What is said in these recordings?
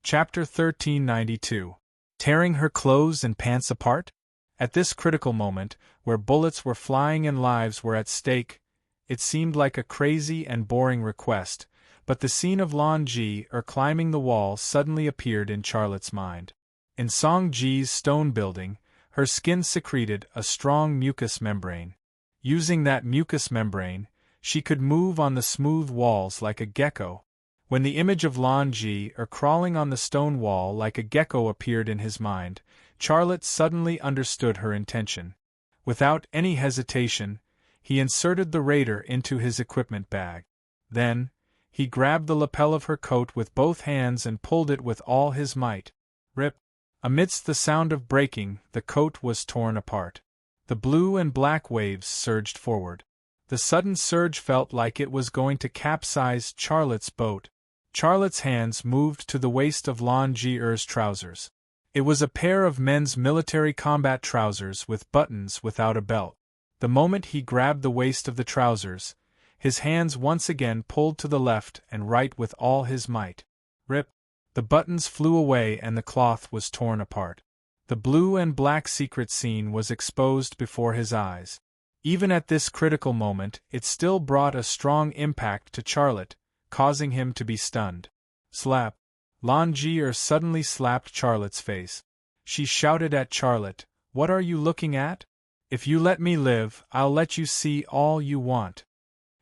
Chapter 1392. Tearing her clothes and pants apart? At this critical moment, where bullets were flying and lives were at stake, it seemed like a crazy and boring request, but the scene of Lan Ji climbing the wall suddenly appeared in Charlotte's mind. In Song Ji's stone building, her skin secreted a strong mucous membrane. Using that mucous membrane, she could move on the smooth walls like a gecko. When the image of Lan Ji crawling on the stone wall like a gecko appeared in his mind, Charlotte suddenly understood her intention. Without any hesitation, he inserted the raider into his equipment bag. Then, he grabbed the lapel of her coat with both hands and pulled it with all his might. Rip! Amidst the sound of breaking, the coat was torn apart. The blue and black waves surged forward. The sudden surge felt like it was going to capsize Charlotte's boat. Charlotte's hands moved to the waist of Lan Ji's trousers. It was a pair of men's military combat trousers with buttons without a belt. The moment he grabbed the waist of the trousers, his hands once again pulled to the left and right with all his might. Rip! The buttons flew away and the cloth was torn apart. The blue and black secret scene was exposed before his eyes. Even at this critical moment, it still brought a strong impact to Charlotte, causing him to be stunned. Slap! Lan Ji suddenly slapped Charlotte's face. She shouted at Charlotte, "What are you looking at? If you let me live, I'll let you see all you want."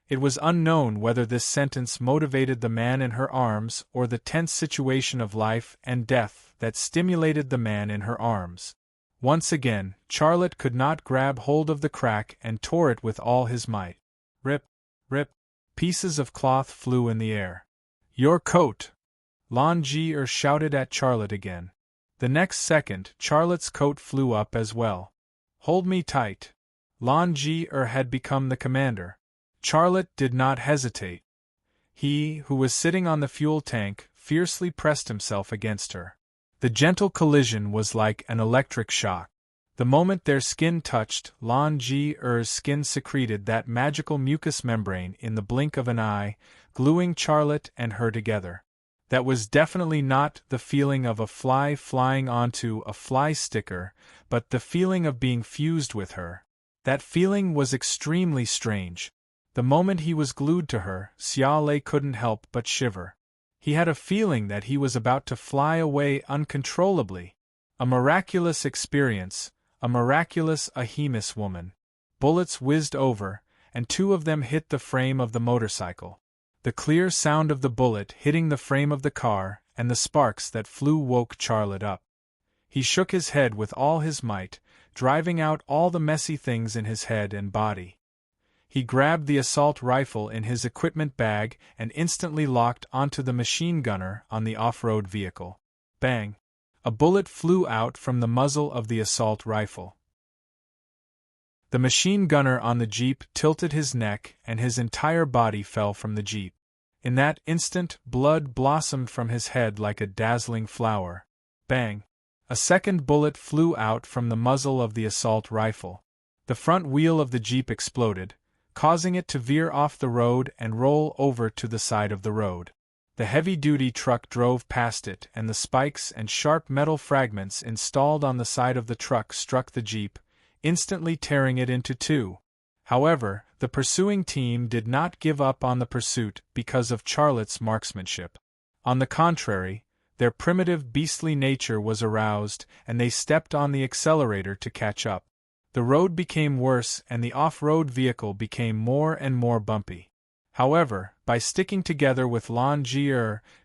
It was unknown whether this sentence motivated the man in her arms or the tense situation of life and death that stimulated the man in her arms. Once again, Charlotte could not grab hold of the crack and tore it with all his might. Rip! Rip! Pieces of cloth flew in the air. "Your coat!" Lan Ji shouted at Charlotte again. The next second, Charlotte's coat flew up as well. "Hold me tight." Lan Ji had become the commander. Charlotte did not hesitate. He, who was sitting on the fuel tank, fiercely pressed himself against her. The gentle collision was like an electric shock. The moment their skin touched, Lan Ji's skin secreted that magical mucous membrane in the blink of an eye, gluing Charlotte and her together. That was definitely not the feeling of a fly flying onto a fly sticker, but the feeling of being fused with her. That feeling was extremely strange. The moment he was glued to her, Xia Lei couldn't help but shiver. He had a feeling that he was about to fly away uncontrollably. A miraculous experience, a miraculous Ahemus woman. Bullets whizzed over, and two of them hit the frame of the motorcycle. The clear sound of the bullet hitting the frame of the car and the sparks that flew woke Charlotte up. He shook his head with all his might, driving out all the messy things in his head and body. He grabbed the assault rifle in his equipment bag and instantly locked onto the machine gunner on the off-road vehicle. Bang! A bullet flew out from the muzzle of the assault rifle. The machine gunner on the jeep tilted his neck and his entire body fell from the jeep. In that instant, blood blossomed from his head like a dazzling flower. Bang! A second bullet flew out from the muzzle of the assault rifle. The front wheel of the jeep exploded, causing it to veer off the road and roll over to the side of the road. The heavy-duty truck drove past it and the spikes and sharp metal fragments installed on the side of the truck struck the jeep, instantly tearing it into two. However, the pursuing team did not give up on the pursuit because of Charlotte's marksmanship. On the contrary, their primitive beastly nature was aroused and they stepped on the accelerator to catch up. The road became worse and the off-road vehicle became more and more bumpy. However, by sticking together with Lan Ji,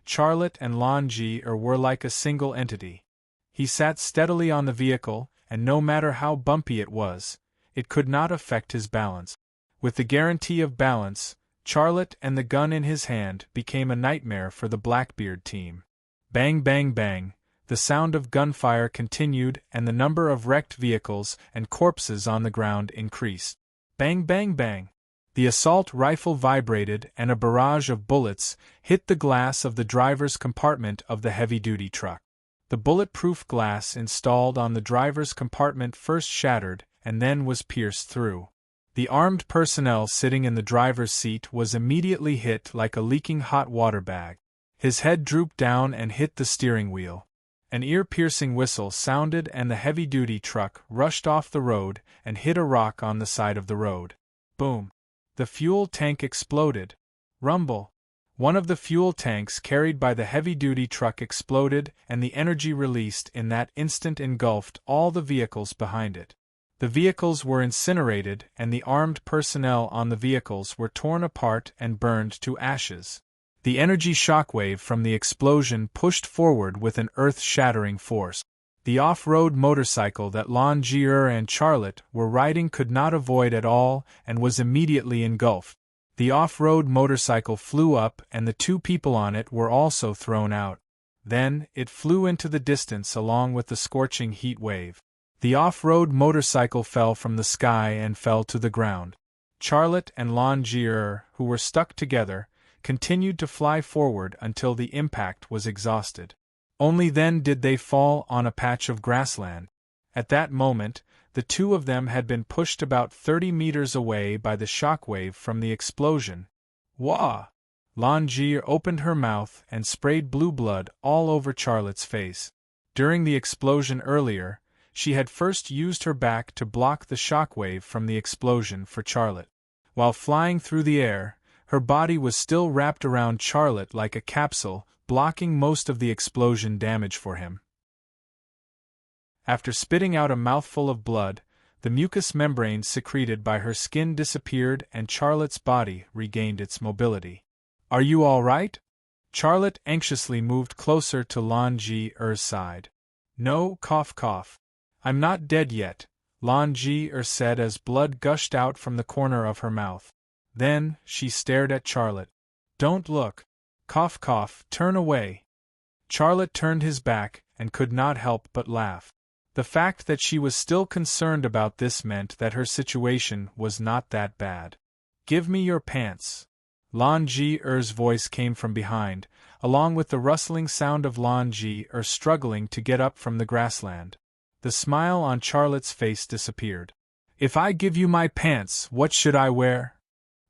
Charlotte and Lan Ji were like a single entity. He sat steadily on the vehicle, and no matter how bumpy it was, it could not affect his balance. With the guarantee of balance, Charlotte and the gun in his hand became a nightmare for the Blackbeard team. Bang bang bang, the sound of gunfire continued and the number of wrecked vehicles and corpses on the ground increased. Bang bang bang. The assault rifle vibrated and a barrage of bullets hit the glass of the driver's compartment of the heavy-duty truck. The bulletproof glass installed on the driver's compartment first shattered and then was pierced through. The armed personnel sitting in the driver's seat was immediately hit like a leaking hot water bag. His head drooped down and hit the steering wheel. An ear-piercing whistle sounded and the heavy-duty truck rushed off the road and hit a rock on the side of the road. Boom! The fuel tank exploded. Rumble! One of the fuel tanks carried by the heavy-duty truck exploded, and the energy released in that instant engulfed all the vehicles behind it. The vehicles were incinerated, and the armed personnel on the vehicles were torn apart and burned to ashes. The energy shockwave from the explosion pushed forward with an earth-shattering force. The off-road motorcycle that Longier and Charlotte were riding could not avoid at all and was immediately engulfed. The off-road motorcycle flew up and the two people on it were also thrown out. Then, it flew into the distance along with the scorching heat wave. The off-road motorcycle fell from the sky and fell to the ground. Charlotte and Longier, who were stuck together, continued to fly forward until the impact was exhausted. Only then did they fall on a patch of grassland. At that moment, the two of them had been pushed about 30 meters away by the shockwave from the explosion. Wah! Longier opened her mouth and sprayed blue blood all over Charlotte's face. During the explosion earlier, she had first used her back to block the shockwave from the explosion for Charlotte. While flying through the air, her body was still wrapped around Charlotte like a capsule, blocking most of the explosion damage for him. After spitting out a mouthful of blood, the mucous membrane secreted by her skin disappeared and Charlotte's body regained its mobility. "Are you all right?" Charlotte anxiously moved closer to Longier's side. "No, cough cough. I'm not dead yet," Longier said as blood gushed out from the corner of her mouth. Then, she stared at Charlotte. "Don't look. Cough cough, turn away." Charlotte turned his back and could not help but laugh. The fact that she was still concerned about this meant that her situation was not that bad. "Give me your pants." Longier's voice came from behind, along with the rustling sound of Longier struggling to get up from the grassland. The smile on Charlotte's face disappeared. "If I give you my pants, what should I wear?"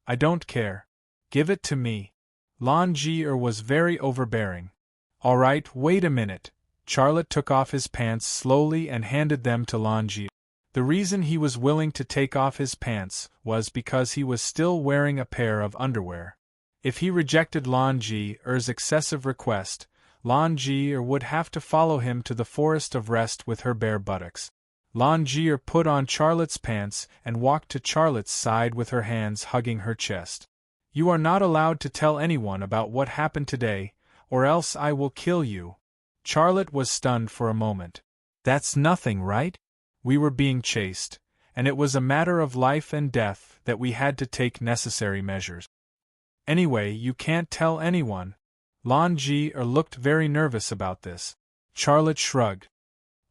"I don't care. Give it to me." Longier was very overbearing. "All right, wait a minute." Charlotte took off his pants slowly and handed them to Longier. The reason he was willing to take off his pants was because he was still wearing a pair of underwear. If he rejected Longier's excessive request, Longier would have to follow him to the forest of rest with her bare buttocks. Longier put on Charlotte's pants and walked to Charlotte's side with her hands hugging her chest. "You are not allowed to tell anyone about what happened today, or else I will kill you." Charlotte was stunned for a moment. "That's nothing, right? We were being chased, and it was a matter of life and death that we had to take necessary measures. Anyway, you can't tell anyone." Longier looked very nervous about this. Charlotte shrugged.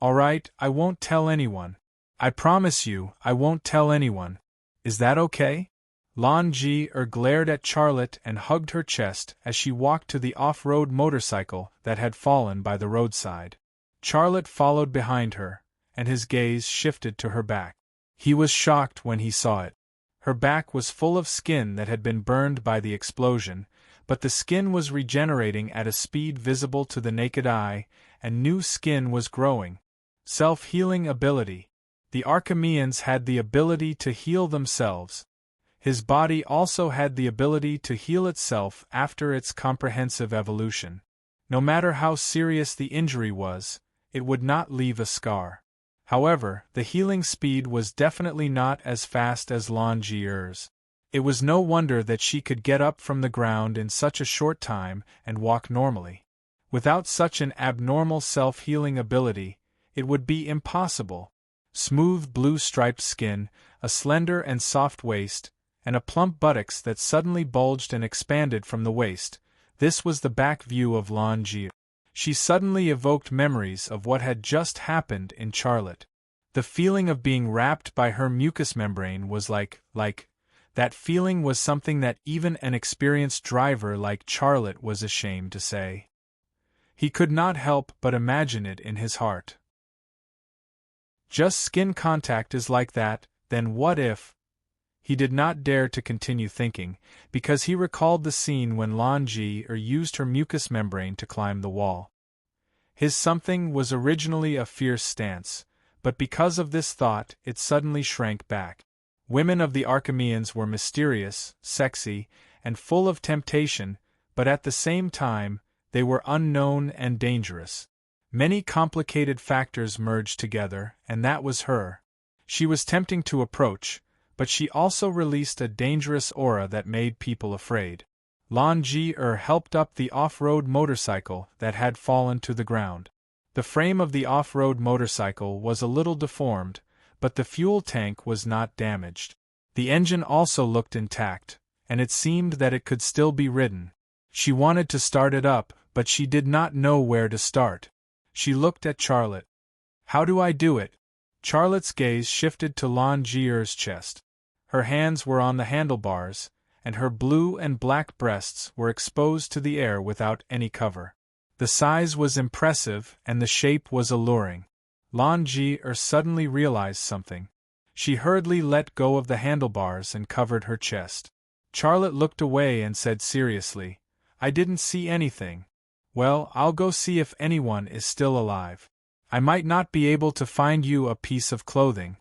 "All right, I won't tell anyone. I promise you, I won't tell anyone. Is that okay?" Longier glared at Charlotte and hugged her chest as she walked to the off-road motorcycle that had fallen by the roadside. Charlotte followed behind her, and his gaze shifted to her back. He was shocked when he saw it. Her back was full of skin that had been burned by the explosion, but the skin was regenerating at a speed visible to the naked eye, and new skin was growing. Self-healing ability. The Archimeans had the ability to heal themselves. His body also had the ability to heal itself after its comprehensive evolution. No matter how serious the injury was, it would not leave a scar. However, the healing speed was definitely not as fast as Longier's. It was no wonder that she could get up from the ground in such a short time and walk normally. Without such an abnormal self-healing ability, it would be impossible. Smooth blue-striped skin, a slender and soft waist, and a plump buttocks that suddenly bulged and expanded from the waist. This was the back view of Longier. She suddenly evoked memories of what had just happened in Charlotte. The feeling of being wrapped by her mucous membrane was like, that feeling was something that even an experienced driver like Charlotte was ashamed to say. He could not help but imagine it in his heart. Just skin contact is like that, then what if? He did not dare to continue thinking, because he recalled the scene when Lan Ji used her mucous membrane to climb the wall. His something was originally a fierce stance, but because of this thought it suddenly shrank back. Women of the Archimeans were mysterious, sexy, and full of temptation, but at the same time, they were unknown and dangerous. Many complicated factors merged together, and that was her. She was tempting to approach, but she also released a dangerous aura that made people afraid. Lan Ji helped up the off-road motorcycle that had fallen to the ground. The frame of the off-road motorcycle was a little deformed, but the fuel tank was not damaged. The engine also looked intact, and it seemed that it could still be ridden. She wanted to start it up, but she did not know where to start. She looked at Charlotte. "How do I do it?" Charlotte's gaze shifted to Lan Ji's chest. Her hands were on the handlebars, and her blue and black breasts were exposed to the air without any cover. The size was impressive and the shape was alluring. Lan Ji suddenly realized something. She hurriedly let go of the handlebars and covered her chest. Charlotte looked away and said seriously, "I didn't see anything." "Well, I'll go see if anyone is still alive. I might not be able to find you a piece of clothing."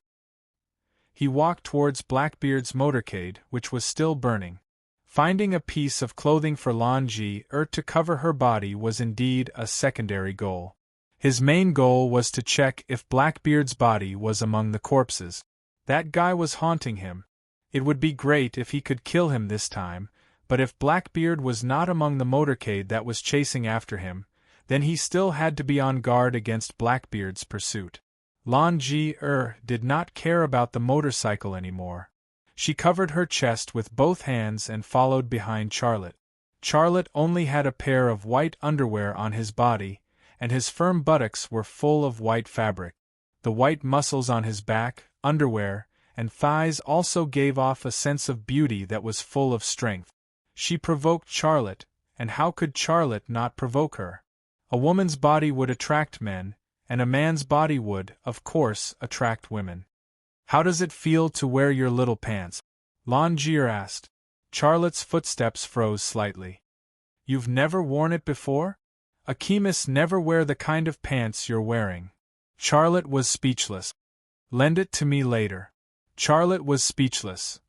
He walked towards Blackbeard's motorcade, which was still burning. Finding a piece of clothing for Lan Ji to cover her body was indeed a secondary goal. His main goal was to check if Blackbeard's body was among the corpses. That guy was haunting him. It would be great if he could kill him this time, but if Blackbeard was not among the motorcade that was chasing after him, then he still had to be on guard against Blackbeard's pursuit. Lan Ji did not care about the motorcycle anymore. She covered her chest with both hands and followed behind Charlotte. Charlotte only had a pair of white underwear on his body, and his firm buttocks were full of white fabric. The white muscles on his back, underwear, and thighs also gave off a sense of beauty that was full of strength. She provoked Charlotte, and how could Charlotte not provoke her? A woman's body would attract men, and a man's body would, of course, attract women. "How does it feel to wear your little pants?" Lan Ji asked. Charlotte's footsteps froze slightly. "You've never worn it before? Alchemists never wear the kind of pants you're wearing." Charlotte was speechless. "Lend it to me later." Charlotte was speechless.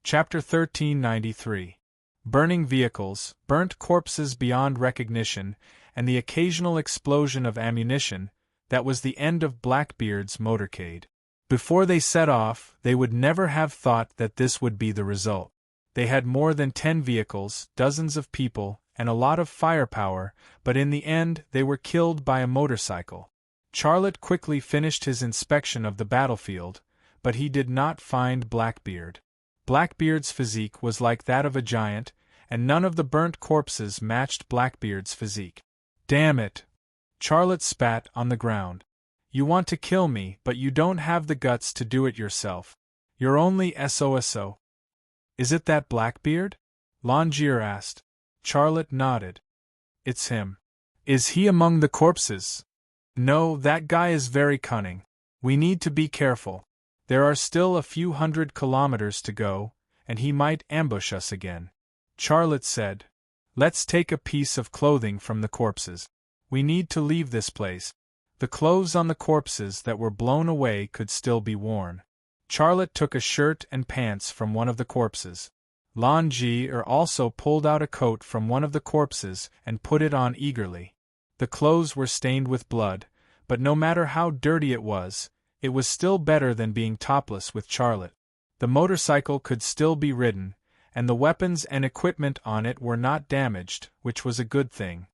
Chapter 1393. Burning vehicles, burnt corpses beyond recognition, and the occasional explosion of ammunition, that was the end of Blackbeard's motorcade. Before they set off, they would never have thought that this would be the result. They had more than 10 vehicles, dozens of people, and a lot of firepower, but in the end they were killed by a motorcycle. Charlotte quickly finished his inspection of the battlefield, but he did not find Blackbeard. Blackbeard's physique was like that of a giant, and none of the burnt corpses matched Blackbeard's physique. "Damn it!" Charlotte spat on the ground. "You want to kill me, but you don't have the guts to do it yourself. You're only SOSO. "Is it that Blackbeard?" Lan Ji asked. Charlotte nodded. "It's him." "Is he among the corpses?" "No, that guy is very cunning. We need to be careful. There are still a few 100 kilometers to go, and he might ambush us again." Charlotte said, "Let's take a piece of clothing from the corpses. We need to leave this place." The clothes on the corpses that were blown away could still be worn. Charlotte took a shirt and pants from one of the corpses. Lan Ji also pulled out a coat from one of the corpses and put it on eagerly. The clothes were stained with blood, but no matter how dirty it was still better than being topless with Charlotte. The motorcycle could still be ridden, and the weapons and equipment on it were not damaged, which was a good thing.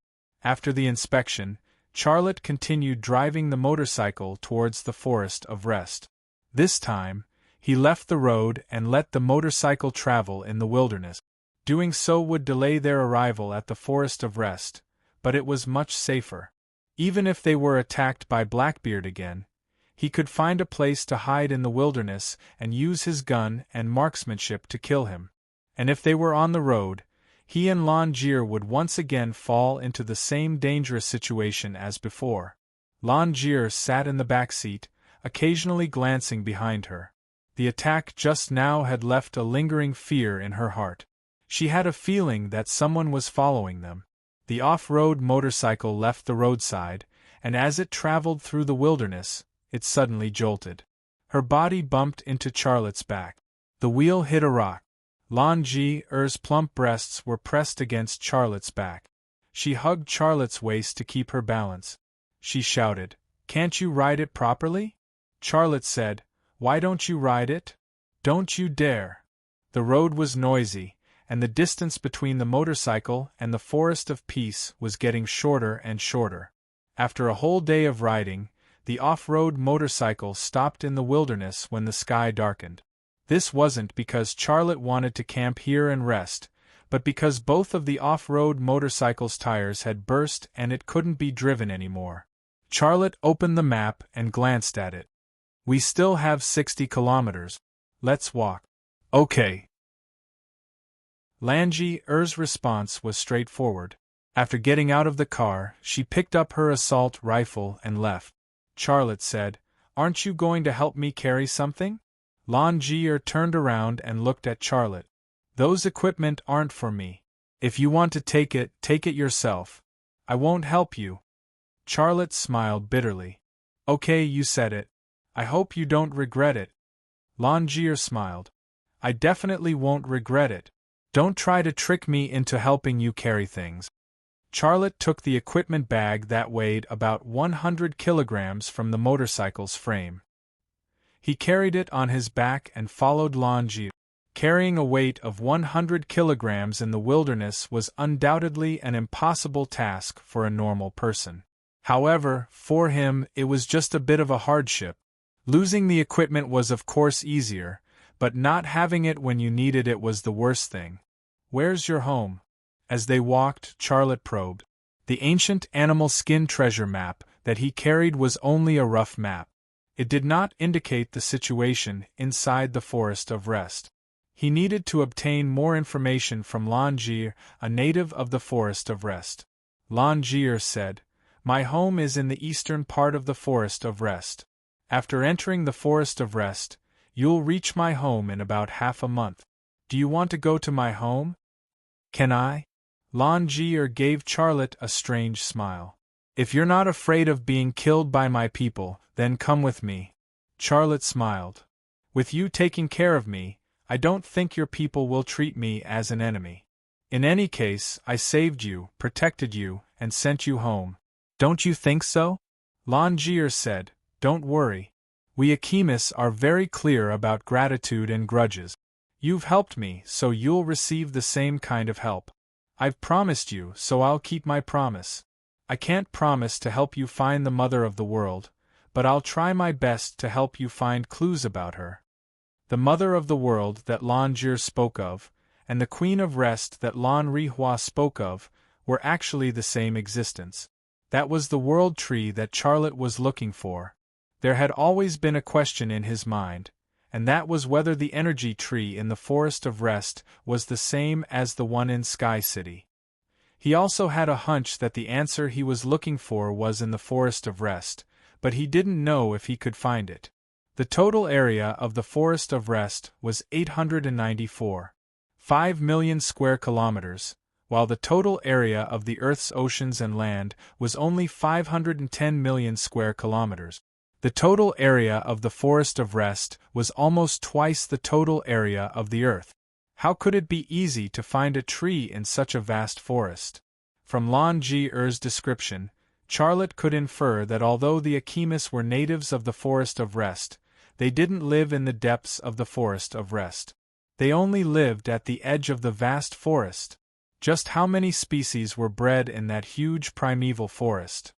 After the inspection, Charlotte continued driving the motorcycle towards the Forest of Rest. This time, he left the road and let the motorcycle travel in the wilderness. Doing so would delay their arrival at the Forest of Rest, but it was much safer. Even if they were attacked by Blackbeard again, he could find a place to hide in the wilderness and use his gun and marksmanship to kill him. And if they were on the road, he and Lan Ji would once again fall into the same dangerous situation as before. Lan Ji sat in the back seat, occasionally glancing behind her. The attack just now had left a lingering fear in her heart. She had a feeling that someone was following them. The off-road motorcycle left the roadside, and as it traveled through the wilderness, it suddenly jolted. Her body bumped into Charlotte's back. The wheel hit a rock. Langear's plump breasts were pressed against Charlotte's back. She hugged Charlotte's waist to keep her balance. She shouted, "Can't you ride it properly?" Charlotte said, "Why don't you ride it? Don't you dare." The road was noisy, and the distance between the motorcycle and the forest of peace was getting shorter and shorter. After a whole day of riding, the off-road motorcycle stopped in the wilderness when the sky darkened. This wasn't because Charlotte wanted to camp here and rest, but because both of the off-road motorcycle's tires had burst and it couldn't be driven anymore. Charlotte opened the map and glanced at it. "We still have 60 kilometers. Let's walk." "Okay." Langear's response was straightforward. After getting out of the car, she picked up her assault rifle and left. Charlotte said, "Aren't you going to help me carry something?" Langear turned around and looked at Charlotte. "Those equipment aren't for me. If you want to take it yourself. I won't help you." Charlotte smiled bitterly. "Okay, you said it. I hope you don't regret it." Langear smiled. "I definitely won't regret it. Don't try to trick me into helping you carry things." Charlotte took the equipment bag that weighed about 100 kilograms from the motorcycle's frame. He carried it on his back and followed Langear. Carrying a weight of 100 kilograms in the wilderness was undoubtedly an impossible task for a normal person. However, for him, it was just a bit of a hardship. Losing the equipment was of course easier, but not having it when you needed it was the worst thing. "Where's your home?" As they walked, Charlotte probed. The ancient animal skin treasure map that he carried was only a rough map. It did not indicate the situation inside the Forest of Rest. He needed to obtain more information from Langear, a native of the Forest of Rest. Langear said, "My home is in the eastern part of the Forest of Rest. After entering the Forest of Rest, you'll reach my home in about half a month. Do you want to go to my home?" "Can I?" Langear gave Charlotte a strange smile. "If you're not afraid of being killed by my people, then come with me." Charlotte smiled. "With you taking care of me, I don't think your people will treat me as an enemy. In any case, I saved you, protected you, and sent you home. Don't you think so?" Langear said, "Don't worry. We Akimis are very clear about gratitude and grudges. You've helped me, so you'll receive the same kind of help. I've promised you, so I'll keep my promise. I can't promise to help you find the mother of the world, but I'll try my best to help you find clues about her." The mother of the world that Langear spoke of, and the queen of rest that Lanrihua spoke of, were actually the same existence. That was the world tree that Charlotte was looking for. There had always been a question in his mind, and that was whether the energy tree in the Forest of Rest was the same as the one in Sky City. He also had a hunch that the answer he was looking for was in the Forest of Rest, but he didn't know if he could find it. The total area of the Forest of Rest was 894.5 million square kilometers, while the total area of the Earth's oceans and land was only 510 million square kilometers. The total area of the Forest of Rest was almost twice the total area of the Earth. How could it be easy to find a tree in such a vast forest? From Langear's description, Charlotte could infer that although the Akimis were natives of the Forest of Rest, they didn't live in the depths of the Forest of Rest. They only lived at the edge of the vast forest. Just how many species were bred in that huge primeval forest?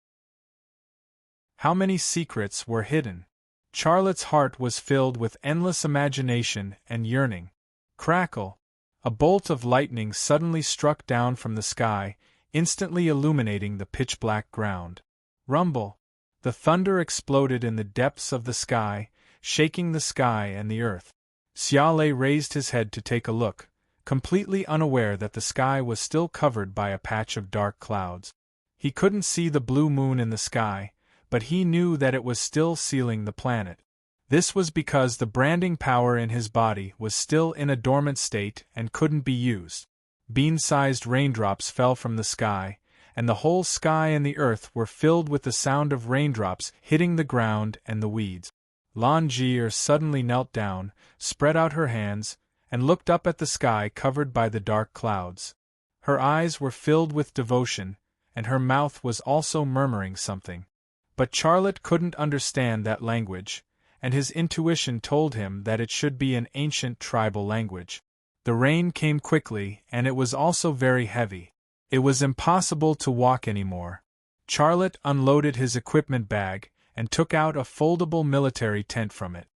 How many secrets were hidden? Charlotte's heart was filled with endless imagination and yearning. Crackle! A bolt of lightning suddenly struck down from the sky, instantly illuminating the pitch-black ground. Rumble! The thunder exploded in the depths of the sky, shaking the sky and the earth. Xiale raised his head to take a look, completely unaware that the sky was still covered by a patch of dark clouds. He couldn't see the blue moon in the sky, but he knew that it was still sealing the planet. This was because the branding power in his body was still in a dormant state and couldn't be used. Bean-sized raindrops fell from the sky, and the whole sky and the earth were filled with the sound of raindrops hitting the ground and the weeds. Langier suddenly knelt down, spread out her hands, and looked up at the sky covered by the dark clouds. Her eyes were filled with devotion, and her mouth was also murmuring something. But Charlotte couldn't understand that language, and his intuition told him that it should be an ancient tribal language. The rain came quickly, and it was also very heavy. It was impossible to walk anymore. Charlotte unloaded his equipment bag and took out a foldable military tent from it.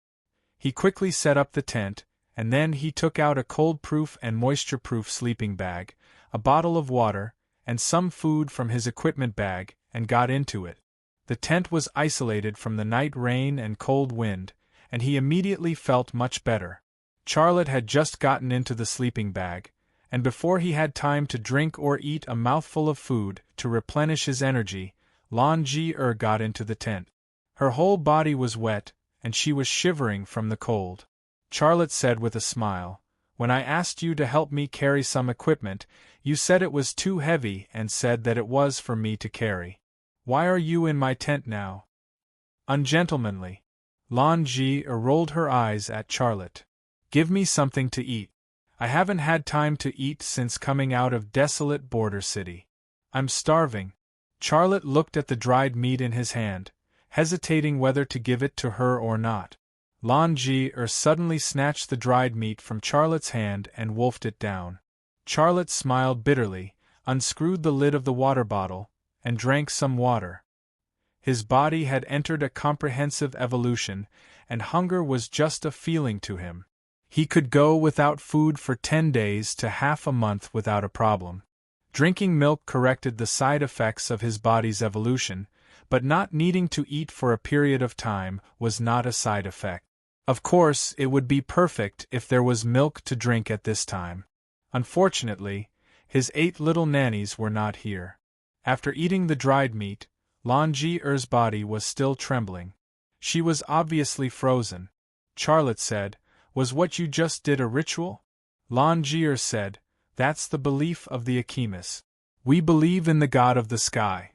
He quickly set up the tent, and then he took out a cold-proof and moisture-proof sleeping bag, a bottle of water, and some food from his equipment bag, and got into it. The tent was isolated from the night rain and cold wind, and he immediately felt much better. Charlotte had just gotten into the sleeping bag, and before he had time to drink or eat a mouthful of food to replenish his energy, Langier got into the tent. Her whole body was wet, and she was shivering from the cold. Charlotte said with a smile, "When I asked you to help me carry some equipment, you said it was too heavy and said that it was for me to carry. Why are you in my tent now?" Ungentlemanly. Langier rolled her eyes at Charlotte. "Give me something to eat. I haven't had time to eat since coming out of desolate border city. I'm starving." Charlotte looked at the dried meat in his hand, hesitating whether to give it to her or not. Langier suddenly snatched the dried meat from Charlotte's hand and wolfed it down. Charlotte smiled bitterly, unscrewed the lid of the water bottle, and drank some water. His body had entered a comprehensive evolution, and hunger was just a feeling to him. He could go without food for 10 days to half a month without a problem. Drinking milk corrected the side effects of his body's evolution, but not needing to eat for a period of time was not a side effect. Of course, it would be perfect if there was milk to drink at this time. Unfortunately, his 8 little nannies were not here. After eating the dried meat, Langier's body was still trembling. She was obviously frozen. Charlotte said, "Was what you just did a ritual?" Langier said, "That's the belief of the Akimis. We believe in the god of the sky.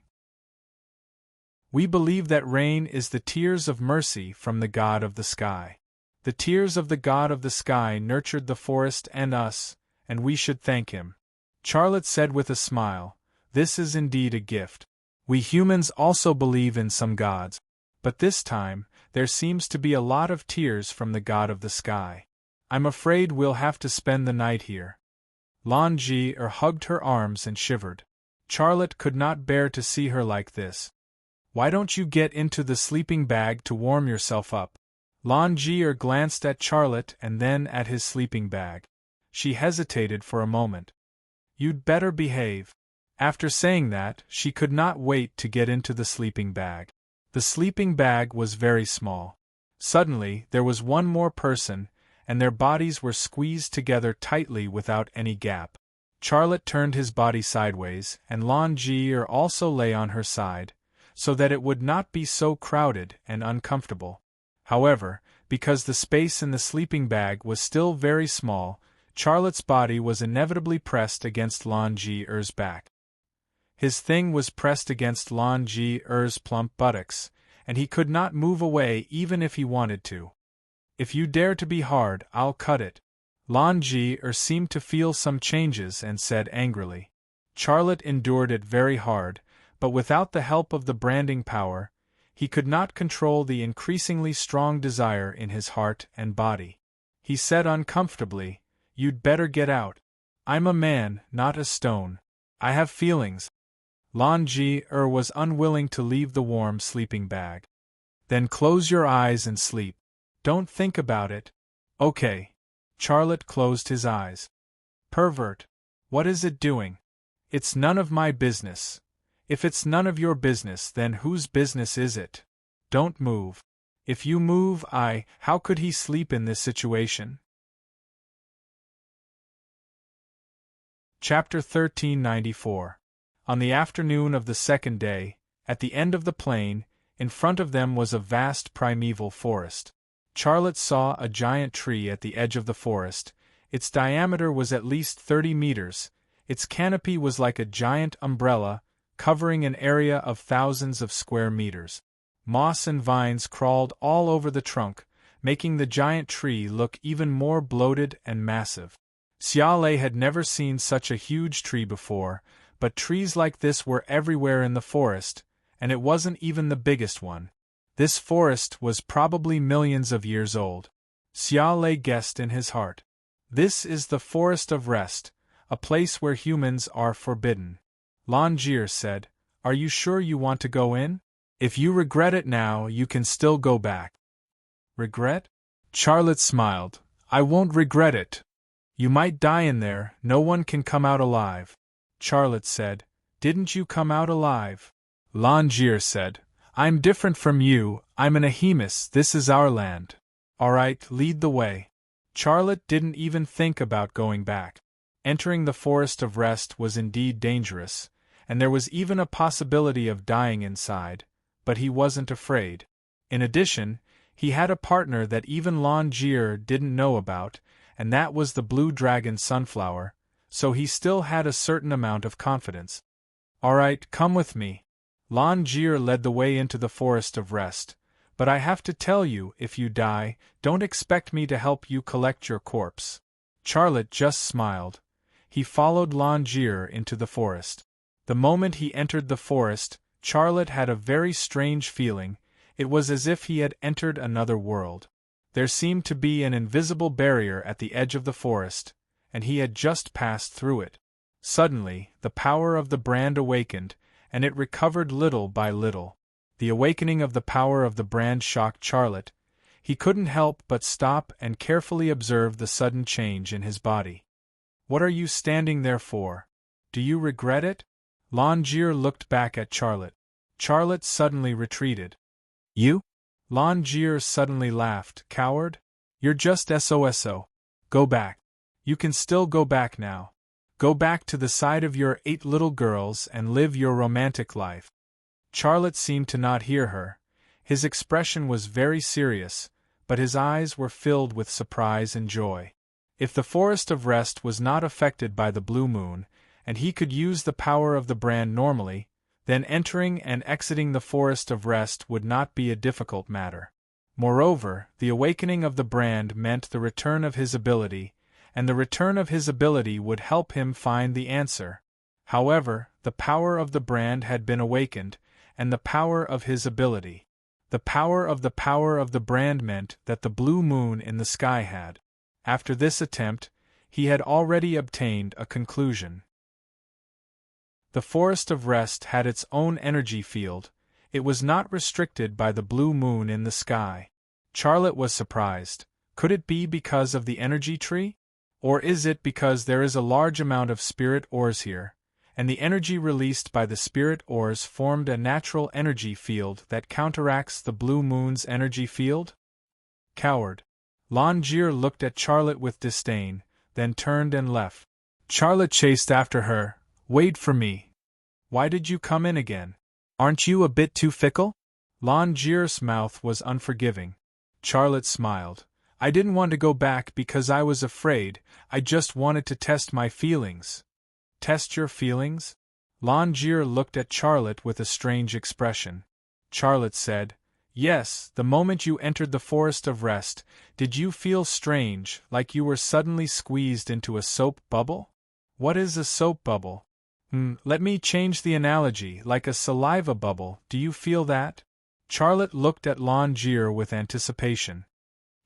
We believe that rain is the tears of mercy from the god of the sky. The tears of the god of the sky nurtured the forest and us, and we should thank him." Charlotte said with a smile, "This is indeed a gift. We humans also believe in some gods, but this time, there seems to be a lot of tears from the god of the sky. I'm afraid we'll have to spend the night here." Langier hugged her arms and shivered. Charlotte could not bear to see her like this. "Why don't you get into the sleeping bag to warm yourself up?" Langier glanced at Charlotte and then at his sleeping bag. She hesitated for a moment. "You'd better behave." After saying that, she could not wait to get into the sleeping bag. The sleeping bag was very small. Suddenly, there was one more person, and their bodies were squeezed together tightly without any gap. Charlotte turned his body sideways, and Langier also lay on her side, so that it would not be so crowded and uncomfortable. However, because the space in the sleeping bag was still very small, Charlotte's body was inevitably pressed against Langier's back. His thing was pressed against Langier's plump buttocks, and he could not move away even if he wanted to. "If you dare to be hard, I'll cut it." Langier seemed to feel some changes and said angrily. Charlotte endured it very hard, but without the help of the branding power, he could not control the increasingly strong desire in his heart and body. He said uncomfortably, "You'd better get out. I'm a man, not a stone. I have feelings." Langier was unwilling to leave the warm sleeping bag. "Then close your eyes and sleep. Don't think about it." "Okay." Charlotte closed his eyes. "Pervert. What is it doing?" "It's none of my business." "If it's none of your business, then whose business is it? Don't move. If you move, how could he sleep in this situation?" Chapter 1394. On the afternoon of the second day, at the end of the plain, In front of them was a vast primeval forest. Charlotte saw a giant tree at the edge of the forest. Its diameter was at least 30 meters. Its canopy was like a giant umbrella, covering an area of thousands of square meters. Moss and vines crawled all over the trunk, making the giant tree look even more bloated and massive. Xiaolei had never seen such a huge tree before, but trees like this were everywhere in the forest, and it wasn't even the biggest one. This forest was probably millions of years old. Xiaolei guessed in his heart. This is the Forest of Rest, a place where humans are forbidden. Lan Jie said, "Are you sure you want to go in? If you regret it now, you can still go back." Regret? Charlotte smiled. "I won't regret it. You might die in there, no one can come out alive." Charlotte said, "Didn't you come out alive?" Lan Jie said, "I'm different from you, I'm an Ahemus, this is our land. Alright, lead the way." Charlotte didn't even think about going back. Entering the Forest of Rest was indeed dangerous, and there was even a possibility of dying inside, but he wasn't afraid. In addition, he had a partner that even Lan Jie didn't know about, and that was the blue dragon Sunflower, so he still had a certain amount of confidence. "Alright, come with me." Lan Jie led the way into the Forest of Rest. "But I have to tell you, if you die, don't expect me to help you collect your corpse." Charlotte just smiled. He followed Lan Jie into the forest. The moment he entered the forest, Charlotte had a very strange feeling. It was as if he had entered another world. There seemed to be an invisible barrier at the edge of the forest, and he had just passed through it. Suddenly, the power of the brand awakened, and it recovered little by little. The awakening of the power of the brand shocked Charlotte. He couldn't help but stop and carefully observe the sudden change in his body. "What are you standing there for? Do you regret it?" Lan Jie looked back at Charlotte. Charlotte suddenly retreated. "You?" Lan Jie suddenly laughed. "Coward? You're just SOSO. Go back. You can still go back now. Go back to the side of your 8 little girls and live your romantic life." Charlotte seemed to not hear her. His expression was very serious, but his eyes were filled with surprise and joy. If the Forest of Rest was not affected by the blue moon, and he could use the power of the brand normally, then entering and exiting the Forest of Rest would not be a difficult matter. Moreover, the awakening of the brand meant the return of his ability, and the return of his ability would help him find the answer. However, the power of the brand had been awakened, and the power of his ability. The power of the brand meant that the blue moon in the sky had. After this attempt, he had already obtained a conclusion. The Forest of Rest had its own energy field. It was not restricted by the blue moon in the sky. Charlotte was surprised. Could it be because of the energy tree? Or is it because there is a large amount of spirit ores here, and the energy released by the spirit ores formed a natural energy field that counteracts the blue moon's energy field? Coward. Lan Jie looked at Charlotte with disdain, then turned and left. Charlotte chased after her. "Wait for me. Why did you come in again? Aren't you a bit too fickle?" Lan Jie's mouth was unforgiving. Charlotte smiled. "I didn't want to go back because I was afraid, I just wanted to test my feelings." "Test your feelings?" Lan Jie looked at Charlotte with a strange expression. Charlotte said, "Yes, the moment you entered the Forest of Rest, did you feel strange, like you were suddenly squeezed into a soap bubble?" "What is a soap bubble?" Let me change the analogy, like a saliva bubble, do you feel that?" Charlotte looked at Lan Jie with anticipation.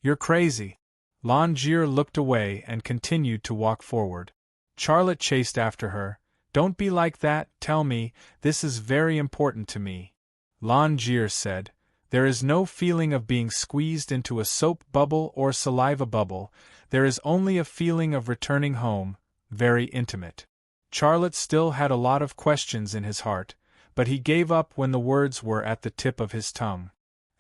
"You're crazy." Lan Jie looked away and continued to walk forward. Charlotte chased after her. "Don't be like that, tell me, this is very important to me." Lan Jie said, "There is no feeling of being squeezed into a soap bubble or saliva bubble, there is only a feeling of returning home, very intimate." Charlotte still had a lot of questions in his heart, but he gave up when the words were at the tip of his tongue.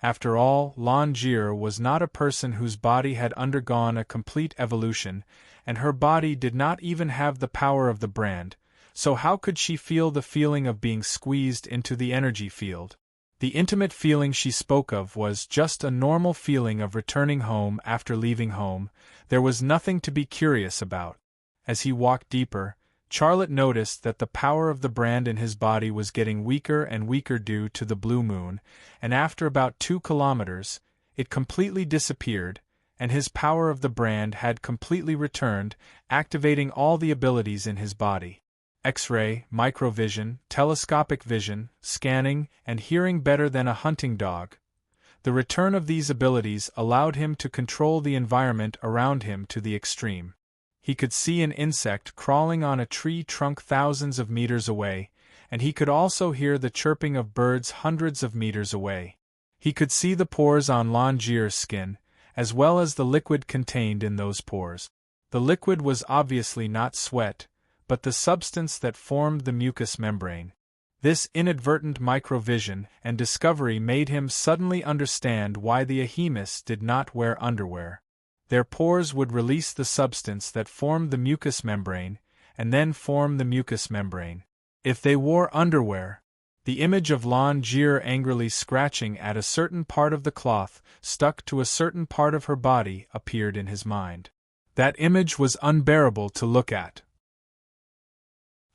After all, Lan Jie was not a person whose body had undergone a complete evolution, and her body did not even have the power of the brand, so how could she feel the feeling of being squeezed into the energy field? The intimate feeling she spoke of was just a normal feeling of returning home after leaving home. There was nothing to be curious about. As he walked deeper, Charlotte noticed that the power of the brand in his body was getting weaker and weaker due to the blue moon, and after about 2 kilometers, it completely disappeared, and his power of the brand had completely returned, activating all the abilities in his body. X-ray, microvision, telescopic vision, scanning, and hearing better than a hunting dog. The return of these abilities allowed him to control the environment around him to the extreme. He could see an insect crawling on a tree trunk thousands of meters away, and he could also hear the chirping of birds hundreds of meters away. He could see the pores on Longier's skin, as well as the liquid contained in those pores. The liquid was obviously not sweat, but the substance that formed the mucous membrane. This inadvertent microvision and discovery made him suddenly understand why the Ahemus did not wear underwear. Their pores would release the substance that formed the mucous membrane, and then form the mucous membrane. If they wore underwear, the image of Longier angrily scratching at a certain part of the cloth stuck to a certain part of her body appeared in his mind. That image was unbearable to look at.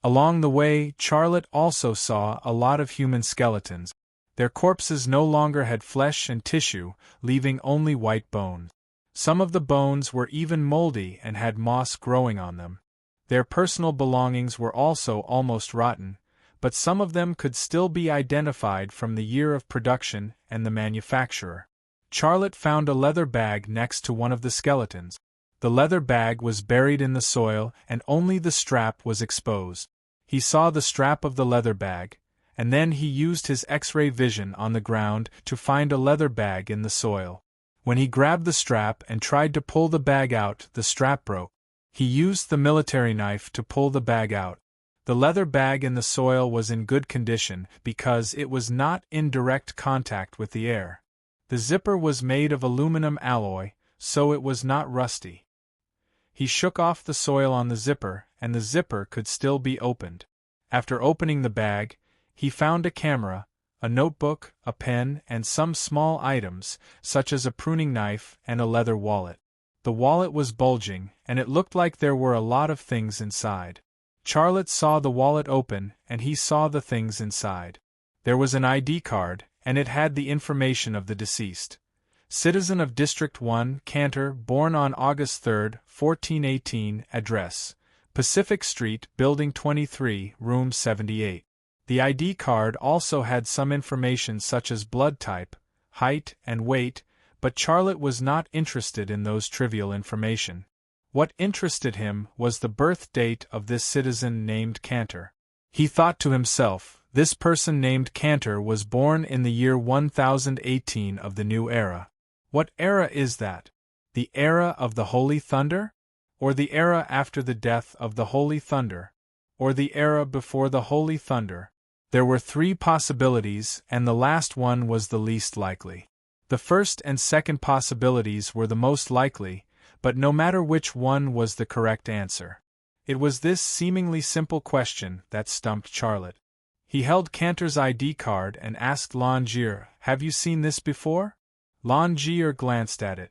Along the way, Charlotte also saw a lot of human skeletons. Their corpses no longer had flesh and tissue, leaving only white bones. Some of the bones were even moldy and had moss growing on them. Their personal belongings were also almost rotten, but some of them could still be identified from the year of production and the manufacturer. Charlotte found a leather bag next to one of the skeletons. The leather bag was buried in the soil and only the strap was exposed. He saw the strap of the leather bag, and then he used his X-ray vision on the ground to find a leather bag in the soil. When he grabbed the strap and tried to pull the bag out, the strap broke. He used the military knife to pull the bag out. The leather bag in the soil was in good condition because it was not in direct contact with the air. The zipper was made of aluminum alloy, so it was not rusty. He shook off the soil on the zipper, and the zipper could still be opened. After opening the bag, he found a camera, a notebook, a pen, and some small items, such as a pruning knife and a leather wallet. The wallet was bulging, and it looked like there were a lot of things inside. Charlotte saw the wallet open, and he saw the things inside. There was an ID card, and it had the information of the deceased. Citizen of District 1, Cantor, born on August 3, 1418, address: Pacific Street, Building 23, Room 78. The ID card also had some information such as blood type, height, and weight, but Charlotte was not interested in those trivial information. What interested him was the birth date of this citizen named Cantor. He thought to himself, this person named Cantor was born in the year 1018 of the New Era. What era is that? The era of the Holy Thunder? Or the era after the death of the Holy Thunder? Or the era before the Holy Thunder? There were 3 possibilities, and the last one was the least likely. The first and second possibilities were the most likely, but no matter which one was the correct answer. It was this seemingly simple question that stumped Charlotte. He held Cantor's ID card and asked Longier, "Have you seen this before?" Longier glanced at it.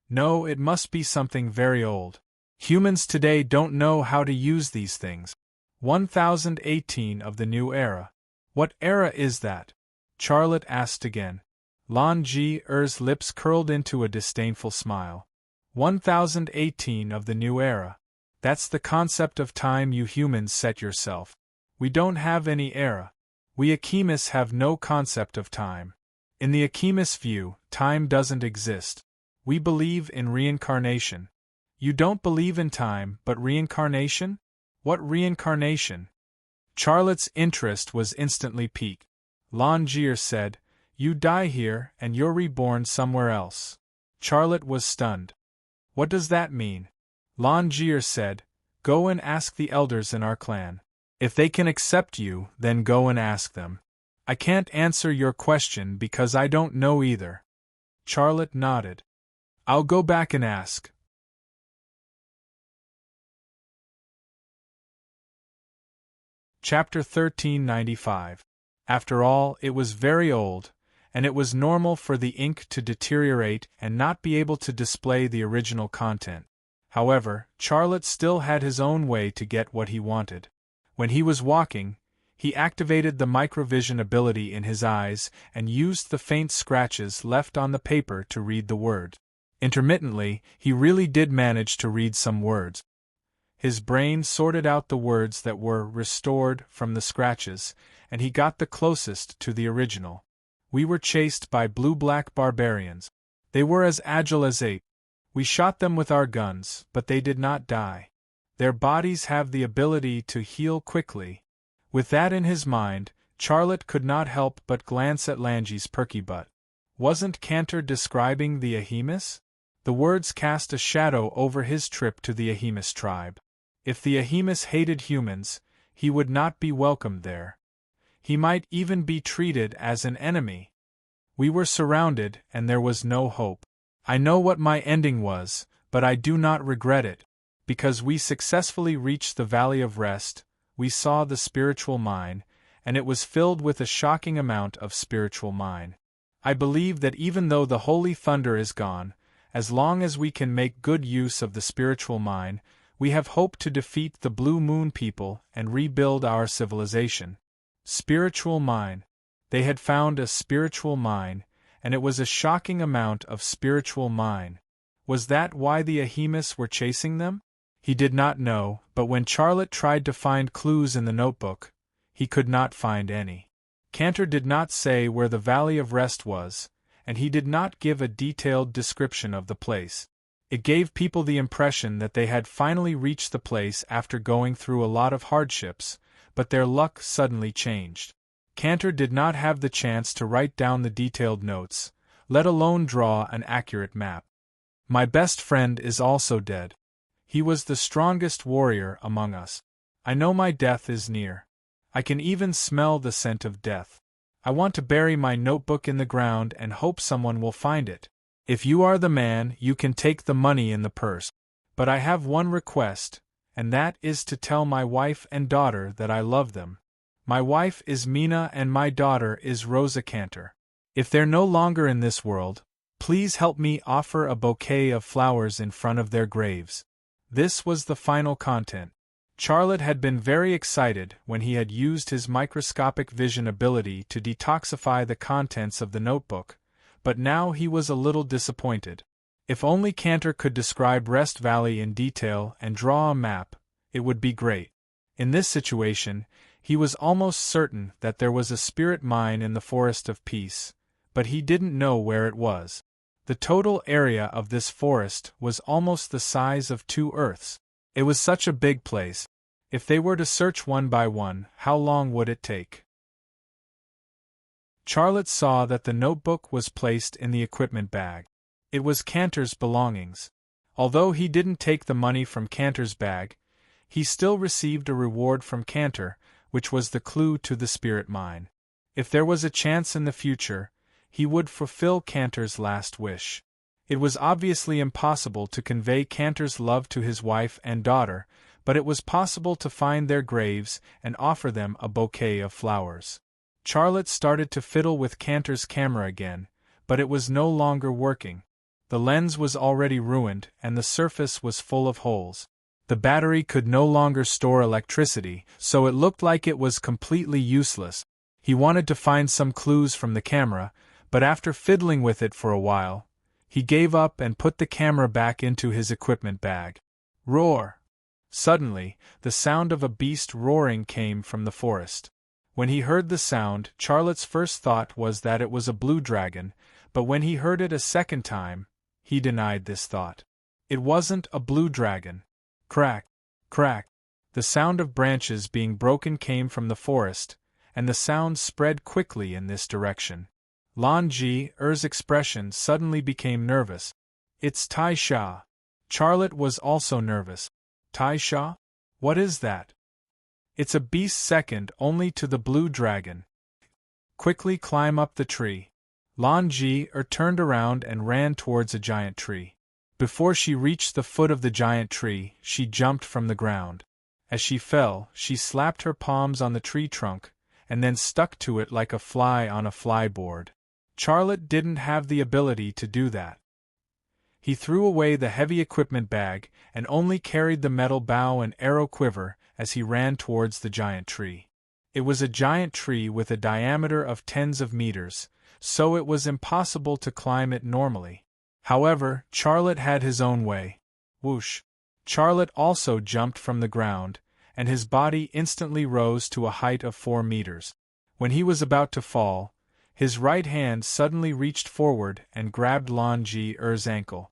"No, it must be something very old. Humans today don't know how to use these things. 1018 of the New Era. What era is that?" Charlotte asked again. Longier's lips curled into a disdainful smile. 1018 of the New Era. That's the concept of time you humans set yourself. We don't have any era. We Achemis have no concept of time. In the Achemis view, time doesn't exist. We believe in reincarnation. You don't believe in time, but reincarnation? What reincarnation? Charlotte's interest was instantly piqued. Longier said, "You die here, and you're reborn somewhere else." Charlotte was stunned. "What does that mean?" Longier said, "Go and ask the elders in our clan. If they can accept you, then go and ask them. I can't answer your question because I don't know either." Charlotte nodded. "I'll go back and ask." Chapter 1395. After all, it was very old, and it was normal for the ink to deteriorate and not be able to display the original content. However, Charlotte still had his own way to get what he wanted. When he was walking, he activated the microvision ability in his eyes and used the faint scratches left on the paper to read the word. Intermittently, he really did manage to read some words. His brain sorted out the words that were restored from the scratches, and he got the closest to the original. We were chased by blue-black barbarians. They were as agile as apes. We shot them with our guns, but they did not die. Their bodies have the ability to heal quickly. With that in his mind, Charlotte could not help but glance at Langi's perky butt. Wasn't Cantor describing the Ahemus? The words cast a shadow over his trip to the Ahemus tribe. If the Ahemus hated humans, he would not be welcomed there. He might even be treated as an enemy. We were surrounded, and there was no hope. I know what my ending was, but I do not regret it. Because we successfully reached the Valley of Rest, we saw the spiritual mine, and it was filled with a shocking amount of spiritual mine. I believe that even though the holy thunder is gone, as long as we can make good use of the spiritual mine, we have hope to defeat the Blue Moon people and rebuild our civilization. Spiritual mine. They had found a spiritual mine, and it was a shocking amount of spiritual mine. Was that why the Ahemus were chasing them? He did not know, but when Charlotte tried to find clues in the notebook, he could not find any. Cantor did not say where the Valley of Rest was, and he did not give a detailed description of the place. It gave people the impression that they had finally reached the place after going through a lot of hardships, but their luck suddenly changed. Cantor did not have the chance to write down the detailed notes, let alone draw an accurate map. My best friend is also dead. He was the strongest warrior among us. I know my death is near. I can even smell the scent of death. I want to bury my notebook in the ground and hope someone will find it. If you are the man, you can take the money in the purse. But I have one request, and that is to tell my wife and daughter that I love them. My wife is Mina and my daughter is Rosa Cantor. If they're no longer in this world, please help me offer a bouquet of flowers in front of their graves. This was the final content. Charlotte had been very excited when he had used his microscopic vision ability to detoxify the contents of the notebook, but now he was a little disappointed. If only Cantor could describe Rest Valley in detail and draw a map, it would be great. In this situation, he was almost certain that there was a spirit mine in the Forest of Peace, but he didn't know where it was. The total area of this forest was almost the size of 2 Earths. It was such a big place. If they were to search one by one, how long would it take? Charlotte saw that the notebook was placed in the equipment bag. It was Cantor's belongings. Although he didn't take the money from Cantor's bag, he still received a reward from Cantor, which was the clue to the spirit mine. If there was a chance in the future, he would fulfill Cantor's last wish. It was obviously impossible to convey Cantor's love to his wife and daughter, but it was possible to find their graves and offer them a bouquet of flowers. Charlotte started to fiddle with Cantor's camera again, but it was no longer working. The lens was already ruined and the surface was full of holes. The battery could no longer store electricity, so it looked like it was completely useless. He wanted to find some clues from the camera, but after fiddling with it for a while, he gave up and put the camera back into his equipment bag. Roar! Suddenly, the sound of a beast roaring came from the forest. When he heard the sound, Charlotte's first thought was that it was a blue dragon, but when he heard it a second time, he denied this thought. It wasn't a blue dragon. Crack! Crack! The sound of branches being broken came from the forest, and the sound spread quickly in this direction. Lan Ji's expression suddenly became nervous. It's Tai Sha. Charlotte was also nervous. Tai Sha? What is that? It's a beast second only to the blue dragon. Quickly climb up the tree. Lan Ji turned around and ran towards a giant tree. Before she reached the foot of the giant tree, she jumped from the ground. As she fell, she slapped her palms on the tree trunk, and then stuck to it like a fly on a fly board. Charlotte didn't have the ability to do that. He threw away the heavy equipment bag and only carried the metal bow and arrow quiver as he ran towards the giant tree. It was a giant tree with a diameter of tens of meters, so it was impossible to climb it normally. However, Charlotte had his own way. Whoosh! Charlotte also jumped from the ground, and his body instantly rose to a height of 4 meters. When he was about to fall, his right hand suddenly reached forward and grabbed Lan Ji-er's ankle.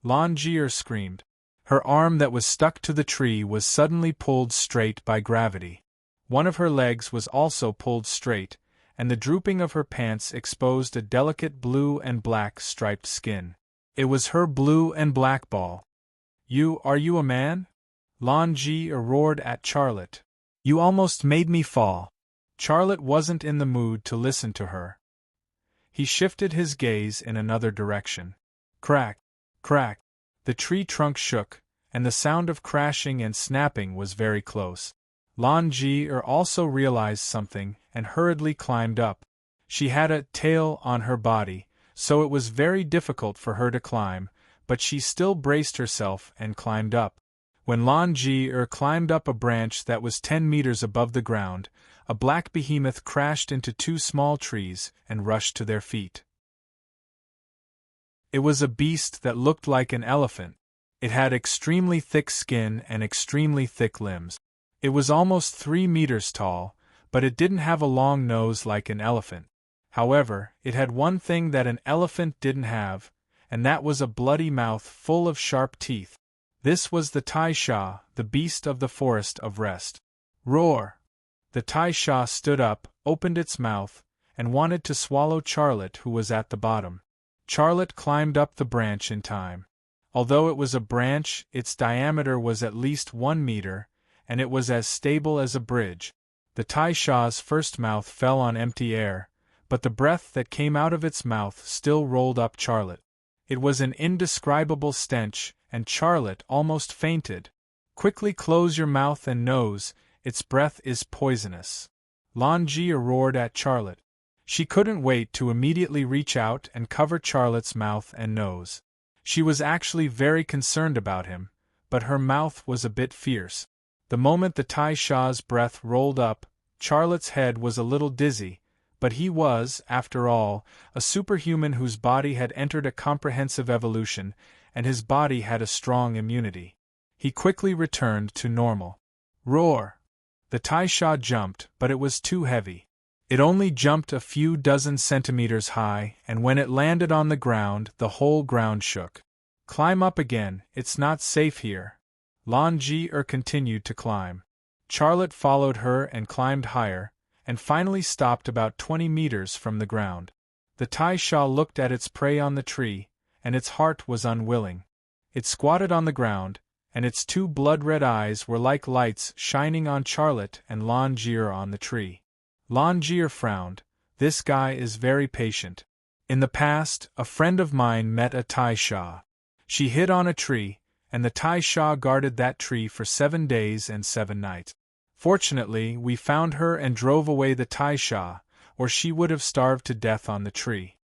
Lan Ji-er screamed. Her arm that was stuck to the tree was suddenly pulled straight by gravity. One of her legs was also pulled straight, and the drooping of her pants exposed a delicate blue and black striped skin. It was her blue and black ball. Are you a man? Lan Ji-er roared at Charlotte. You almost made me fall. Charlotte wasn't in the mood to listen to her. He shifted his gaze in another direction. Crack, crack. The tree trunk shook, and the sound of crashing and snapping was very close. Lan Ji-er also realized something and hurriedly climbed up. She had a tail on her body, so it was very difficult for her to climb, but she still braced herself and climbed up. When Lan Ji-er climbed up a branch that was 10 meters above the ground, a black behemoth crashed into 2 small trees and rushed to their feet. It was a beast that looked like an elephant. It had extremely thick skin and extremely thick limbs. It was almost 3 meters tall, but it didn't have a long nose like an elephant. However, it had one thing that an elephant didn't have, and that was a bloody mouth full of sharp teeth. This was the Tai-Sha, the beast of the forest of rest. Roar! The Tai-Sha stood up, opened its mouth, and wanted to swallow Charlotte, who was at the bottom. Charlotte climbed up the branch in time. Although it was a branch, its diameter was at least 1 meter, and it was as stable as a bridge. The Tai-Sha's first mouth fell on empty air, but the breath that came out of its mouth still rolled up Charlotte. It was an indescribable stench, and Charlotte almost fainted. Quickly close your mouth and nose, its breath is poisonous. Lan Ji-er roared at Charlotte. She couldn't wait to immediately reach out and cover Charlotte's mouth and nose. She was actually very concerned about him, but her mouth was a bit fierce. The moment the Tai-Sha's breath rolled up, Charlotte's head was a little dizzy, but he was, after all, a superhuman whose body had entered a comprehensive evolution, and his body had a strong immunity. He quickly returned to normal. Roar! The Tai-Sha jumped, but it was too heavy. It only jumped a few dozen centimeters high, and when it landed on the ground, the whole ground shook. Climb up again, it's not safe here. Lan Ji-er continued to climb. Charlotte followed her and climbed higher, and finally stopped about 20 meters from the ground. The Tai-Sha looked at its prey on the tree, and its heart was unwilling. It squatted on the ground, and its 2 blood-red eyes were like lights shining on Charlotte and Lan Ji-er on the tree. Lan Ji-er frowned. This guy is very patient. In the past, a friend of mine met a Tai-Sha. She hid on a tree, and the Tai-Sha guarded that tree for 7 days and 7 nights. Fortunately, we found her and drove away the Tai-Sha, or she would have starved to death on the tree.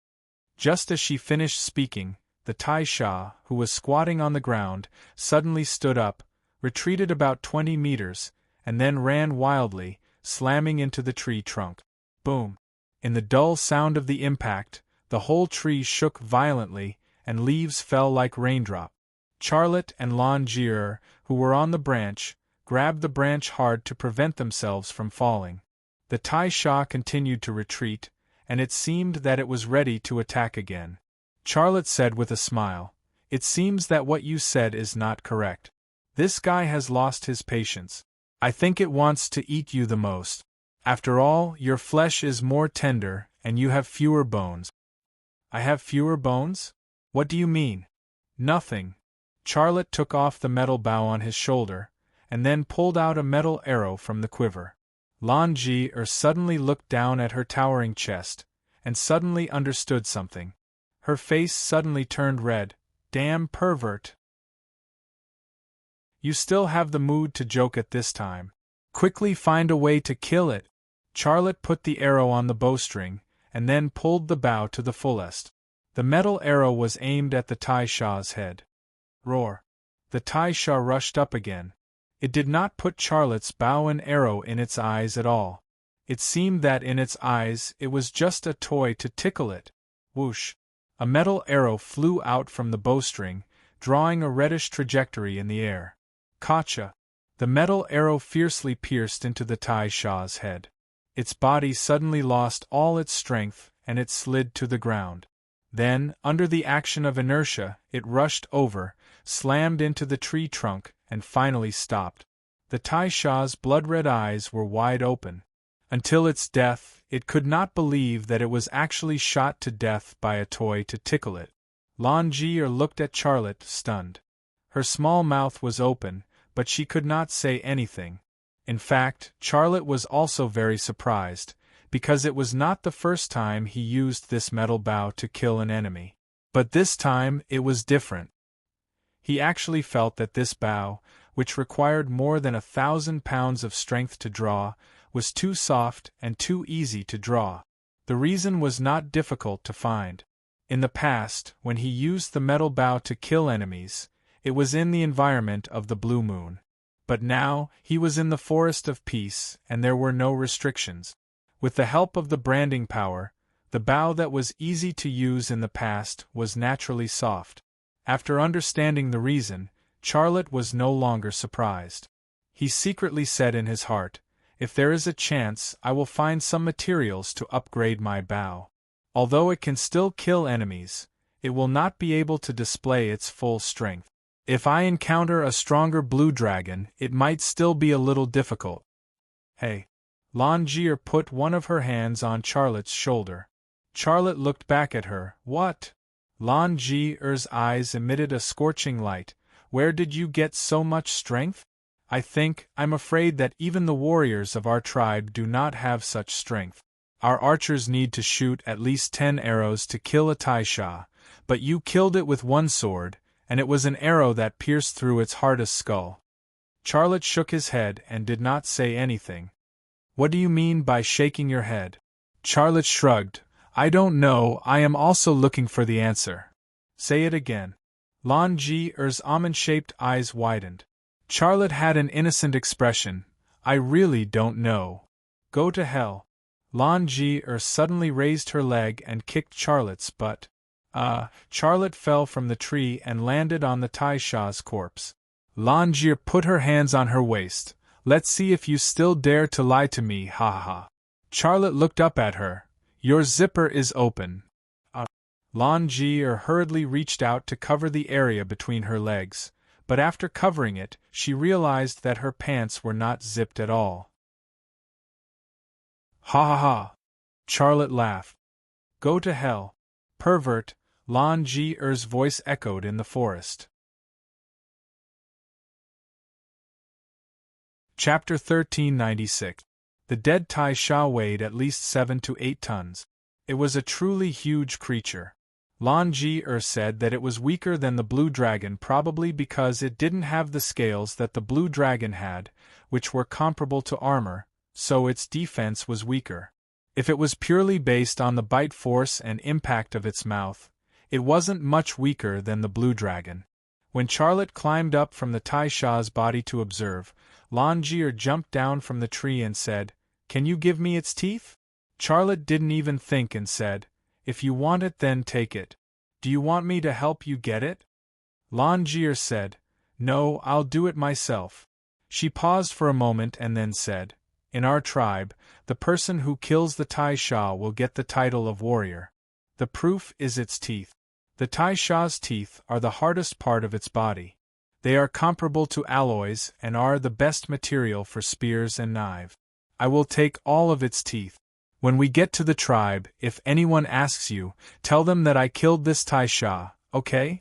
Just as she finished speaking, the Tai-Sha, who was squatting on the ground, suddenly stood up, retreated about 20 meters, and then ran wildly, slamming into the tree trunk. Boom! In the dull sound of the impact, the whole tree shook violently, and leaves fell like raindrops. Charlotte and Lan Ji-er, who were on the branch, grabbed the branch hard to prevent themselves from falling. The Tai-Sha continued to retreat, and it seemed that it was ready to attack again. Charlotte said with a smile, "It seems that what you said is not correct. This guy has lost his patience. I think it wants to eat you the most. After all, your flesh is more tender, and you have fewer bones." "I have fewer bones? What do you mean?" "Nothing." Charlotte took off the metal bow on his shoulder, and then pulled out a metal arrow from the quiver. Lan Ji-er suddenly looked down at her towering chest, and suddenly understood something. Her face suddenly turned red. "Damn pervert! You still have the mood to joke at this time. Quickly find a way to kill it." Charlotte put the arrow on the bowstring, and then pulled the bow to the fullest. The metal arrow was aimed at the Taisha's head. Roar! The Taisha rushed up again. It did not put Charlotte's bow and arrow in its eyes at all. It seemed that in its eyes it was just a toy to tickle it. Whoosh! A metal arrow flew out from the bowstring, drawing a reddish trajectory in the air. Gotcha! The metal arrow fiercely pierced into the Taisha's head. Its body suddenly lost all its strength, and it slid to the ground. Then, under the action of inertia, it rushed over, slammed into the tree trunk, and finally stopped. The Taisha's blood-red eyes were wide open. Until its death, it could not believe that it was actually shot to death by a toy to tickle it. Lan Jie looked at Charlotte, stunned. Her small mouth was open, but she could not say anything. In fact, Charlotte was also very surprised, because it was not the first time he used this metal bow to kill an enemy. But this time it was different. He actually felt that this bow, which required more than 1,000 pounds of strength to draw, was too soft and too easy to draw. The reason was not difficult to find. In the past, when he used the metal bow to kill enemies, it was in the environment of the Blue Moon. But now, he was in the Forest of Peace, and there were no restrictions. With the help of the branding power, the bow that was easy to use in the past was naturally soft. After understanding the reason, Charlotte was no longer surprised. He secretly said in his heart, "If there is a chance, I will find some materials to upgrade my bow. Although it can still kill enemies, it will not be able to display its full strength. If I encounter a stronger blue dragon, it might still be a little difficult." Hey! Lan Jie put one of her hands on Charlotte's shoulder. Charlotte looked back at her. What? Lan Jie's eyes emitted a scorching light. Where did you get so much strength? I'm afraid that even the warriors of our tribe do not have such strength. Our archers need to shoot at least 10 arrows to kill a Taisha, but you killed it with one sword, and it was an arrow that pierced through its hardest skull. Charlotte shook his head and did not say anything. What do you mean by shaking your head? Charlotte shrugged. I don't know, I am also looking for the answer. Say it again. Lan Jie's almond-shaped eyes widened. Charlotte had an innocent expression. I really don't know. Go to hell. Lan Jie suddenly raised her leg and kicked Charlotte's butt. Charlotte fell from the tree and landed on the Taisha's corpse. Lan Jie put her hands on her waist. Let's see if you still dare to lie to me, ha ha ha. Charlotte looked up at her. Your zipper is open. Lan Jie hurriedly reached out to cover the area between her legs, but after covering it, she realized that her pants were not zipped at all. Ha ha ha! Charlotte laughed. Go to hell. Pervert, Lan Jie's voice echoed in the forest. Chapter 1396. The dead Taisha weighed at least 7 to 8 tons. It was a truly huge creature. Lan Jie said that it was weaker than the blue dragon, probably because it didn't have the scales that the blue dragon had, which were comparable to armor, so its defense was weaker. If it was purely based on the bite force and impact of its mouth, it wasn't much weaker than the blue dragon. When Charlotte climbed up from the Taisha's body to observe, Lan Jie jumped down from the tree and said, Can you give me its teeth? Charlotte didn't even think and said, If you want it, then take it. Do you want me to help you get it? Lan Jie said, No, I'll do it myself. She paused for a moment and then said, In our tribe, the person who kills the Taisha will get the title of warrior. The proof is its teeth. The Taisha's teeth are the hardest part of its body. They are comparable to alloys and are the best material for spears and knives. I will take all of its teeth. When we get to the tribe, if anyone asks you, tell them that I killed this Taisha, okay?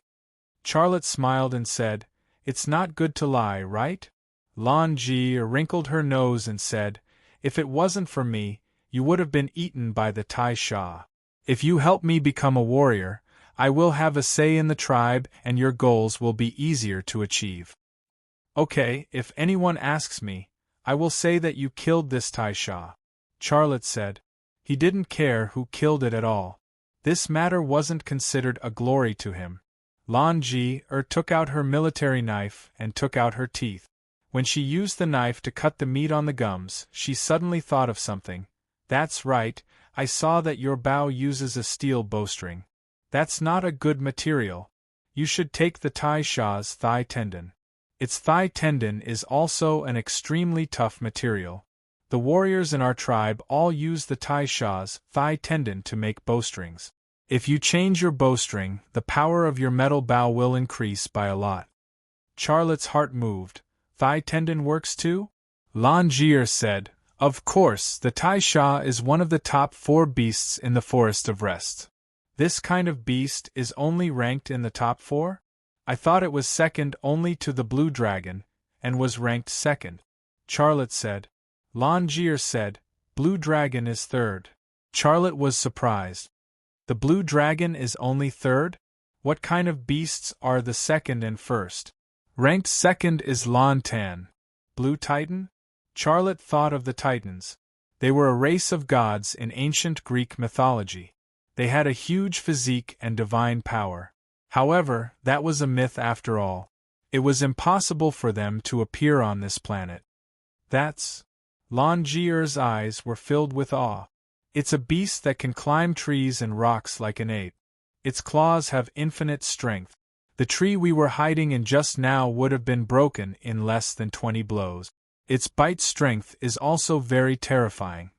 Charlotte smiled and said, It's not good to lie, right? Lan Jie wrinkled her nose and said, If it wasn't for me, you would have been eaten by the Taisha. If you help me become a warrior, I will have a say in the tribe and your goals will be easier to achieve. Okay, if anyone asks me, I will say that you killed this Taisha. Charlotte said. He didn't care who killed it at all. This matter wasn't considered a glory to him. Lan Ji-er took out her military knife and took out her teeth. When she used the knife to cut the meat on the gums, she suddenly thought of something. That's right, I saw that your bow uses a steel bowstring. That's not a good material. You should take the Tai Sha's thigh tendon. Its thigh tendon is also an extremely tough material. The warriors in our tribe all use the Tai Sha's thigh tendon to make bowstrings. If you change your bowstring, the power of your metal bow will increase by a lot. Charlotte's heart moved. Thigh tendon works too? Lan Ji-er said, Of course, the Tai Sha is one of the top 4 beasts in the Forest of Rest. This kind of beast is only ranked in the top 4? I thought it was second only to the blue dragon, and was ranked second. Charlotte said. Lan Ji-er said, Blue dragon is third. Charlotte was surprised. The blue dragon is only third? What kind of beasts are the second and first? Ranked second is Lan Tan. Blue Titan? Charlotte thought of the Titans. They were a race of gods in ancient Greek mythology. They had a huge physique and divine power. However, that was a myth after all. It was impossible for them to appear on this planet. That's... Lan Ji-er's eyes were filled with awe. It's a beast that can climb trees and rocks like an ape. Its claws have infinite strength. The tree we were hiding in just now would have been broken in less than 20 blows. Its bite strength is also very terrifying.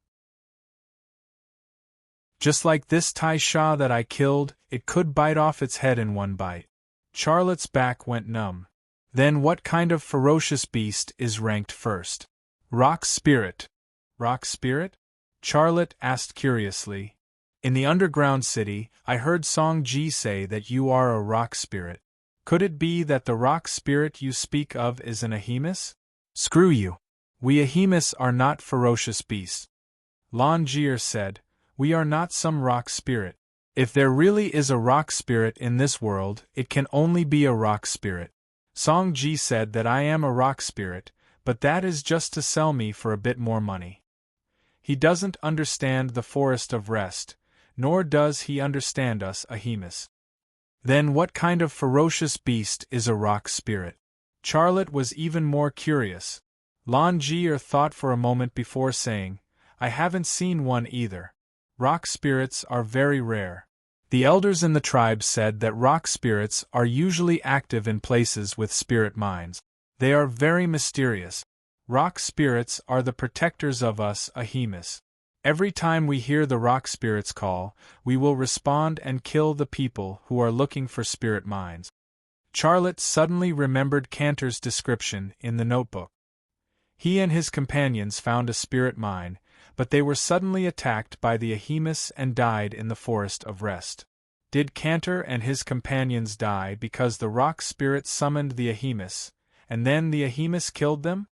Just like this Tai Sha that I killed, it could bite off its head in one bite. Charlotte's back went numb. Then what kind of ferocious beast is ranked first? Rock Spirit. Rock Spirit? Charlotte asked curiously. In the underground city, I heard Song Ji say that you are a rock spirit. Could it be that the rock spirit you speak of is an Ahemus? Screw you. We Ahemus are not ferocious beasts. Lan Ji-er said, We are not some rock spirit. If there really is a rock spirit in this world, it can only be a rock spirit. Song Ji said that I am a rock spirit, but that is just to sell me for a bit more money. He doesn't understand the Forest of Rest, nor does he understand us Ahemus. Then what kind of ferocious beast is a rock spirit? Charlotte was even more curious. Lan Ji-er thought for a moment before saying, I haven't seen one either. Rock spirits are very rare. The elders in the tribe said that rock spirits are usually active in places with spirit mines. They are very mysterious. Rock spirits are the protectors of us Ahemus. Every time we hear the rock spirits call, we will respond and kill the people who are looking for spirit mines. Charlotte suddenly remembered Cantor's description in the notebook. He and his companions found a spirit mine, but they were suddenly attacked by the Ahemus and died in the Forest of Rest. Did Cantor and his companions die because the rock spirit summoned the Ahemus, and then the Ahemus killed them?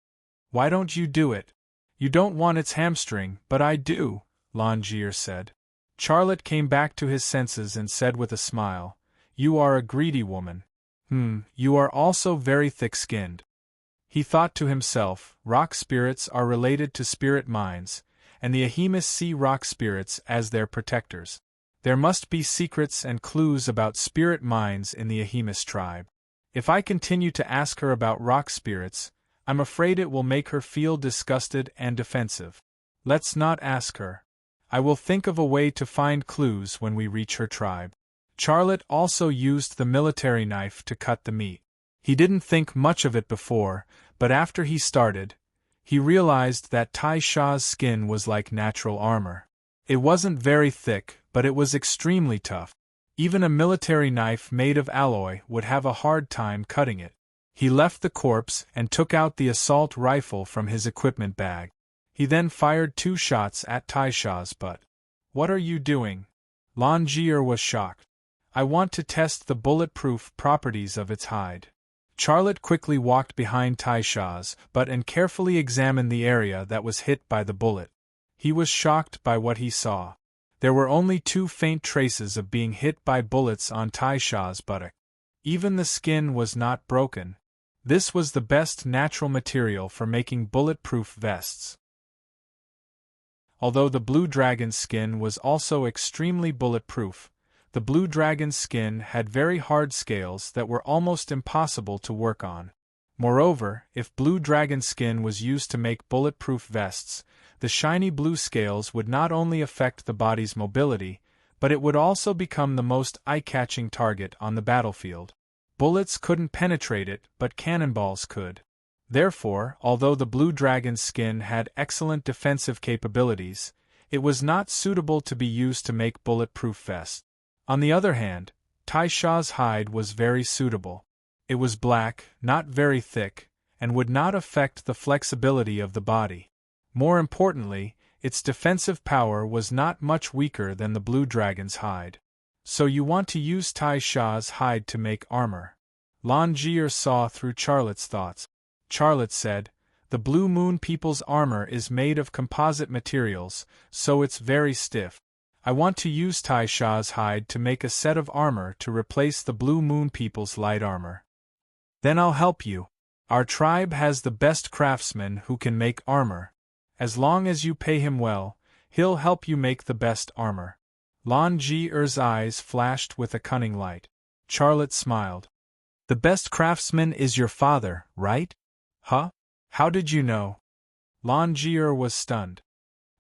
Why don't you do it? You don't want its hamstring, but I do, Lan Ji-er said. Charlotte came back to his senses and said with a smile, You are a greedy woman. You are also very thick-skinned. He thought to himself, rock spirits are related to spirit mines, and the Ahemus see rock spirits as their protectors. There must be secrets and clues about spirit mines in the Ahemus tribe. If I continue to ask her about rock spirits, I'm afraid it will make her feel disgusted and defensive. Let's not ask her. I will think of a way to find clues when we reach her tribe. Charlotte also used the military knife to cut the meat. He didn't think much of it before, but after he started, he realized that Tai Sha's skin was like natural armor. It wasn't very thick, but it was extremely tough. Even a military knife made of alloy would have a hard time cutting it. He left the corpse and took out the assault rifle from his equipment bag. He then fired 2 shots at Tai Sha's butt. What are you doing? Lan Ji-er was shocked. I want to test the bulletproof properties of its hide. Charlotte quickly walked behind Tai Sha's butt and carefully examined the area that was hit by the bullet. He was shocked by what he saw. There were only 2 faint traces of being hit by bullets on Tai Sha's buttock. Even the skin was not broken. This was the best natural material for making bulletproof vests. Although the blue dragon's skin was also extremely bulletproof, the blue dragon's skin had very hard scales that were almost impossible to work on. Moreover, if blue dragon skin was used to make bulletproof vests, the shiny blue scales would not only affect the body's mobility, but it would also become the most eye-catching target on the battlefield. Bullets couldn't penetrate it, but cannonballs could. Therefore, although the blue dragon's skin had excellent defensive capabilities, it was not suitable to be used to make bulletproof vests. On the other hand, Tai Sha's hide was very suitable. It was black, not very thick, and would not affect the flexibility of the body. More importantly, its defensive power was not much weaker than the blue dragon's hide. So you want to use Tai Sha's hide to make armor. Lan Jie saw through Charlotte's thoughts. Charlotte said, "The Blue Moon people's armor is made of composite materials, so it's very stiff. I want to use Tai Sha's hide to make a set of armor to replace the Blue Moon people's light armor. Then I'll help you. Our tribe has the best craftsman who can make armor. As long as you pay him well, he'll help you make the best armor." Lan Jie's eyes flashed with a cunning light. Charlotte smiled. "The best craftsman is your father, right?" "Huh? How did you know?" Lan Jie was stunned.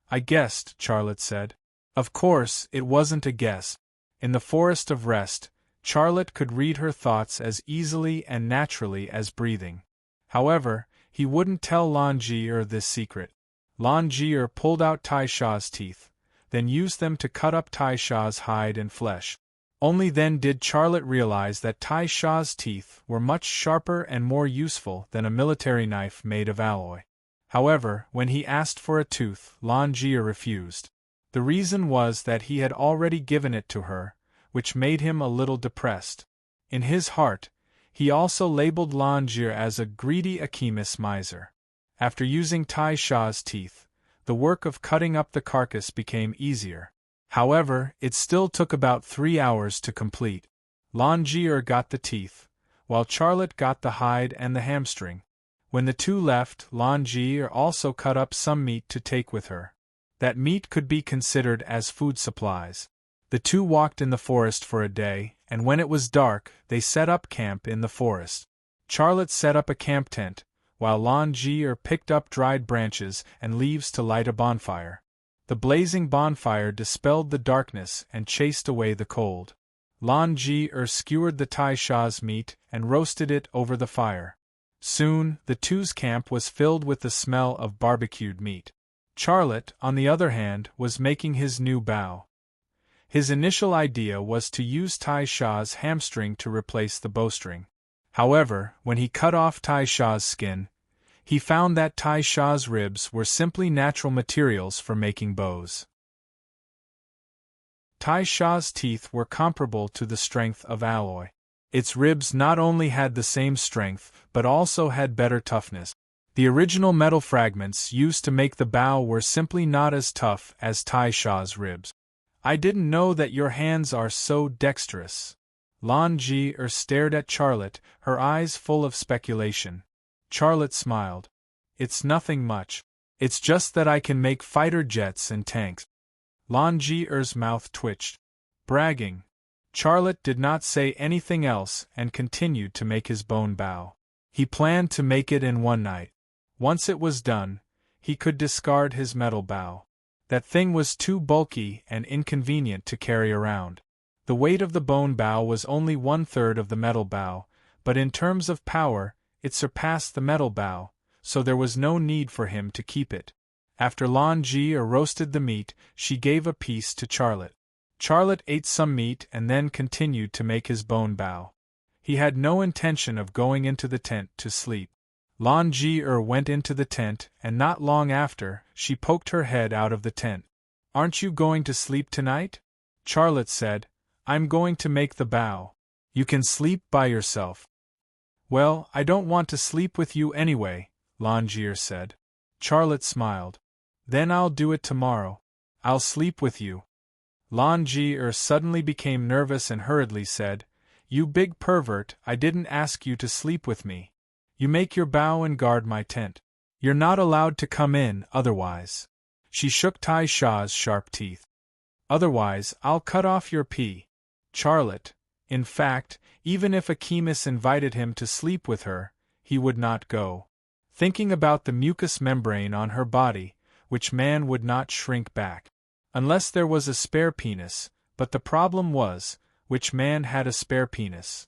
"I guessed," Charlotte said. Of course, it wasn't a guess. In the Forest of Rest, Charlotte could read her thoughts as easily and naturally as breathing. However, he wouldn't tell Lan Jie this secret. Lan Jie pulled out Tai Sha's teeth, then used them to cut up Tai Sha's hide and flesh. Only then did Charlotte realize that Tai Sha's teeth were much sharper and more useful than a military knife made of alloy. However, when he asked for a tooth, Lan Jie refused. The reason was that he had already given it to her, which made him a little depressed. In his heart, he also labeled Lan Jie as a greedy Akimis miser. After using Tai Sha's teeth, the work of cutting up the carcass became easier. However, it still took about 3 hours to complete. Lan Jie got the teeth, while Charlotte got the hide and the hamstring. When the two left, Lan Jie also cut up some meat to take with her. That meat could be considered as food supplies. The two walked in the forest for a day, and when it was dark, they set up camp in the forest. Charlotte set up a camp tent, while Lan Jie picked up dried branches and leaves to light a bonfire. The blazing bonfire dispelled the darkness and chased away the cold. Lan Jie skewered the Tai Sha's meat and roasted it over the fire. Soon, the two's camp was filled with the smell of barbecued meat. Charlotte, on the other hand, was making his new bow. His initial idea was to use Tai Sha's hamstring to replace the bowstring. However, when he cut off Tai Sha's skin, he found that Tai Sha's ribs were simply natural materials for making bows. Tai Sha's teeth were comparable to the strength of alloy. Its ribs not only had the same strength, but also had better toughness. The original metal fragments used to make the bow were simply not as tough as Tai Sha's ribs. "I didn't know that your hands are so dexterous." Lan Jie stared at Charlotte, her eyes full of speculation. Charlotte smiled. "It's nothing much. It's just that I can make fighter jets and tanks." Lan Jie's mouth twitched. Bragging. Charlotte did not say anything else and continued to make his bone bow. He planned to make it in one night. Once it was done, he could discard his metal bow. That thing was too bulky and inconvenient to carry around. The weight of the bone bow was only 1/3 of the metal bow, but in terms of power, it surpassed the metal bow, so there was no need for him to keep it. After Lan Jie roasted the meat, she gave a piece to Charlotte. Charlotte ate some meat and then continued to make his bone bow. He had no intention of going into the tent to sleep. Lan Jie went into the tent, and not long after, she poked her head out of the tent. "Aren't you going to sleep tonight?" Charlotte said. "I'm going to make the bow. You can sleep by yourself." "Well, I don't want to sleep with you anyway," Lan Jie said. Charlotte smiled. "Then I'll do it tomorrow. I'll sleep with you." Lan Jie suddenly became nervous and hurriedly said, "You big pervert, I didn't ask you to sleep with me. You make your bow and guard my tent. You're not allowed to come in, otherwise." She shook Tai Shah's sharp teeth. Otherwise, I'll cut off your pee. Charlotte. In fact, even if Achemus invited him to sleep with her, he would not go. Thinking about the mucous membrane on her body, which man would not shrink back. Unless there was a spare penis, but the problem was, which man had a spare penis?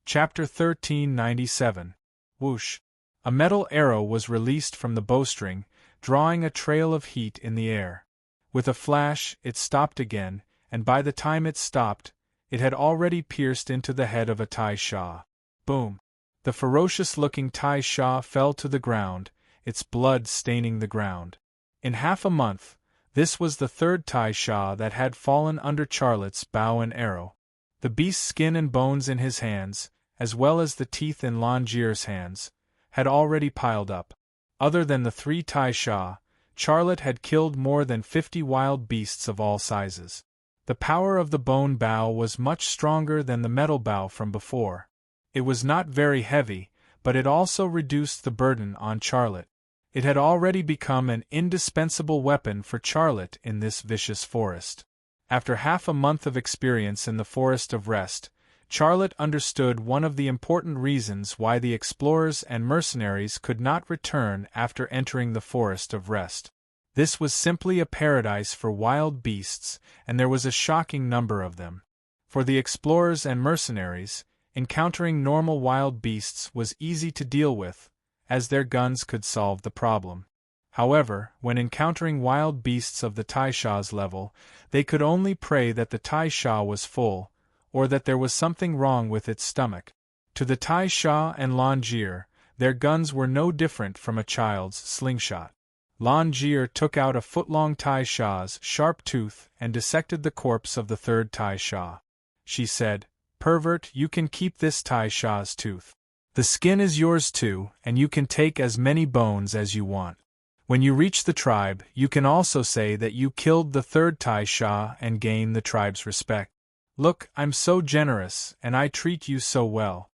Chapter 1397. Whoosh. A metal arrow was released from the bowstring, drawing a trail of heat in the air. With a flash, it stopped again, and by the time it stopped, it had already pierced into the head of a Tai Shah. Boom! The ferocious-looking Tai Shah fell to the ground, its blood staining the ground. In half a month, this was the third Tai Shah that had fallen under Charlotte's bow and arrow. The beast's skin and bones in his hands, as well as the teeth in Longier's hands, had already piled up. Other than the 3 Tai Shah, Charlotte had killed more than 50 wild beasts of all sizes. The power of the bone bow was much stronger than the metal bow from before. It was not very heavy, but it also reduced the burden on Charlotte. It had already become an indispensable weapon for Charlotte in this vicious forest. After half a month of experience in the Forest of Rest, Charlotte understood one of the important reasons why the explorers and mercenaries could not return after entering the Forest of Rest. This was simply a paradise for wild beasts, and there was a shocking number of them. For the explorers and mercenaries, encountering normal wild beasts was easy to deal with, as their guns could solve the problem. However, when encountering wild beasts of the Tai Shah's level, they could only pray that the Tai Shah was full, or that there was something wrong with its stomach. To the Tai Shah and Longier, their guns were no different from a child's slingshot. Longier took out a foot-long Tai Shah's sharp tooth and dissected the corpse of the third Tai Shah. She said, "Pervert, you can keep this Tai Shah's tooth. The skin is yours too, and you can take as many bones as you want. When you reach the tribe, you can also say that you killed the third Tai Shah and gain the tribe's respect. Look, I'm so generous, and I treat you so well."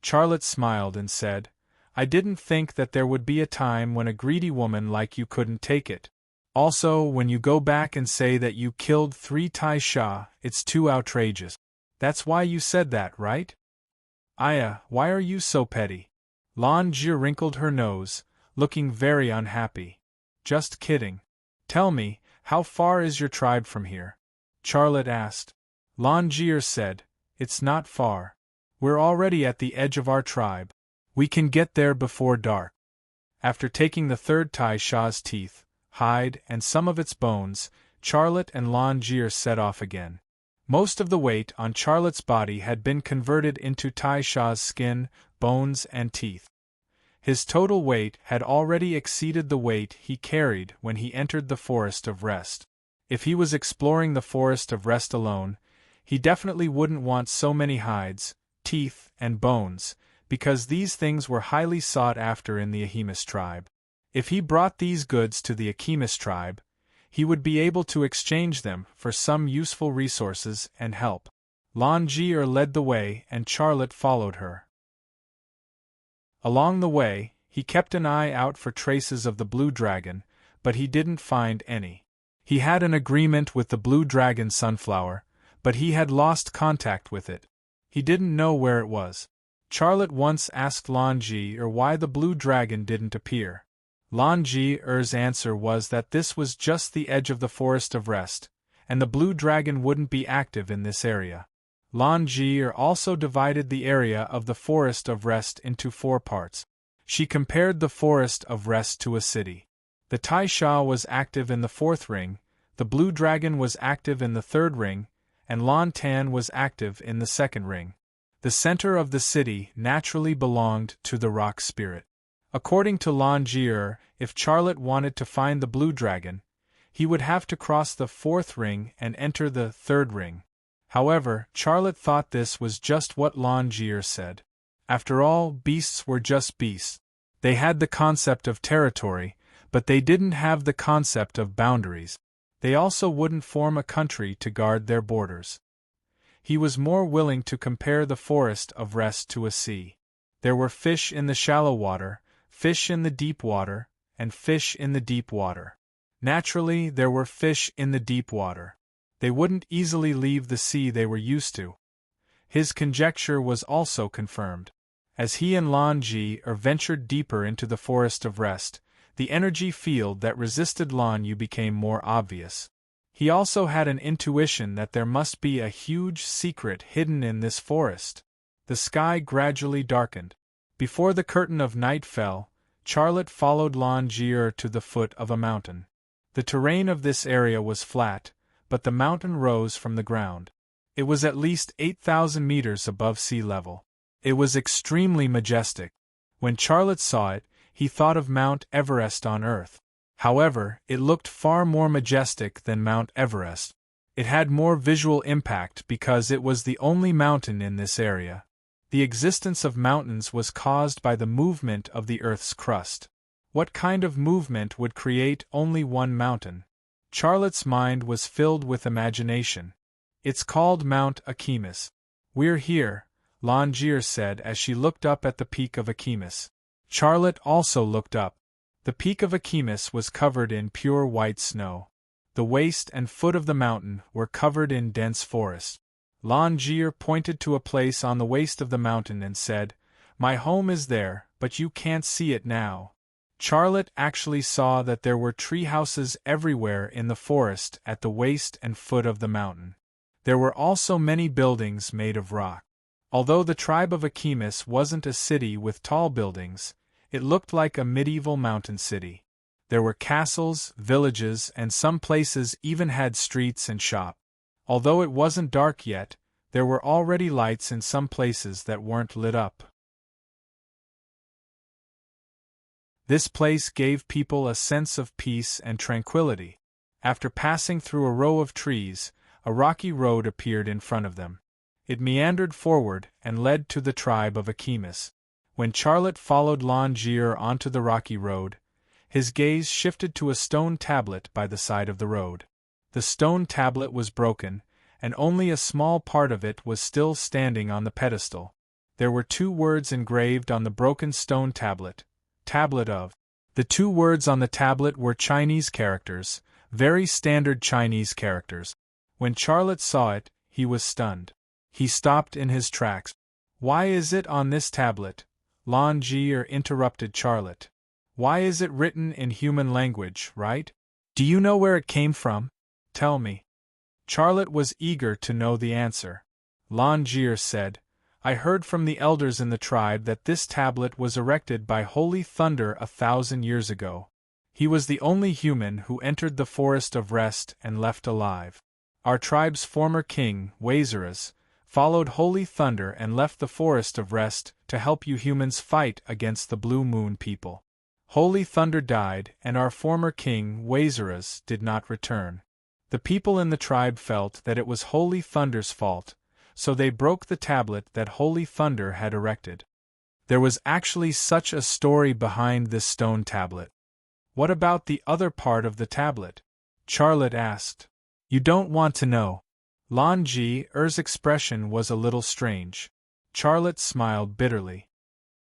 Charlotte smiled and said, "I didn't think that there would be a time when a greedy woman like you couldn't take it. Also, when you go back and say that you killed 3 Tai Shah, it's too outrageous. That's why you said that, right?" "Aya, why are you so petty?" Longier wrinkled her nose, looking very unhappy. "Just kidding. Tell me, how far is your tribe from here?" Charlotte asked. Longier said, "It's not far. We're already at the edge of our tribe. We can get there before dark." After taking the third Tai Shah's teeth, hide, and some of its bones, Charlotte and Longier set off again. Most of the weight on Charlotte's body had been converted into Tai Shah's skin, bones, and teeth. His total weight had already exceeded the weight he carried when he entered the Forest of Rest. If he was exploring the Forest of Rest alone, he definitely wouldn't want so many hides, teeth, and bones, because these things were highly sought after in the Achemus tribe. If he brought these goods to the Achemus tribe, he would be able to exchange them for some useful resources and help. Longier led the way and Charlotte followed her. Along the way, he kept an eye out for traces of the blue dragon, but he didn't find any. He had an agreement with the blue dragon Sunflower, but he had lost contact with it. He didn't know where it was. Charlotte once asked Longier why the blue dragon didn't appear. Longier's answer was that this was just the edge of the Forest of Rest, and the blue dragon wouldn't be active in this area. Longier also divided the area of the Forest of Rest into 4 parts. She compared the Forest of Rest to a city. The Tai Shah was active in the 4th ring, the blue dragon was active in the 3rd ring, and Lon Tan was active in the 2nd ring. The center of the city naturally belonged to the rock spirit. According to Longier, if Charlotte wanted to find the blue dragon, he would have to cross the 4th ring and enter the 3rd ring. However, Charlotte thought this was just what Longier said. After all, beasts were just beasts. They had the concept of territory, but they didn't have the concept of boundaries. They also wouldn't form a country to guard their borders. He was more willing to compare the Forest of Rest to a sea. There were fish in the shallow water, fish in the deep water, and fish in the deep water. Naturally, there were fish in the deep water. They wouldn't easily leave the sea they were used to. His conjecture was also confirmed. As he and Lan Ji ventured deeper into the forest of rest, the energy field that resisted Lan Yu became more obvious. He also had an intuition that there must be a huge secret hidden in this forest. The sky gradually darkened. Before the curtain of night fell, Charlotte followed Lan Ji to the foot of a mountain. The terrain of this area was flat, but the mountain rose from the ground. It was at least 8,000 meters above sea level. It was extremely majestic. When Charlotte saw it, he thought of Mount Everest on Earth. However, it looked far more majestic than Mount Everest. It had more visual impact because it was the only mountain in this area. The existence of mountains was caused by the movement of the Earth's crust. What kind of movement would create only one mountain? Charlotte's mind was filled with imagination. It's called Mount Achemus. We're here, Lan Ji said as she looked up at the peak of Achemus. Charlotte also looked up. The peak of Achemus was covered in pure white snow. The waist and foot of the mountain were covered in dense forest. Lan Ji pointed to a place on the waist of the mountain and said, "My home is there, but you can't see it now." Charlotte actually saw that there were tree houses everywhere in the forest at the waist and foot of the mountain. There were also many buildings made of rock. Although the tribe of Achemus wasn't a city with tall buildings, it looked like a medieval mountain city. There were castles, villages, and some places even had streets and shops. Although it wasn't dark yet, there were already lights in some places that weren't lit up. This place gave people a sense of peace and tranquility. After passing through a row of trees, a rocky road appeared in front of them. It meandered forward and led to the tribe of Achemus. When Charlotte followed Lan Ji onto the rocky road, his gaze shifted to a stone tablet by the side of the road. The stone tablet was broken, and only a small part of it was still standing on the pedestal. There were 2 words engraved on the broken stone tablet, Tablet of. The 2 words on the tablet were Chinese characters, very standard Chinese characters. When Charlotte saw it, he was stunned. He stopped in his tracks. "Why is it on this tablet?" Lan Ji interrupted Charlotte. "Why is it written in human language, right? Do you know where it came from? Tell me." Charlotte was eager to know the answer. Lan Ji said, "I heard from the elders in the tribe that this tablet was erected by Holy Thunder 1,000 years ago. He was the only human who entered the forest of rest and left alive. Our tribe's former king, Wazeras, followed Holy Thunder and left the forest of rest to help you humans fight against the Blue Moon people. Holy Thunder died and our former king, Wazeras, did not return. The people in the tribe felt that it was Holy Thunder's fault, so they broke the tablet that Holy Thunder had erected. There was actually such a story behind this stone tablet." "What about the other part of the tablet?" Charlotte asked. "You don't want to know." Lan Ji's expression was a little strange. Charlotte smiled bitterly.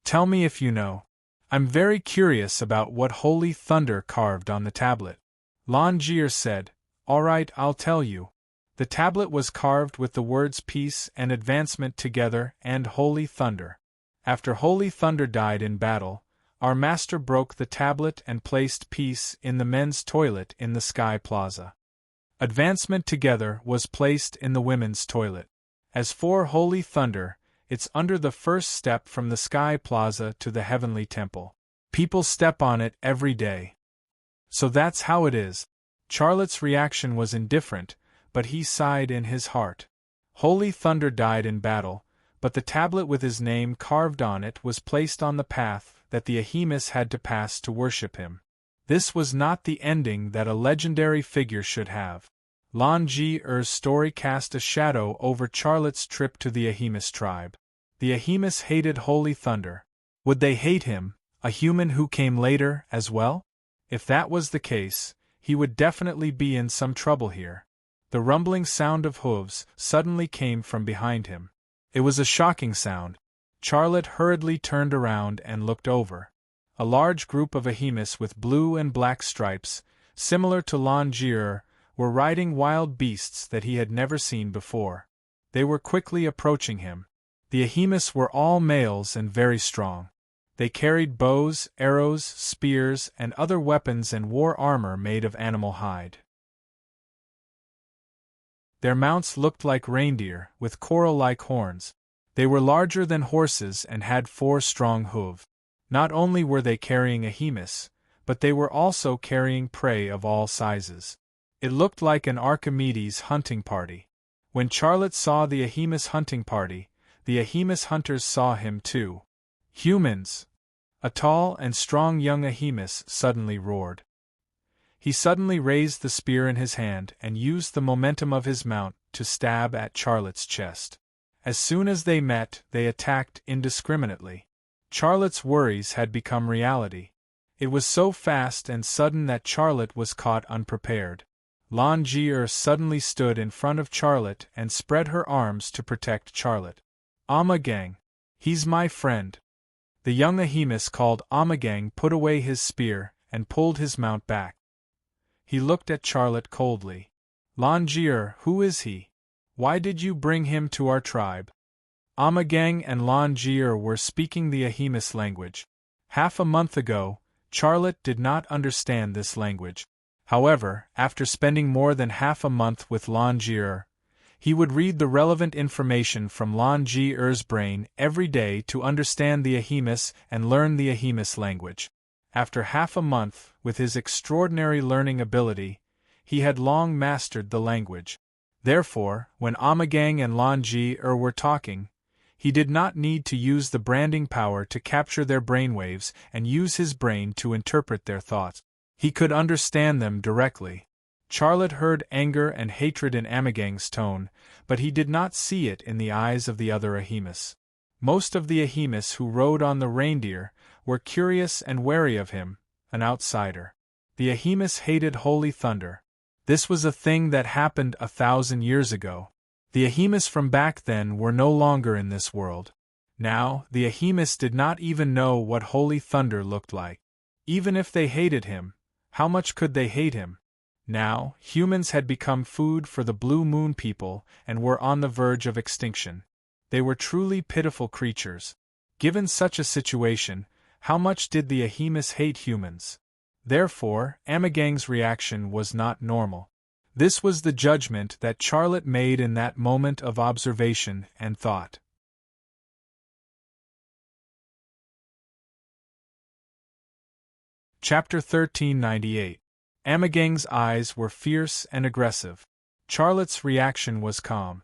"Tell me if you know. I'm very curious about what Holy Thunder carved on the tablet." Lan Ji said, "All right, I'll tell you. The tablet was carved with the words peace and advancement together and Holy Thunder. After Holy Thunder died in battle, our master broke the tablet and placed peace in the men's toilet in the Sky Plaza. Advancement together was placed in the women's toilet. As for Holy Thunder, it's under the first step from the Sky Plaza to the Heavenly Temple. People step on it every day. So that's how it is." Charlotte's reaction was indifferent, but he sighed in his heart. Holy Thunder died in battle, but the tablet with his name carved on it was placed on the path that the Achemus had to pass to worship him. This was not the ending that a legendary figure should have. Lan Ji's story cast a shadow over Charlotte's trip to the Achemus tribe. The Achemus hated Holy Thunder. Would they hate him, a human who came later, as well? If that was the case, he would definitely be in some trouble here. The rumbling sound of hooves suddenly came from behind him. It was a shocking sound. Charlotte hurriedly turned around and looked over. A large group of Ahemus with blue and black stripes, similar to Longier, were riding wild beasts that he had never seen before. They were quickly approaching him. The Ahemus were all males and very strong. They carried bows, arrows, spears, and other weapons and wore armor made of animal hide. Their mounts looked like reindeer, with coral-like horns. They were larger than horses and had 4 strong hooves. Not only were they carrying Ahemus, but they were also carrying prey of all sizes. It looked like an Archimedes hunting party. When Charlotte saw the Ahemus hunting party, the Ahemus hunters saw him too. Humans! A tall and strong young Ahemus suddenly roared. He suddenly raised the spear in his hand and used the momentum of his mount to stab at Charlotte's chest. As soon as they met, they attacked indiscriminately. Charlotte's worries had become reality. It was so fast and sudden that Charlotte was caught unprepared. Longier suddenly stood in front of Charlotte and spread her arms to protect Charlotte. Amagang! He's my friend! The young Ahemus called Amagang put away his spear and pulled his mount back. He looked at Charlotte coldly. Longier, who is he? Why did you bring him to our tribe? Amagang and Longier were speaking the Ahemus language. Half a month ago, Charlotte did not understand this language. However, after spending more than half a month with Longier, he would read the relevant information from Longier's brain every day to understand the Ahemus and learn the Ahemus language. After half a month, with his extraordinary learning ability, he had long mastered the language. Therefore, when Amagang and Longier were talking, he did not need to use the branding power to capture their brainwaves and use his brain to interpret their thoughts. He could understand them directly. Charlotte heard anger and hatred in Amagang's tone, but he did not see it in the eyes of the other Ahemus. Most of the Ahemus who rode on the reindeer were curious and wary of him, an outsider. The Ahemus hated holy thunder. This was a thing that happened 1,000 years ago. The Ahemus from back then were no longer in this world. Now, the Ahemus did not even know what holy thunder looked like. Even if they hated him, how much could they hate him? Now, humans had become food for the Blue Moon people and were on the verge of extinction. They were truly pitiful creatures. Given such a situation, how much did the Ahemus hate humans? Therefore, Amagang's reaction was not normal. This was the judgment that Charlotte made in that moment of observation and thought. Chapter 1398. Amagang's eyes were fierce and aggressive. Charlotte's reaction was calm.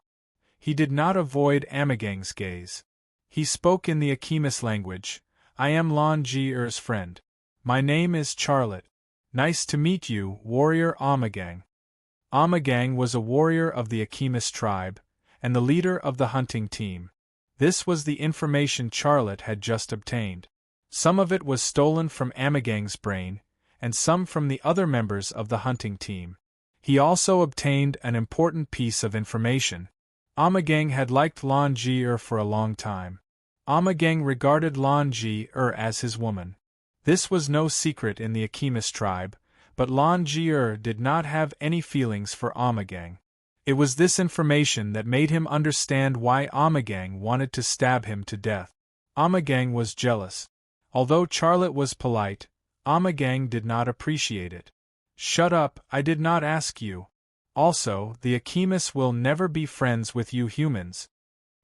He did not avoid Amagang's gaze. He spoke in the Ahemus language. I am Longier's friend. My name is Charlotte. Nice to meet you, warrior Amagang. Amagang was a warrior of the Ahemus tribe, and the leader of the hunting team. This was the information Charlotte had just obtained. Some of it was stolen from Amagang's brain, and some from the other members of the hunting team. He also obtained an important piece of information. Amagang had liked Longier for a long time. Amagang regarded Longier as his woman. This was no secret in the Ahemus tribe, but Longier did not have any feelings for Amagang. It was this information that made him understand why Amagang wanted to stab him to death. Amagang was jealous. Although Charlotte was polite, Amagang did not appreciate it. Shut up, I did not ask you. Also, the Ahemus will never be friends with you humans.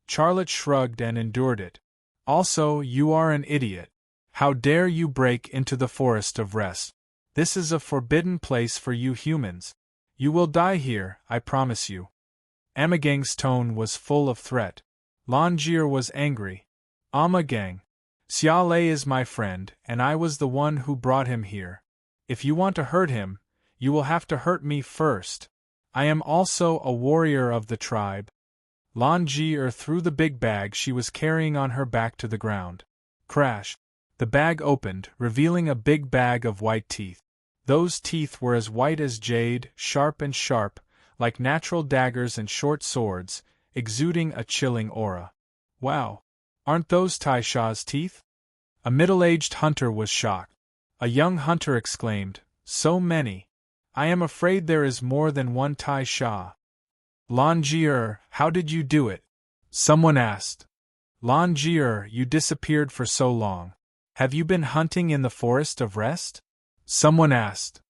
Charlotte shrugged and endured it. Also, you are an idiot. How dare you break into the forest of rest? This is a forbidden place for you humans. You will die here, I promise you. Amagang's tone was full of threat. Longier was angry. Amagang, Xiale is my friend, and I was the one who brought him here. If you want to hurt him, you will have to hurt me first. I am also a warrior of the tribe. Longier threw the big bag she was carrying on her back to the ground. Crash! The bag opened, revealing a big bag of white teeth. Those teeth were as white as jade, sharp, like natural daggers and short swords, exuding a chilling aura. Wow! Aren't those Taisha's teeth? A middle-aged hunter was shocked. A young hunter exclaimed, "So many! I am afraid there is more than one Tai Sha." "Lan Jier, how did you do it?" someone asked. "Lan Jier, you disappeared for so long. Have you been hunting in the Forest of Rest?" someone asked.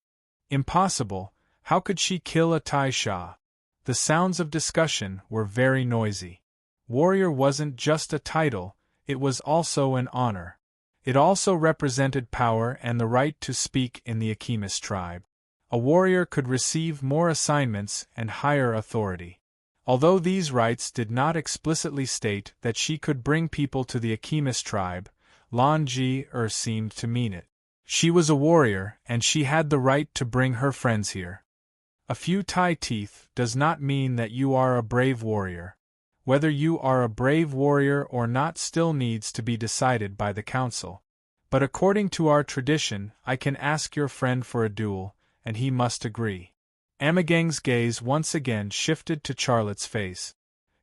"Impossible, how could she kill a Tai Sha?" The sounds of discussion were very noisy. Warrior wasn't just a title, it was also an honor. It also represented power and the right to speak in the Akimis tribe. A warrior could receive more assignments and higher authority. Although these rights did not explicitly state that she could bring people to the Akimis tribe, Lan Ji seemed to mean it. She was a warrior, and she had the right to bring her friends here. A few Tai teeth does not mean that you are a brave warrior. Whether you are a brave warrior or not still needs to be decided by the council. But according to our tradition, I can ask your friend for a duel, and he must agree. Amagang's gaze once again shifted to Charlotte's face.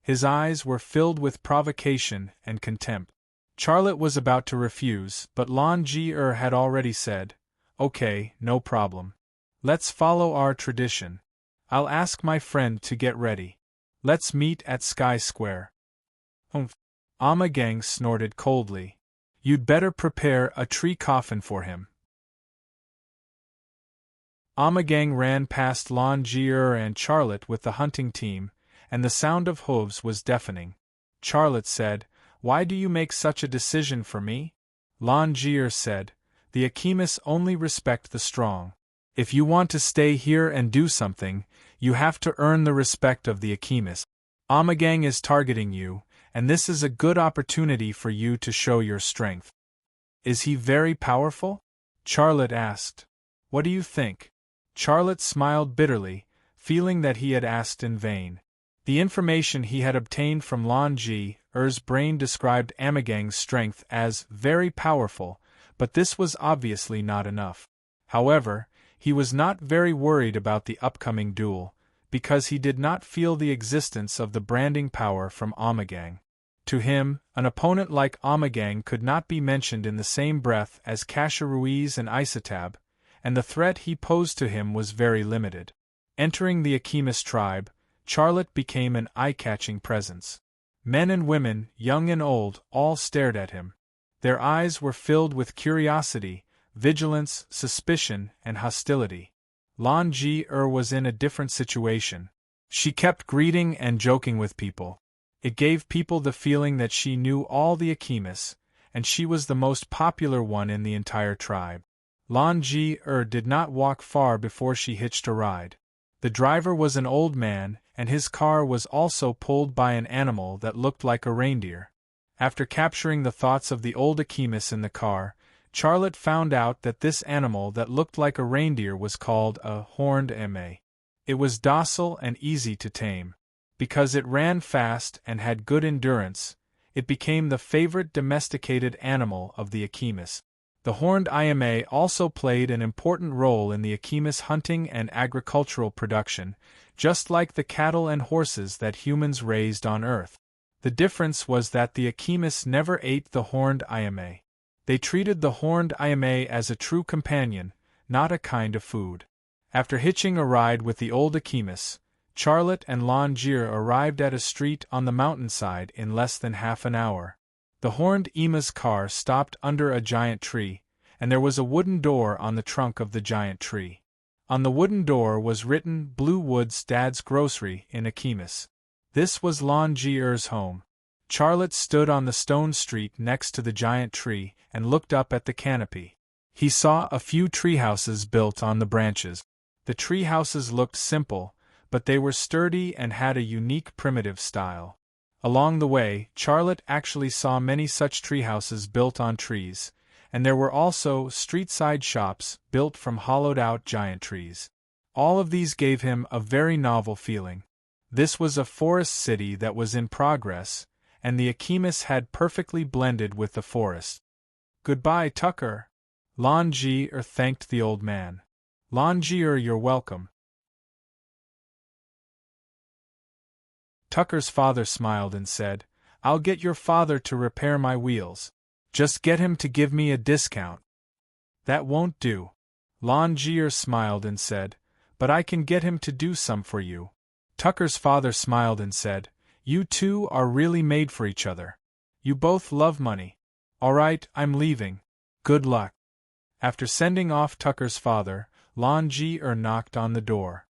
His eyes were filled with provocation and contempt. Charlotte was about to refuse, but Lan Ji had already said, "Okay, no problem. Let's follow our tradition. I'll ask my friend to get ready. Let's meet at Sky Square." "Humph." Amagang snorted coldly. "You'd better prepare a tree coffin for him." Amagang ran past Lan Ji and Charlotte with the hunting team, and the sound of hooves was deafening. Charlotte said, "Why do you make such a decision for me?" Lan Ji said, "The Akimis only respect the strong. If you want to stay here and do something, you have to earn the respect of the Akimis. Amagang is targeting you, and this is a good opportunity for you to show your strength." "Is he very powerful?" Charlotte asked. "What do you think?" Charlotte smiled bitterly, feeling that he had asked in vain. The information he had obtained from Lan Ji's brain described Amagang's strength as very powerful, but this was obviously not enough. However, he was not very worried about the upcoming duel, because he did not feel the existence of the branding power from Amagang. To him, an opponent like Amagang could not be mentioned in the same breath as Kasha Ruiz and Isatab, and the threat he posed to him was very limited. Entering the Akimis tribe, Charlotte became an eye-catching presence. Men and women, young and old, all stared at him. Their eyes were filled with curiosity, vigilance, suspicion, and hostility. Lan Ji was in a different situation. She kept greeting and joking with people. It gave people the feeling that she knew all the Akimis, and she was the most popular one in the entire tribe. Lan Ji did not walk far before she hitched a ride. The driver was an old man, and his car was also pulled by an animal that looked like a reindeer. After capturing the thoughts of the old Akimis in the car, Charlotte found out that this animal that looked like a reindeer was called a horned eme. It was docile and easy to tame. Because it ran fast and had good endurance, it became the favorite domesticated animal of the Akimis. The horned eme also played an important role in the Akimis hunting and agricultural production, just like the cattle and horses that humans raised on Earth. The difference was that the Akimis never ate the horned eme. They treated the horned eme as a true companion, not a kind of food. After hitching a ride with the old Akimis, Charlotte and Lan Ji arrived at a street on the mountainside in less than half an hour. The horned eme's car stopped under a giant tree, and there was a wooden door on the trunk of the giant tree. On the wooden door was written "Blue Woods Dad's Grocery" in Akimis. This was Lan Ji's home. Charlotte stood on the stone street next to the giant tree and looked up at the canopy. He saw a few treehouses built on the branches. The treehouses looked simple, but they were sturdy and had a unique primitive style. Along the way, Charlotte actually saw many such treehouses built on trees, and there were also street-side shops built from hollowed-out giant trees. All of these gave him a very novel feeling. This was a forest city that was in progress, and the Akimis had perfectly blended with the forest. "Goodbye, Tucker." Lan Ji thanked the old man. "Lan Ji, you're welcome." Tucker's father smiled and said, "I'll get your father to repair my wheels." Just get him to give me a discount. That won't do. Longier smiled and said, but I can get him to do some for you. Tucker's father smiled and said, you two are really made for each other. You both love money. All right, I'm leaving. Good luck. After sending off Tucker's father, Longier knocked on the door.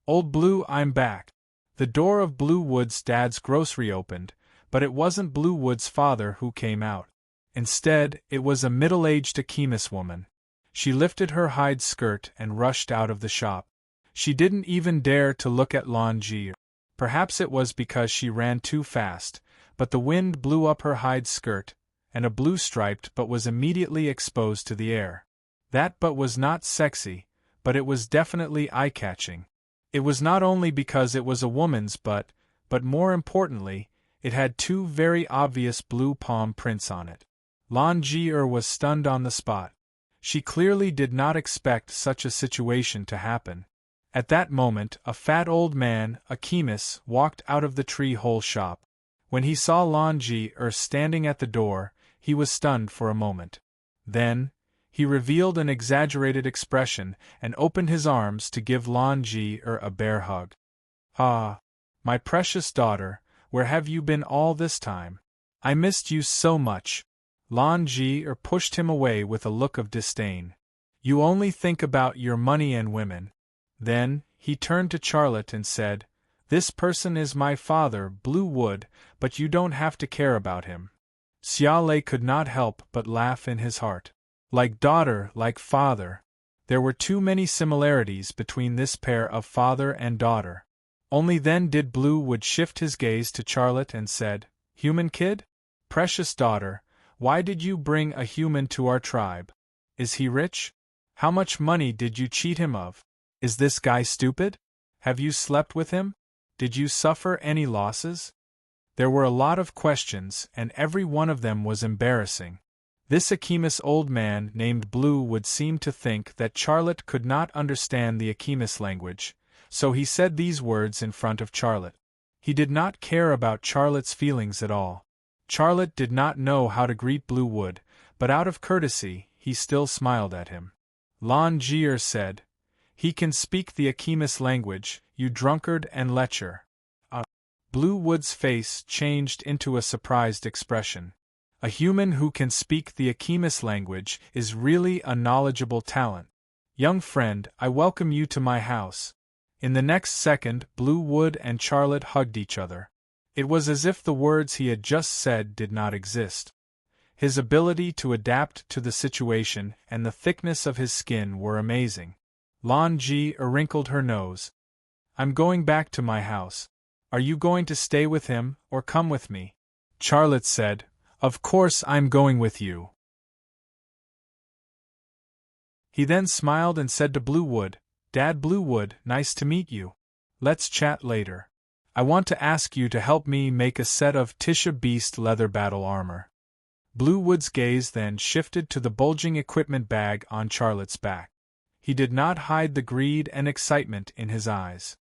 Old Blue, I'm back. The door of Blue Wood's dad's grocery opened, but it wasn't Blue Wood's father who came out. Instead, it was a middle-aged Akimis woman. She lifted her hide skirt and rushed out of the shop. She didn't even dare to look at Longier. Perhaps it was because she ran too fast, but the wind blew up her hide skirt, and a blue striped butt was immediately exposed to the air. That butt was not sexy, but it was definitely eye-catching. It was not only because it was a woman's butt, but more importantly, it had two very obvious blue palm prints on it. Longier was stunned on the spot. She clearly did not expect such a situation to happen. At that moment, a fat old man, Akimis, walked out of the tree-hole shop. When he saw Longier standing at the door, he was stunned for a moment. Then, he revealed an exaggerated expression and opened his arms to give Longier a bear hug. Ah, my precious daughter, where have you been all this time? I missed you so much. Longier pushed him away with a look of disdain. You only think about your money and women. Then, he turned to Charlotte and said, this person is my father, Blue Wood, but you don't have to care about him. Xiale could not help but laugh in his heart. Like daughter, like father. There were too many similarities between this pair of father and daughter. Only then did Blue Wood shift his gaze to Charlotte and said, human kid? Precious daughter, why did you bring a human to our tribe? Is he rich? How much money did you cheat him of? Is this guy stupid? Have you slept with him? Did you suffer any losses? There were a lot of questions, and every one of them was embarrassing. This Akimis old man named Blue Wood seemed to think that Charlotte could not understand the Akimis language, so he said these words in front of Charlotte. He did not care about Charlotte's feelings at all. Charlotte did not know how to greet Blue Wood, but out of courtesy, he still smiled at him. Longier said, he can speak the Akimis language, you drunkard and lecher. Blue Wood's face changed into a surprised expression. A human who can speak the Akimis language is really a knowledgeable talent. Young friend, I welcome you to my house. In the next second, Blue Wood and Charlotte hugged each other. It was as if the words he had just said did not exist. His ability to adapt to the situation and the thickness of his skin were amazing. Longier wrinkled her nose. I'm going back to my house. Are you going to stay with him, or come with me? Charlotte said, of course I'm going with you. He then smiled and said to Blue Wood, Dad Blue Wood, nice to meet you. Let's chat later. I want to ask you to help me make a set of Tisha Beast leather battle armor. Blue Wood's gaze then shifted to the bulging equipment bag on Charlotte's back. He did not hide the greed and excitement in his eyes.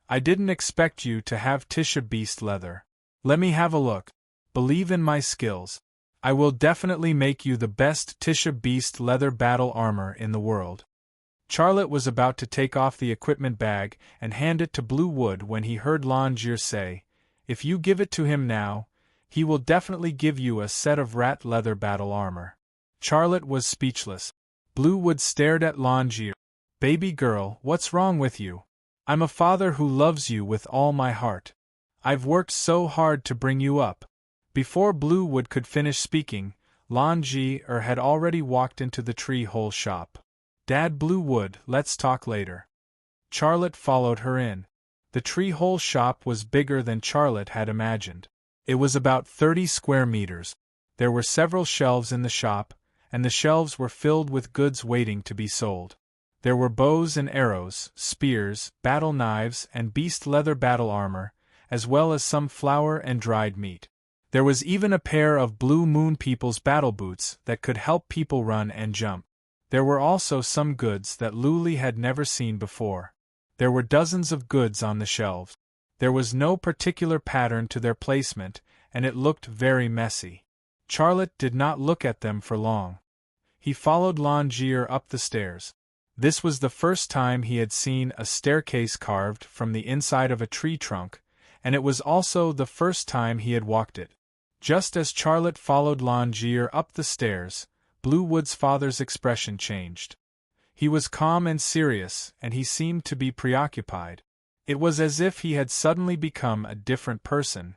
I didn't expect you to have Tisha Beast leather. Let me have a look. Believe in my skills. I will definitely make you the best Tisha Beast leather battle armor in the world. Charlotte was about to take off the equipment bag and hand it to Blue Wood when he heard Longier say, if you give it to him now, he will definitely give you a set of rat leather battle armor. Charlotte was speechless. Blue Wood stared at Longier. Baby girl, what's wrong with you? I'm a father who loves you with all my heart. I've worked so hard to bring you up. Before Blue Wood could finish speaking, Longier had already walked into the tree-hole shop. Dad Blue Wood, let's talk later. Charlotte followed her in. The tree-hole shop was bigger than Charlotte had imagined. It was about 30 square meters. There were several shelves in the shop, and the shelves were filled with goods waiting to be sold. There were bows and arrows, spears, battle knives, and beast leather battle armor, as well as some flour and dried meat. There was even a pair of Blue Moon People's battle boots that could help people run and jump. There were also some goods that Luli had never seen before. There were dozens of goods on the shelves. There was no particular pattern to their placement, and it looked very messy. Charlotte did not look at them for long. He followed Longier up the stairs. This was the first time he had seen a staircase carved from the inside of a tree trunk, and it was also the first time he had walked it. Just as Charlotte followed Longier up the stairs, Bluewood's father's expression changed. He was calm and serious, and he seemed to be preoccupied. It was as if he had suddenly become a different person.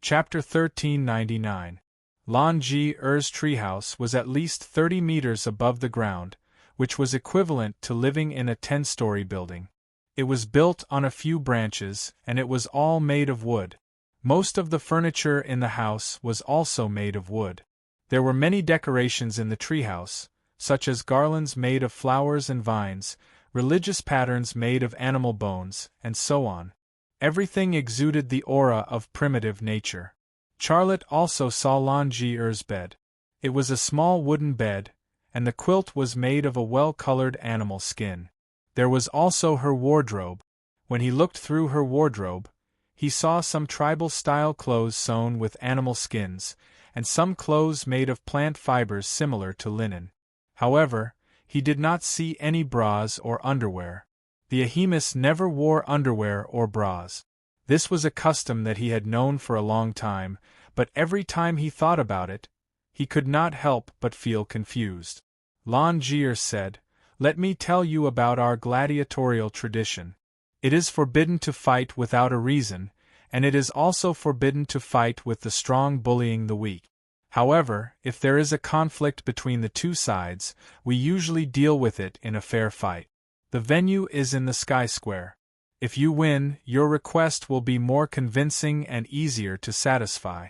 Chapter 1399. Longier's treehouse was at least 30 meters above the ground, which was equivalent to living in a 10-story building. It was built on a few branches, and it was all made of wood. Most of the furniture in the house was also made of wood. There were many decorations in the treehouse, such as garlands made of flowers and vines, religious patterns made of animal bones, and so on. Everything exuded the aura of primitive nature. Charlotte also saw Longier's bed. It was a small wooden bed, and the quilt was made of a well-colored animal skin. There was also her wardrobe. When he looked through her wardrobe, he saw some tribal-style clothes sewn with animal skins, and some clothes made of plant fibers similar to linen. However, he did not see any bras or underwear. The Ahemus never wore underwear or bras. This was a custom that he had known for a long time, but every time he thought about it, he could not help but feel confused. Longier said, "Let me tell you about our gladiatorial tradition. It is forbidden to fight without a reason, and it is also forbidden to fight with the strong bullying the weak. However, if there is a conflict between the two sides, we usually deal with it in a fair fight. The venue is in the Sky Square. If you win, your request will be more convincing and easier to satisfy.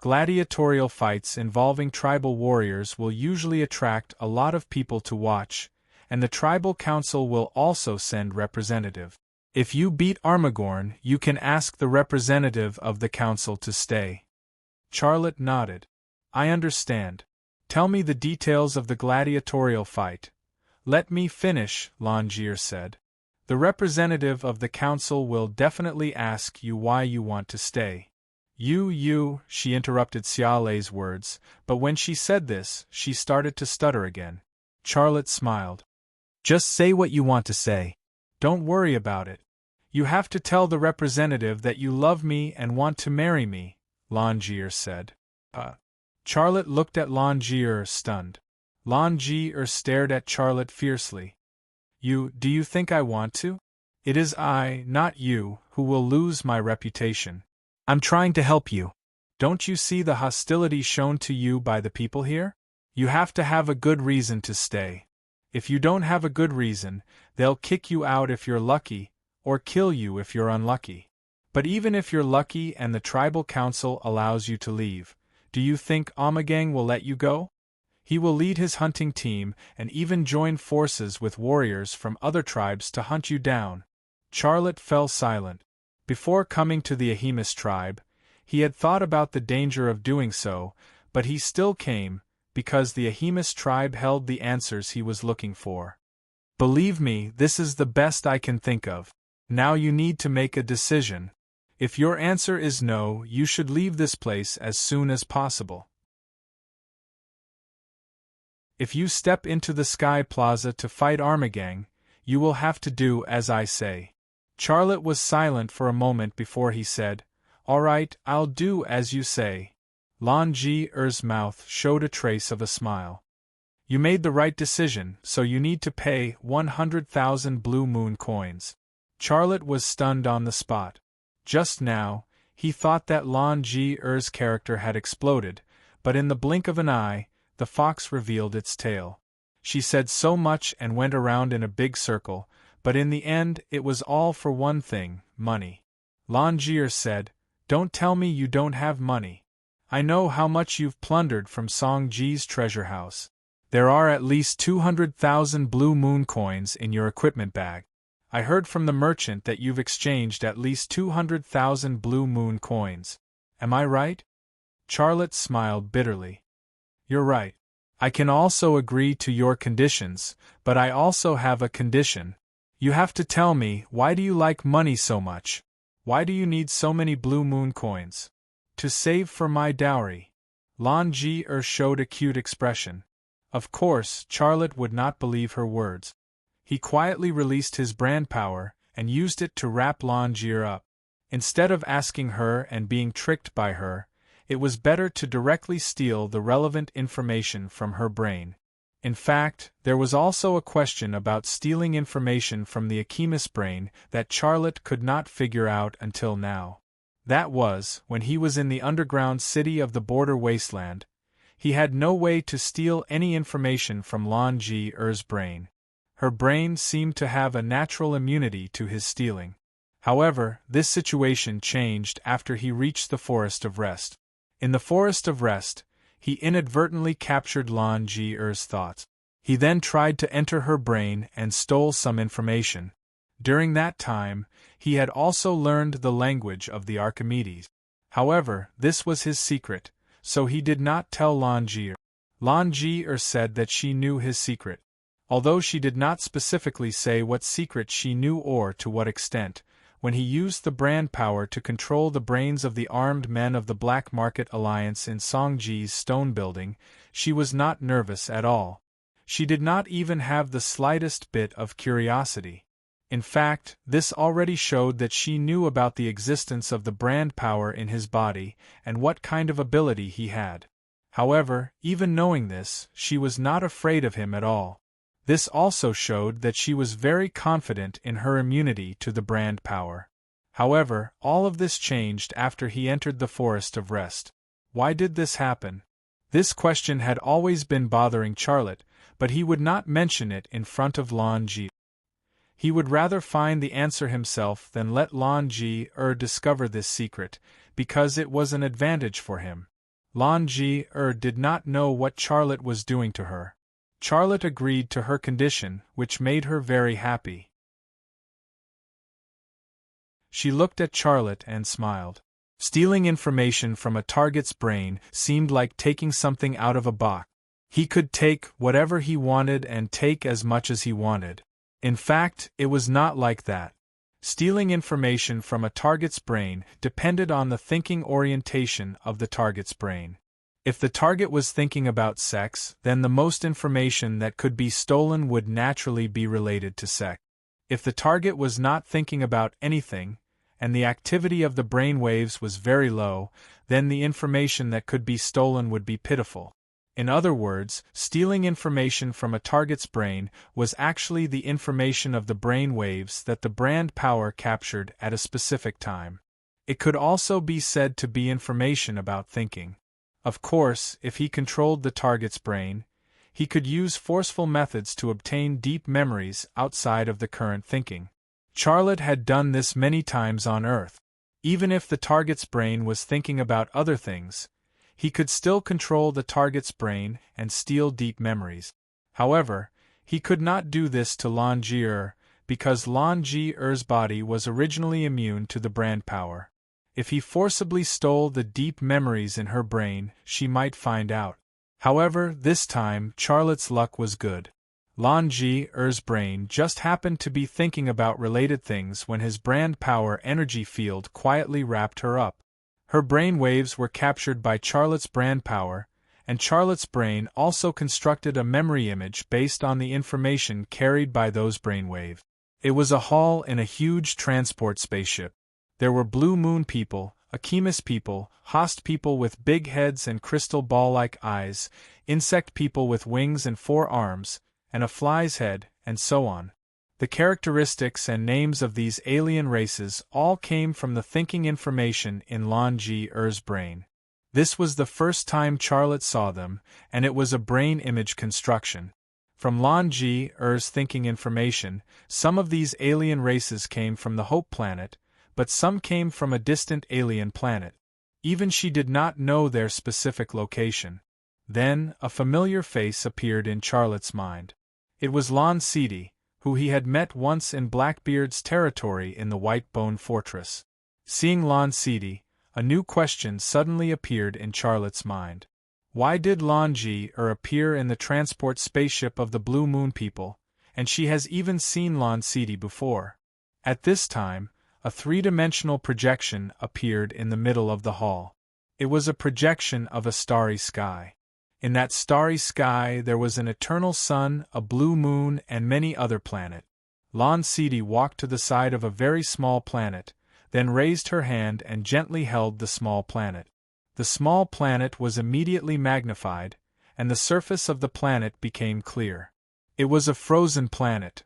Gladiatorial fights involving tribal warriors will usually attract a lot of people to watch, and the tribal council will also send representative. If you beat Armagorn, you can ask the representative of the council to stay." Charlotte nodded. "I understand. Tell me the details of the gladiatorial fight." "Let me finish," Longier said. "The representative of the council will definitely ask you why you want to stay." She interrupted Ciale's words, but when she said this, she started to stutter again. Charlotte smiled. "Just say what you want to say. Don't worry about it. You have to tell the representative that you love me and want to marry me," Longier said. Charlotte looked at Longier, stunned. Longier stared at Charlotte fiercely. Do you think I want to? It is I, not you, who will lose my reputation. I'm trying to help you. Don't you see the hostility shown to you by the people here? You have to have a good reason to stay. If you don't have a good reason, they'll kick you out if you're lucky, or kill you if you're unlucky. But even if you're lucky and the tribal council allows you to leave, do you think Ommegang will let you go? He will lead his hunting team and even join forces with warriors from other tribes to hunt you down." Charlotte fell silent. Before coming to the Ahemus tribe, he had thought about the danger of doing so, but he still came, because the Ahemus tribe held the answers he was looking for. "Believe me, this is the best I can think of. Now you need to make a decision. If your answer is no, you should leave this place as soon as possible. If you step into the Sky Plaza to fight Armagang, you will have to do as I say." Charlotte was silent for a moment before he said, "All right, I'll do as you say." Longier's mouth showed a trace of a smile. "You made the right decision, so you need to pay 100,000 blue moon coins." Charlotte was stunned on the spot. Just now, he thought that Longier's character had exploded, but in the blink of an eye, the fox revealed its tail. She said so much and went around in a big circle, but in the end it was all for one thing, money. Longier said, "Don't tell me you don't have money. I know how much you've plundered from Song Ji's treasure house. There are at least 200,000 blue moon coins in your equipment bag. I heard from the merchant that you've exchanged at least 200,000 blue moon coins. Am I right?" Charlotte smiled bitterly. "You're right. I can also agree to your conditions, but I also have a condition. You have to tell me, why do you like money so much? Why do you need so many blue moon coins? To save for my dowry. Lan Ji showed a cute expression. Of course, Charlotte would not believe her words. He quietly released his brand power and used it to wrap Lan Ji up. Instead of asking her and being tricked by her, it was better to directly steal the relevant information from her brain. In fact, there was also a question about stealing information from the alchemist's brain that Charlotte could not figure out until now. That was, when he was in the underground city of the border wasteland, he had no way to steal any information from Lan Ji's brain. Her brain seemed to have a natural immunity to his stealing. However, this situation changed after he reached the Forest of Rest. In the Forest of Rest, he inadvertently captured Lan Ji's thoughts. He then tried to enter her brain and stole some information. During that time, he had also learned the language of the Archimedes. However, this was his secret, so he did not tell Lan Ji. Lan Ji said that she knew his secret. Although she did not specifically say what secret she knew or to what extent, when he used the brand power to control the brains of the armed men of the Black Market Alliance in Songji's stone building, she was not nervous at all. She did not even have the slightest bit of curiosity. In fact, this already showed that she knew about the existence of the brand power in his body and what kind of ability he had. However, even knowing this, she was not afraid of him at all. This also showed that she was very confident in her immunity to the brand power. However, all of this changed after he entered the Forest of Rest. Why did this happen? This question had always been bothering Charlotte, but he would not mention it in front of Lan Ji. He would rather find the answer himself than let Lan Ji discover this secret, because it was an advantage for him. Lan Ji did not know what Charlotte was doing to her. Charlotte agreed to her condition, which made her very happy. She looked at Charlotte and smiled. Stealing information from a target's brain seemed like taking something out of a box. He could take whatever he wanted and take as much as he wanted. In fact, it was not like that. Stealing information from a target's brain depended on the thinking orientation of the target's brain. If the target was thinking about sex, then the most information that could be stolen would naturally be related to sex. If the target was not thinking about anything, and the activity of the brain waves was very low, then the information that could be stolen would be pitiful. In other words, stealing information from a target's brain was actually the information of the brain waves that the brand power captured at a specific time. It could also be said to be information about thinking. Of course, if he controlled the target's brain, he could use forceful methods to obtain deep memories outside of the current thinking. Charlotte had done this many times on Earth. Even if the target's brain was thinking about other things, he could still control the target's brain and steal deep memories. However, he could not do this to Lan Ji because Lan Ji's body was originally immune to the brand power. If he forcibly stole the deep memories in her brain, she might find out. However, this time, Charlotte's luck was good. Lan Ji's brain just happened to be thinking about related things when his brand power energy field quietly wrapped her up. Her brain waves were captured by Charlotte's brand power, and Charlotte's brain also constructed a memory image based on the information carried by those brain waves. It was a hall in a huge transport spaceship. There were blue moon people, alchemist people, host people with big heads and crystal ball-like eyes, insect people with wings and 4 arms, and a fly's head, and so on. The characteristics and names of these alien races all came from the thinking information in Lan Ji's brain. This was the first time Charlotte saw them, and it was a brain image construction. From Lan Ji's thinking information, some of these alien races came from the Hope Planet, but some came from a distant alien planet. Even she did not know their specific location. Then, a familiar face appeared in Charlotte's mind. It was Lan Sidi, who he had met once in Blackbeard's territory in the White Bone Fortress. Seeing Lan Sidi, a new question suddenly appeared in Charlotte's mind. Why did Lan Ji appear in the transport spaceship of the Blue Moon people, and she has even seen Lan Sidi before? At this time, A three-dimensional projection appeared in the middle of the hall. It was a projection of a starry sky. In that starry sky there was an eternal sun, a blue moon, and many other planets. Lon Sidi walked to the side of a very small planet, then raised her hand and gently held the small planet. The small planet was immediately magnified, and the surface of the planet became clear. It was a frozen planet.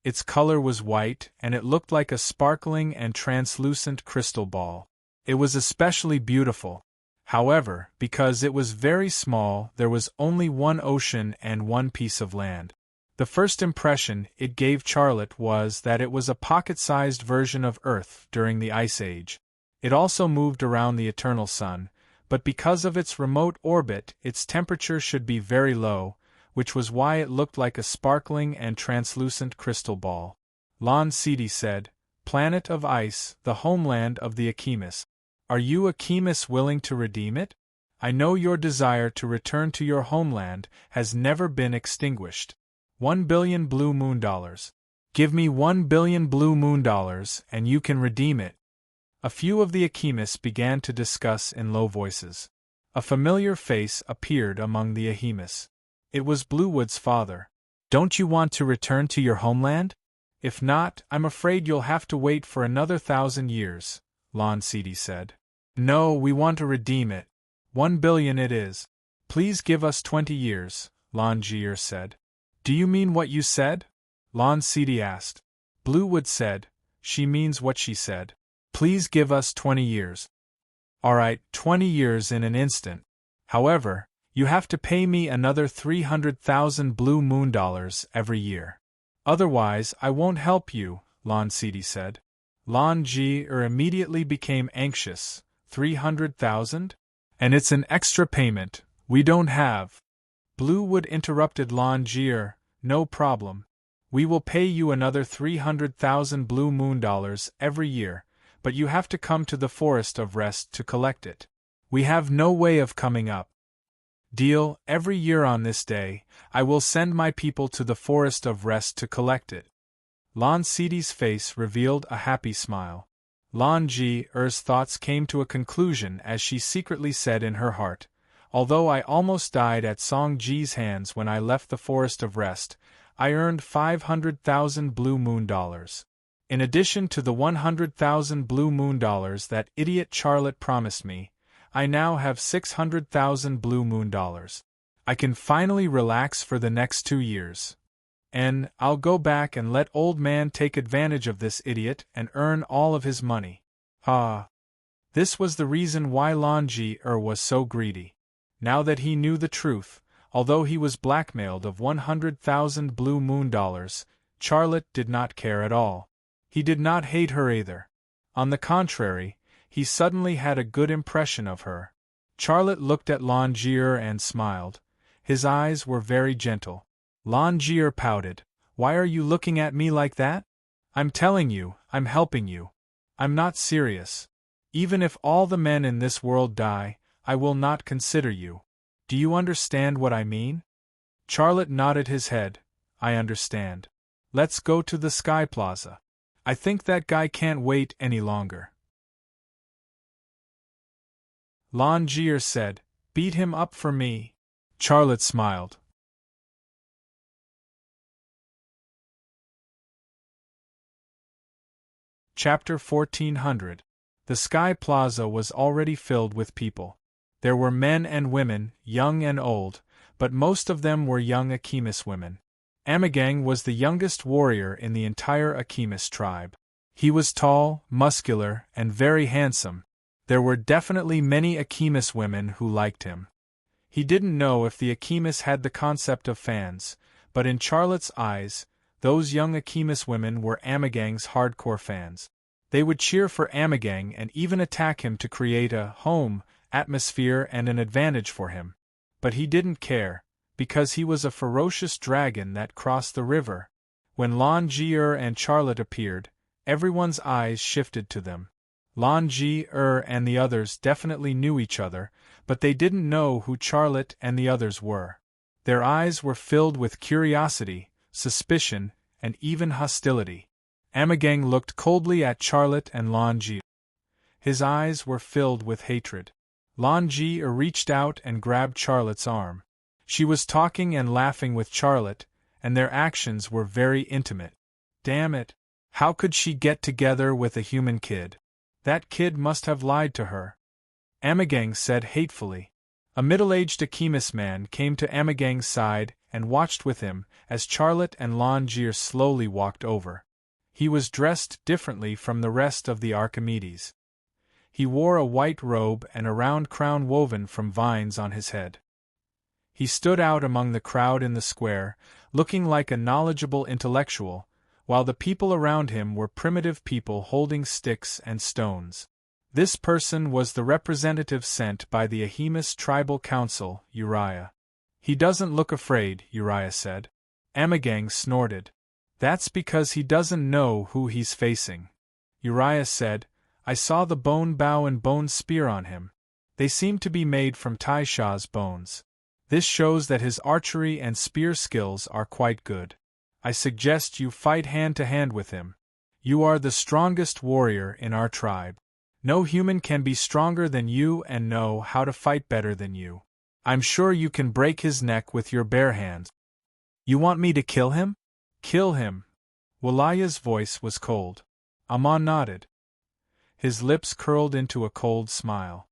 Its color was white, and it looked like a sparkling and translucent crystal ball. It was especially beautiful. However, because it was very small, there was only one ocean and one piece of land. The first impression it gave Charlotte was that it was a pocket-sized version of Earth during the Ice Age. It also moved around the eternal sun, but because of its remote orbit, its temperature should be very low, which was why it looked like a sparkling and translucent crystal ball. Lon Sidi said, "Planet of ice, the homeland of the Akimis. Are you Akimis willing to redeem it? I know your desire to return to your homeland has never been extinguished. 1 billion blue moon dollars. Give me 1 billion blue moon dollars and you can redeem it." A few of the Akimis began to discuss in low voices. A familiar face appeared among the Akimis. It was Bluewood's father. "Don't you want to return to your homeland? If not, I'm afraid you'll have to wait for another 1,000 years, Lon Sidi said. "No, we want to redeem it. 1 billion it is. Please give us 20 years, Lon Jier said. "Do you mean what you said?" Lon Sidi asked. Bluewood said, "She means what she said. Please give us 20 years. "Alright, 20 years in an instant. However, you have to pay me another 300,000 blue moon dollars every year. Otherwise, I won't help you," Lon Sidi said. Lon Jier immediately became anxious. 300,000? And it's an extra payment we don't have. Bluewood interrupted Lon Jier, "No problem. We will pay you another 300,000 blue moon dollars every year, but you have to come to the Forest of Rest to collect it. We have no way of coming up. Deal, every year on this day, I will send my people to the Forest of Rest to collect it." Lon Sidi's face revealed a happy smile. Lon Jier's thoughts came to a conclusion as she secretly said in her heart, "Although I almost died at Song Ji's hands when I left the Forest of Rest, I earned 500,000 blue moon dollars. In addition to the 100,000 blue moon dollars that idiot Charlotte promised me, I now have 600,000 blue moon dollars. I can finally relax for the next 2 years. And I'll go back and let old man take advantage of this idiot and earn all of his money." This was the reason why Lon Jier was so greedy. Now that he knew the truth, although he was blackmailed of 100,000 blue moon dollars, Charlotte did not care at all. He did not hate her either. On the contrary, he suddenly had a good impression of her. Charlotte looked at Lon Jier and smiled. His eyes were very gentle. Lon Jier pouted. "Why are you looking at me like that? I'm telling you, I'm helping you. I'm not serious. Even if all the men in this world die, I will not consider you. Do you understand what I mean?" Charlotte nodded his head. "I understand. Let's go to the Sky Plaza. I think that guy can't wait any longer." Lon Jier said, "Beat him up for me." Charlotte smiled. Chapter 1400. The Sky Plaza was already filled with people. There were men and women, young and old, but most of them were young Akimis women. Amagang was the youngest warrior in the entire Akimis tribe. He was tall, muscular, and very handsome. There were definitely many Akimis women who liked him. He didn't know if the Akimis had the concept of fans, but in Charlotte's eyes, those young Akimis women were Amagang's hardcore fans. They would cheer for Amagang and even attack him to create a home atmosphere and an advantage for him. But he didn't care, because he was a ferocious dragon that crossed the river. When Lon Jier and Charlotte appeared, everyone's eyes shifted to them. Lon Jier and the others definitely knew each other, but they didn't know who Charlotte and the others were. Their eyes were filled with curiosity, suspicion, and even hostility. Amagang looked coldly at Charlotte and Longier. His eyes were filled with hatred. Longier reached out and grabbed Charlotte's arm. She was talking and laughing with Charlotte, and their actions were very intimate. Damn it! How could she get together with a human kid? That kid must have lied to her. Amagang said hatefully. A middle-aged Akimis man came to Amagang's side and watched with him as Charlotte and Longier slowly walked over. He was dressed differently from the rest of the Archimedes. He wore a white robe and a round crown woven from vines on his head. He stood out among the crowd in the square, looking like a knowledgeable intellectual, while the people around him were primitive people holding sticks and stones. This person was the representative sent by the Ahimis Tribal Council, Uriah. He doesn't look afraid, Uriah said. Amagang snorted. That's because he doesn't know who he's facing. Uriah said, I saw the bone bow and bone spear on him. They seem to be made from Taisha's bones. This shows that his archery and spear skills are quite good. I suggest you fight hand-to-hand with him. You are the strongest warrior in our tribe. No human can be stronger than you and know how to fight better than you. I'm sure you can break his neck with your bare hands. You want me to kill him? Kill him. Walaya's voice was cold. Amon nodded. His lips curled into a cold smile.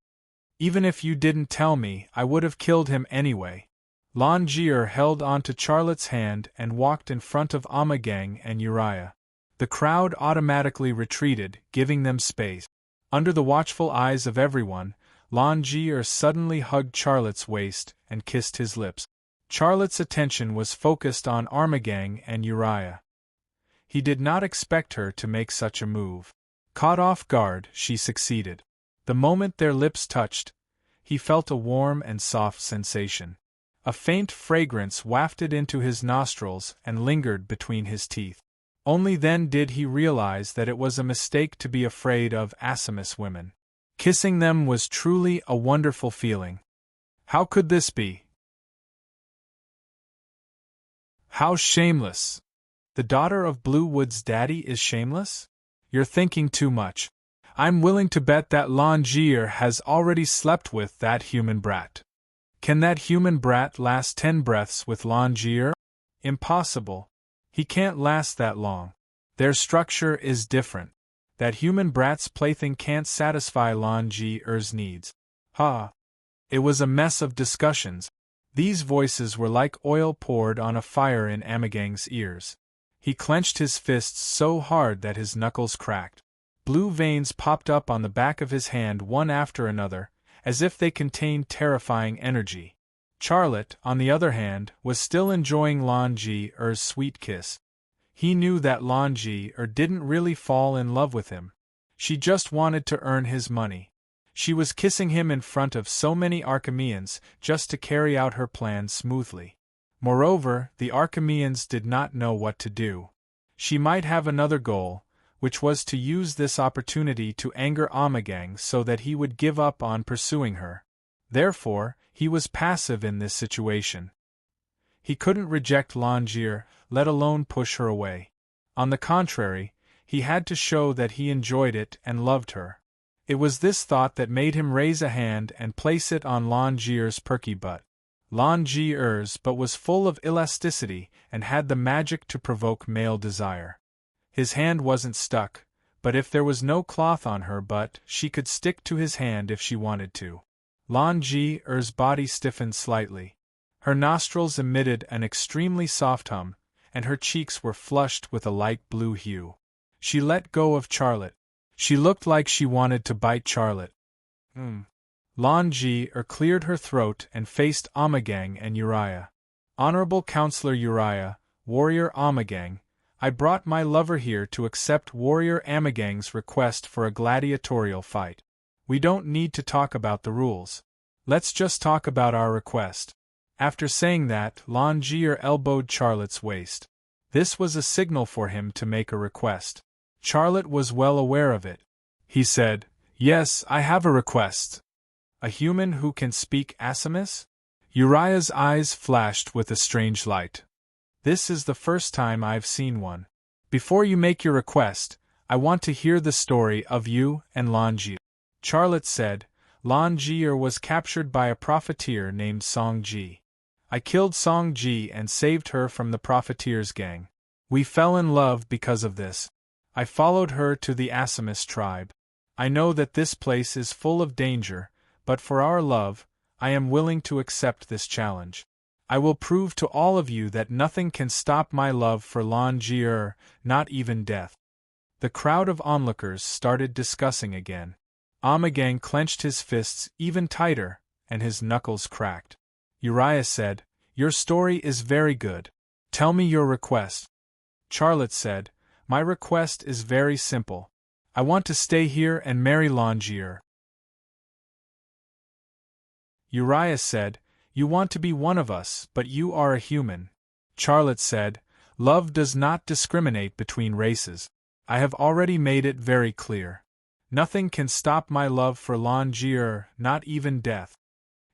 Even if you didn't tell me, I would have killed him anyway. Longier held onto Charlotte's hand and walked in front of Amagang and Uriah. The crowd automatically retreated, giving them space. Under the watchful eyes of everyone, Longier suddenly hugged Charlotte's waist and kissed his lips. Charlotte's attention was focused on Amagang and Uriah. He did not expect her to make such a move. Caught off guard, she succeeded. The moment their lips touched, he felt a warm and soft sensation. A faint fragrance wafted into his nostrils and lingered between his teeth. Only then did he realize that it was a mistake to be afraid of Assamese women. Kissing them was truly a wonderful feeling. How could this be? How shameless! The daughter of Bluewood's daddy is shameless? You're thinking too much. I'm willing to bet that Longier has already slept with that human brat. Can that human brat last 10 breaths with Longier? Impossible. He can't last that long. Their structure is different. That human brat's plaything can't satisfy Longier's needs. Ha! It was a mess of discussions. These voices were like oil poured on a fire in Amagang's ears. He clenched his fists so hard that his knuckles cracked. Blue veins popped up on the back of his hand one after another, as if they contained terrifying energy. Charlotte, on the other hand, was still enjoying Longier's sweet kiss. He knew that Longier didn't really fall in love with him. She just wanted to earn his money. She was kissing him in front of so many Archimeans just to carry out her plan smoothly. Moreover, the Archimeans did not know what to do. She might have another goal, which was to use this opportunity to anger Amagang so that he would give up on pursuing her. Therefore, he was passive in this situation. He couldn't reject Longier, let alone push her away. On the contrary, he had to show that he enjoyed it and loved her. It was this thought that made him raise a hand and place it on Longier's perky butt. Longier's butt was full of elasticity and had the magic to provoke male desire. His hand wasn't stuck, but if there was no cloth on her butt, she could stick to his hand if she wanted to. Longier's body stiffened slightly. Her nostrils emitted an extremely soft hum, and her cheeks were flushed with a light blue hue. She let go of Charlotte. She looked like she wanted to bite Charlotte. Longier cleared her throat and faced Amagang and Uriah. Honorable Counselor Uriah, Warrior Amagang, I brought my lover here to accept Warrior Amagang's request for a gladiatorial fight. We don't need to talk about the rules. Let's just talk about our request. After saying that, Longier elbowed Charlotte's waist. This was a signal for him to make a request. Charlotte was well aware of it. He said, Yes, I have a request. A human who can speak Assamese? Uriah's eyes flashed with a strange light. This is the first time I've seen one. Before you make your request, I want to hear the story of you and Lan Ji. Charlotte said, Lan Ji was captured by a profiteer named Song Ji. I killed Song Ji and saved her from the profiteer's gang. We fell in love because of this. I followed her to the Assamese tribe. I know that this place is full of danger, but for our love, I am willing to accept this challenge. I will prove to all of you that nothing can stop my love for Lan Ji, not even death. The crowd of onlookers started discussing again. Amagang clenched his fists even tighter, and his knuckles cracked. Uriah said, Your story is very good. Tell me your request. Charlotte said, My request is very simple. I want to stay here and marry Lan Ji. Uriah said, You want to be one of us, but you are a human. Charlotte said, Love does not discriminate between races. I have already made it very clear. Nothing can stop my love for Lan Ji, not even death.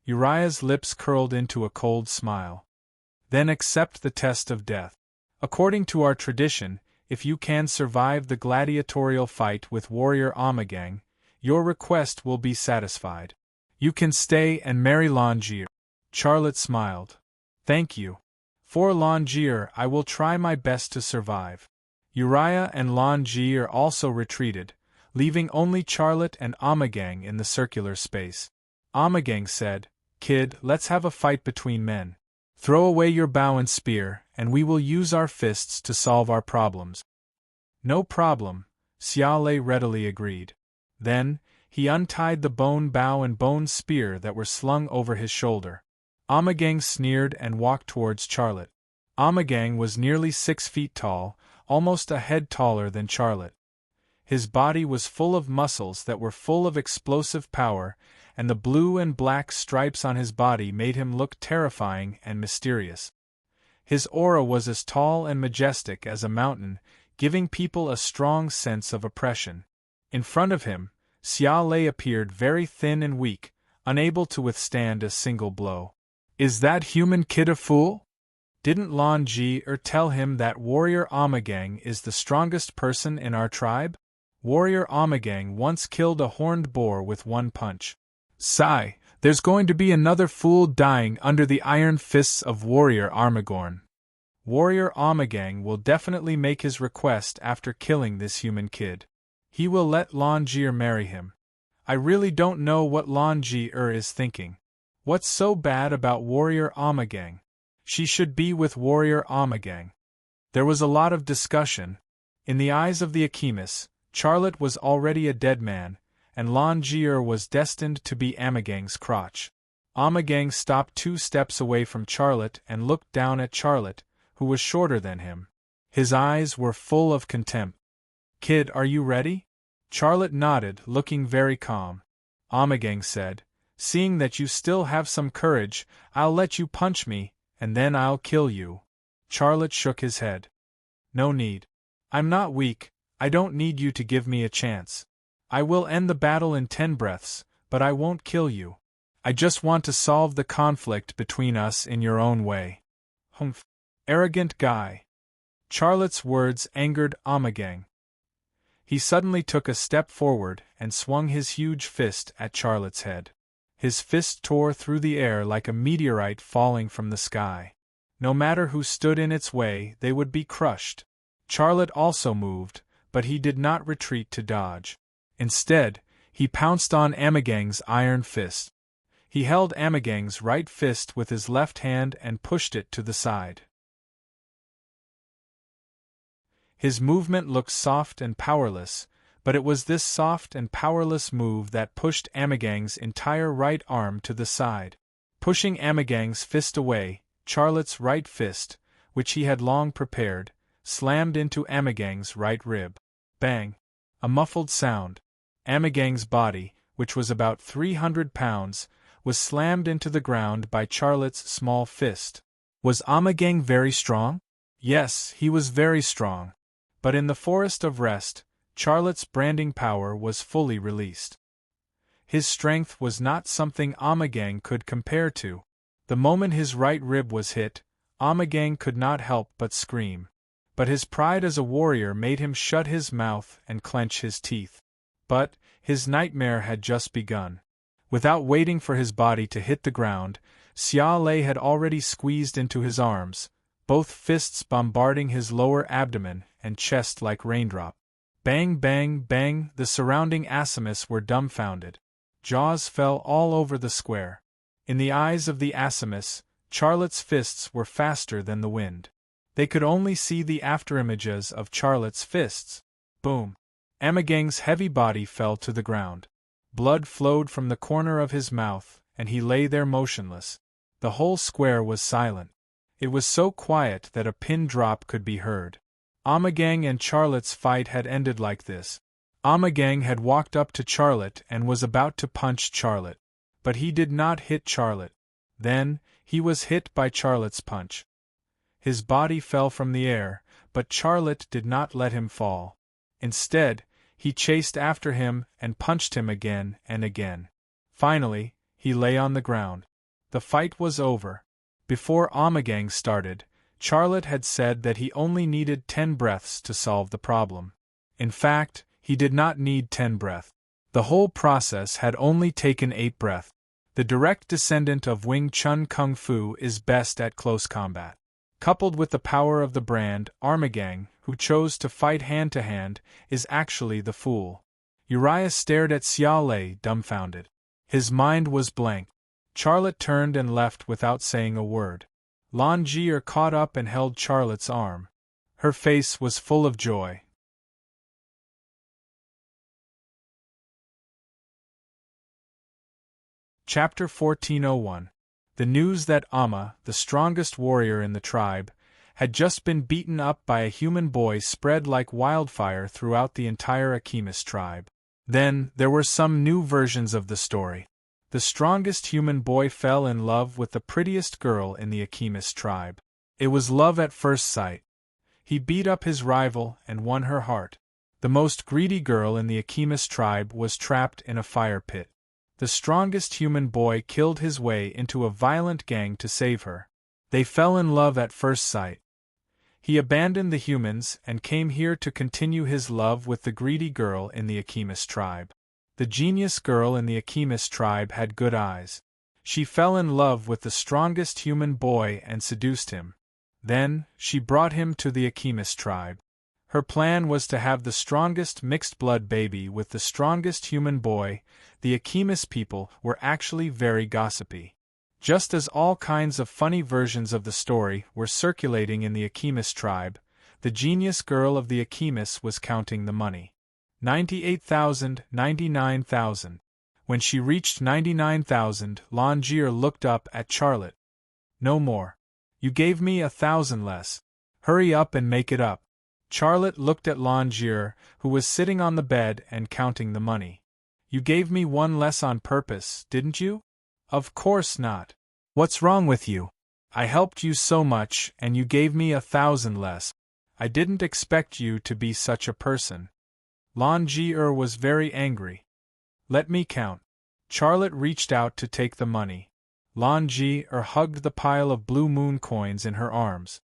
Uriah's lips curled into a cold smile. Then accept the test of death. According to our tradition, if you can survive the gladiatorial fight with warrior Amagang, your request will be satisfied. You can stay and marry Lan Ji. Charlotte smiled. Thank you. For Lan Ji, I will try my best to survive. Uriah and Lan Ji also retreated, leaving only Charlotte and Amagang in the circular space. Amagang said, Kid, let's have a fight between men. Throw away your bow and spear, and we will use our fists to solve our problems. No problem, Xiaolei readily agreed. Then, he untied the bone bow and bone spear that were slung over his shoulder. Amagang sneered and walked towards Charlotte. Amagang was nearly 6 feet tall, almost a head taller than Charlotte. His body was full of muscles that were full of explosive power, and the blue and black stripes on his body made him look terrifying and mysterious. His aura was as tall and majestic as a mountain, giving people a strong sense of oppression. In front of him, Xiaolei appeared very thin and weak, unable to withstand a single blow. Is that human kid a fool? Didn't Lan Ji tell him that Warrior Amagang is the strongest person in our tribe? Warrior Amagang once killed a horned boar with one punch. Sigh, there's going to be another fool dying under the iron fists of Warrior Armagorn. Warrior Amagang will definitely make his request after killing this human kid. He will let Lan Ji marry him. I really don't know what Lan Ji is thinking. What's so bad about Warrior Amagang? She should be with Warrior Amagang. There was a lot of discussion. In the eyes of the Alchemist, Charlotte was already a dead man, and Lan Ji was destined to be Amagang's crotch. Amagang stopped 2 steps away from Charlotte and looked down at Charlotte, who was shorter than him. His eyes were full of contempt. Kid, are you ready? Charlotte nodded, looking very calm. Amagang said, Seeing that you still have some courage, I'll let you punch me, and then I'll kill you. Charlotte shook his head. No need. I'm not weak, I don't need you to give me a chance. I will end the battle in 10 breaths, but I won't kill you. I just want to solve the conflict between us in your own way. Humph. Arrogant guy. Charlotte's words angered Amagang. He suddenly took a step forward and swung his huge fist at Charlotte's head. His fist tore through the air like a meteorite falling from the sky. No matter who stood in its way, they would be crushed. Charlotte also moved, but he did not retreat to dodge. Instead, he pounced on Amagang's iron fist. He held Amagang's right fist with his left hand and pushed it to the side. His movement looked soft and powerless, but it was this soft and powerless move that pushed Amagang's entire right arm to the side. Pushing Amagang's fist away, Charlotte's right fist, which he had long prepared, slammed into Amagang's right rib. Bang! A muffled sound. Amagang's body, which was about 300 pounds, was slammed into the ground by Charlotte's small fist. Was Amagang very strong? Yes, he was very strong. But in the Forest of Rest, Charlotte's branding power was fully released. His strength was not something Amagang could compare to. The moment his right rib was hit, Amagang could not help but scream. but his pride as a warrior made him shut his mouth and clench his teeth. But his nightmare had just begun. Without waiting for his body to hit the ground, Xia Lei had already squeezed into his arms, both fists bombarding his lower abdomen and chest like raindrop. Bang, bang, bang, the surrounding Assamis were dumbfounded. Jaws fell all over the square. In the eyes of the Assamis, Charlotte's fists were faster than the wind. They could only see the afterimages of Charlotte's fists. Boom! Amagang's heavy body fell to the ground. Blood flowed from the corner of his mouth, and he lay there motionless. The whole square was silent. It was so quiet that a pin drop could be heard. Amagang and Charlotte's fight had ended like this. Amagang had walked up to Charlotte and was about to punch Charlotte. But he did not hit Charlotte. Then, he was hit by Charlotte's punch. His body fell from the air, but Charlotte did not let him fall. Instead, he chased after him and punched him again and again. Finally, he lay on the ground. The fight was over. Before Amagang started, Charlotte had said that he only needed 10 breaths to solve the problem. In fact, he did not need 10 breaths. The whole process had only taken 8 breaths. The direct descendant of Wing Chun Kung Fu is best at close combat. Coupled with the power of the brand, Armagang, who chose to fight hand-to-hand, is actually the fool. Uriah stared at Xia Lei, dumbfounded. His mind was blank. Charlotte turned and left without saying a word. Lan Jie caught up and held Charlotte's arm. Her face was full of joy. Chapter 1401. The news that Amma, the strongest warrior in the tribe, had just been beaten up by a human boy spread like wildfire throughout the entire Akimis tribe. Then, there were some new versions of the story. The strongest human boy fell in love with the prettiest girl in the Akimis tribe. It was love at first sight. He beat up his rival and won her heart. The most greedy girl in the Akimis tribe was trapped in a fire pit. The strongest human boy killed his way into a violent gang to save her. They fell in love at first sight. He abandoned the humans and came here to continue his love with the greedy girl in the Akimis tribe. The genius girl in the Akimis tribe had good eyes. She fell in love with the strongest human boy and seduced him. Then, she brought him to the Akimis tribe. Her plan was to have the strongest mixed-blood baby with the strongest human boy. The Akimis people were actually very gossipy. Just as all kinds of funny versions of the story were circulating in the Akimis tribe, the genius girl of the Akimis was counting the money. 98,000, 99,000. When she reached 99,000, Lan Jie looked up at Charlotte. No more. You gave me 1,000 less. Hurry up and make it up. Charlotte looked at Lan Jie, who was sitting on the bed and counting the money. You gave me 1 less on purpose, didn't you? Of course not. What's wrong with you? I helped you so much and you gave me 1,000 less. I didn't expect you to be such a person. Lan Jie was very angry. Let me count. Charlotte reached out to take the money. Lan Jie hugged the pile of blue moon coins in her arms.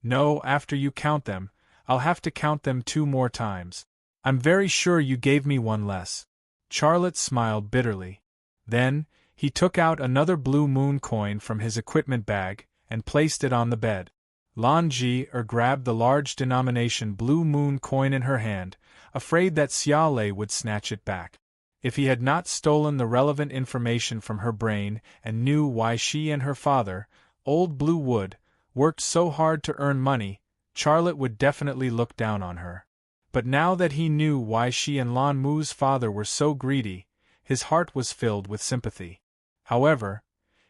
No, after you count them, I'll have to count them 2 more times. I'm very sure you gave me 1 less. Charlotte smiled bitterly. Then, he took out another blue moon coin from his equipment bag and placed it on the bed. Lan Jie grabbed the large denomination blue moon coin in her hand, afraid that Xia Lei would snatch it back. If he had not stolen the relevant information from her brain and knew why she and her father, Old Blue Wood, worked so hard to earn money, Charlotte would definitely look down on her. But now that he knew why she and Lan Mu's father were so greedy, his heart was filled with sympathy. However,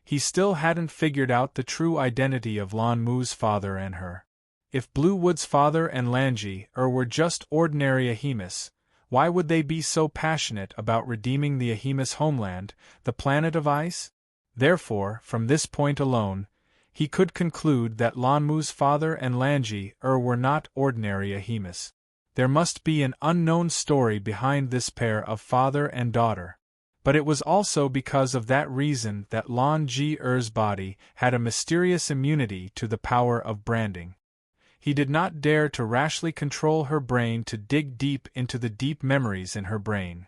he still hadn't figured out the true identity of Lan Mu's father and her. If Blue Wood's father and Lanji were just ordinary Ahimis, why would they be so passionate about redeeming the Ahimis homeland, the planet of ice? Therefore, from this point alone, he could conclude that Lan Mu's father and Lanji were not ordinary Ahimis. There must be an unknown story behind this pair of father and daughter. But it was also because of that reason that Lan Jie's body had a mysterious immunity to the power of branding. He did not dare to rashly control her brain, to dig deep into the deep memories in her brain.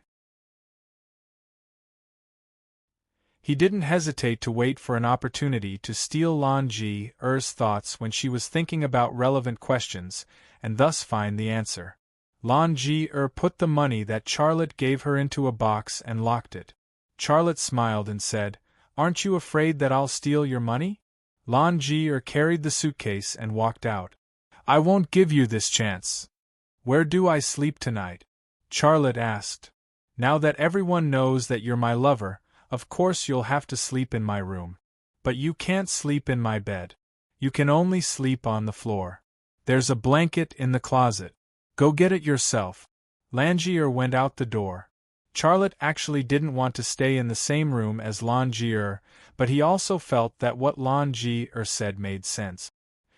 He didn't hesitate to wait for an opportunity to steal Lan Ji-er's thoughts when she was thinking about relevant questions, and thus find the answer. Lan Ji-er put the money that Charlotte gave her into a box and locked it. Charlotte smiled and said, "Aren't you afraid that I'll steal your money?" Lan Ji-er carried the suitcase and walked out. "I won't give you this chance." "Where do I sleep tonight?" Charlotte asked. "Now that everyone knows that you're my lover, of course you'll have to sleep in my room. But you can't sleep in my bed. You can only sleep on the floor. There's a blanket in the closet. Go get it yourself." Lan Ji-er went out the door. Charlotte actually didn't want to stay in the same room as Lan Ji-er, but he also felt that what Lan Ji-er said made sense.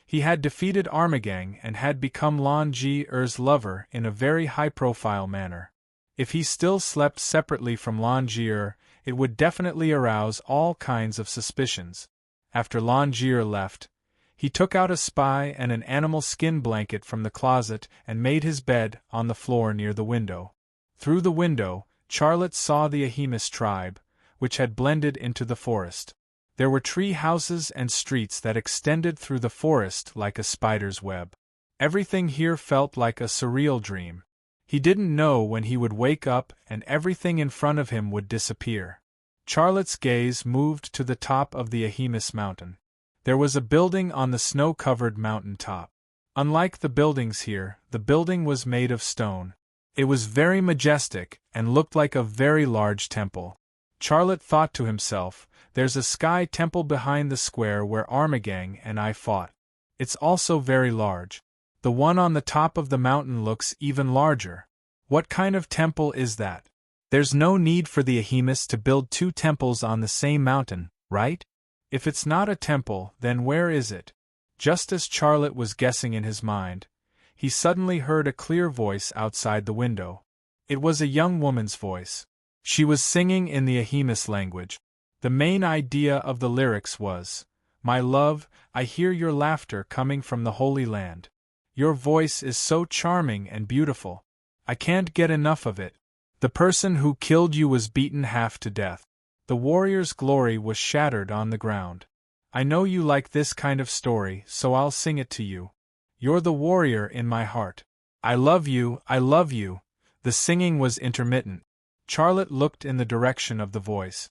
He had defeated Armagang and had become Lan Ji-er's lover in a very high-profile manner. If he still slept separately from Lan Ji-er, it would definitely arouse all kinds of suspicions. After Lan Ji-er left, he took out a spy and an animal skin blanket from the closet and made his bed on the floor near the window. Through the window, Charlotte saw the Ahimis tribe, which had blended into the forest. There were tree houses and streets that extended through the forest like a spider's web. Everything here felt like a surreal dream. He didn't know when he would wake up and everything in front of him would disappear. Charlotte's gaze moved to the top of the Ahimis mountain. There was a building on the snow-covered mountain top. Unlike the buildings here, the building was made of stone. It was very majestic and looked like a very large temple. Charlotte thought to himself, "There's a sky temple behind the square where Armagang and I fought. It's also very large. The one on the top of the mountain looks even larger. What kind of temple is that? There's no need for the Ahimis to build two temples on the same mountain, right? If it's not a temple, then where is it?" Just as Charlotte was guessing in his mind, he suddenly heard a clear voice outside the window. It was a young woman's voice. She was singing in the Ahimis language. The main idea of the lyrics was, "My love, I hear your laughter coming from the Holy Land. Your voice is so charming and beautiful. I can't get enough of it. The person who killed you was beaten half to death. The warrior's glory was shattered on the ground. I know you like this kind of story, so I'll sing it to you. You're the warrior in my heart. I love you, I love you." The singing was intermittent. Charlotte looked in the direction of the voice.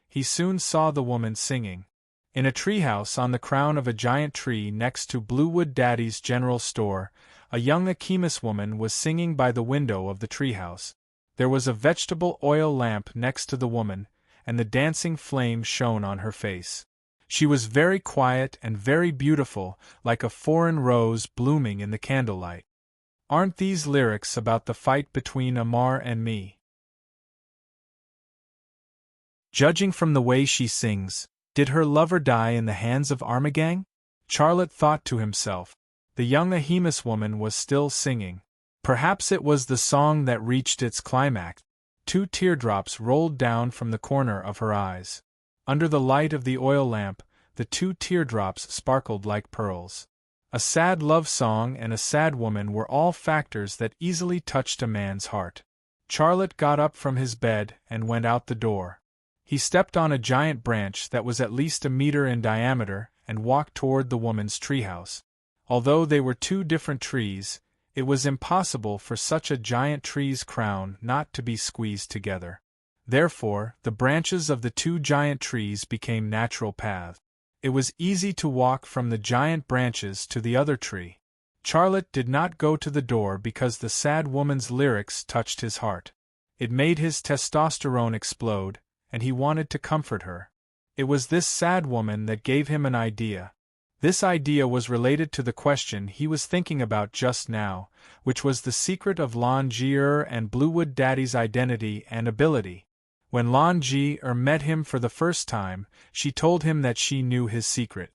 He soon saw the woman singing. In a treehouse on the crown of a giant tree next to Bluewood Daddy's general store, a young Ahimis woman was singing by the window of the treehouse. There was a vegetable oil lamp next to the woman, and the dancing flame shone on her face. She was very quiet and very beautiful, like a foreign rose blooming in the candlelight. Aren't these lyrics about the fight between Amar and me? Judging from the way she sings, did her lover die in the hands of Armagang? Charlotte thought to himself. The young Ahimis woman was still singing. Perhaps it was the song that reached its climax. 2 teardrops rolled down from the corner of her eyes. Under the light of the oil lamp, the 2 teardrops sparkled like pearls. A sad love song and a sad woman were all factors that easily touched a man's heart. Charlotte got up from his bed and went out the door. He stepped on a giant branch that was at least a meter in diameter and walked toward the woman's treehouse. Although they were 2 different trees, it was impossible for such a giant tree's crown not to be squeezed together. Therefore, the branches of the 2 giant trees became natural paths. It was easy to walk from the giant branches to the other tree. Charlotte did not go to the door because the sad woman's lyrics touched his heart. It made his testosterone explode, and he wanted to comfort her. It was this sad woman that gave him an idea. This idea was related to the question he was thinking about just now, which was the secret of Lan Ji-er and Bluewood Daddy's identity and ability. When Lan Ji-er met him for the first time, she told him that she knew his secret.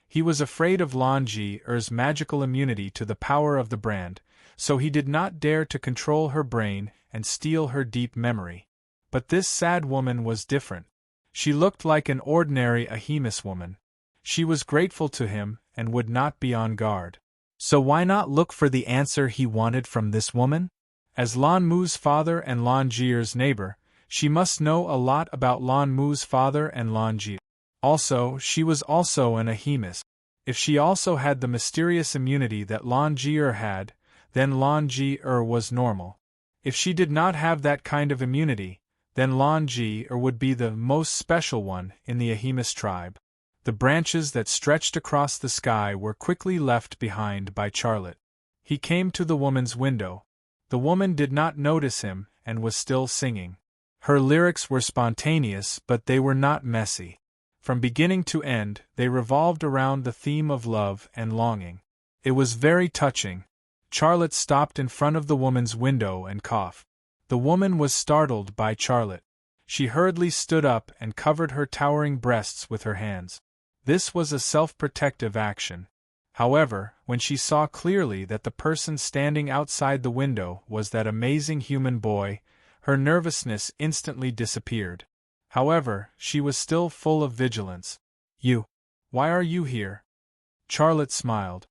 He was afraid of Lan Ji-er's magical immunity to the power of the brand, so he did not dare to control her brain and steal her deep memory. But this sad woman was different. She looked like an ordinary Ahimis woman. She was grateful to him and would not be on guard. So why not look for the answer he wanted from this woman? As Lan Mu's father and Lan Jier's neighbor, she must know a lot about Lan Mu's father and Lan Jier. Also, she was also an Ahemus. If she also had the mysterious immunity that Lan Jier had, then Lan Jier was normal. If she did not have that kind of immunity, then Lan Jier would be the most special one in the Ahemus tribe. The branches that stretched across the sky were quickly left behind by Charlotte. He came to the woman's window. The woman did not notice him and was still singing. Her lyrics were spontaneous, but they were not messy. From beginning to end, they revolved around the theme of love and longing. It was very touching. Charlotte stopped in front of the woman's window and coughed. The woman was startled by Charlotte. She hurriedly stood up and covered her towering breasts with her hands. This was a self-protective action. However, when she saw clearly that the person standing outside the window was that amazing human boy, her nervousness instantly disappeared. However, she was still full of vigilance. Why are you here? Charlotte smiled.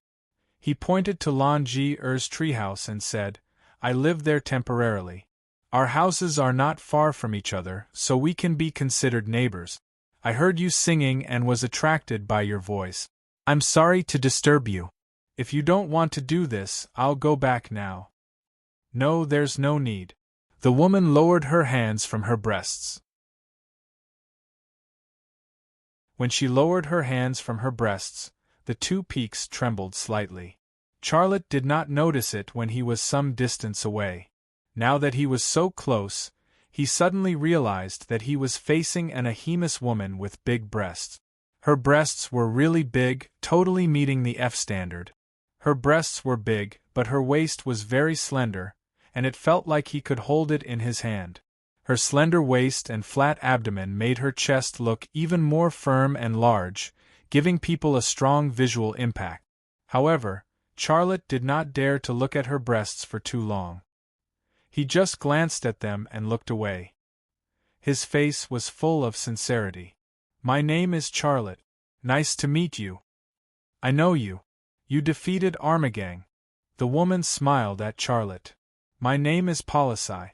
He pointed to Lan Jier's treehouse and said, I live there temporarily. Our houses are not far from each other, so we can be considered neighbors. I heard you singing and was attracted by your voice. I'm sorry to disturb you. If you don't want to do this, I'll go back now. No, there's no need. The woman lowered her hands from her breasts. When she lowered her hands from her breasts, the two peaks trembled slightly. Charlotte did not notice it when he was some distance away. Now that he was so close, he suddenly realized that he was facing an Ahemus woman with big breasts. Her breasts were really big, totally meeting the F standard. Her breasts were big, but her waist was very slender, and it felt like he could hold it in his hand. Her slender waist and flat abdomen made her chest look even more firm and large, giving people a strong visual impact. However, Charlotte did not dare to look at her breasts for too long. He just glanced at them and looked away. His face was full of sincerity. My name is Charlotte. Nice to meet you. I know you. You defeated Armagang. The woman smiled at Charlotte. My name is Polisai.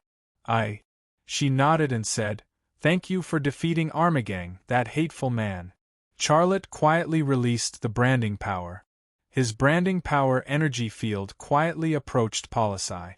She nodded and said, Thank you for defeating Armagang, that hateful man. Charlotte quietly released the branding power. His branding power energy field quietly approached Polisai.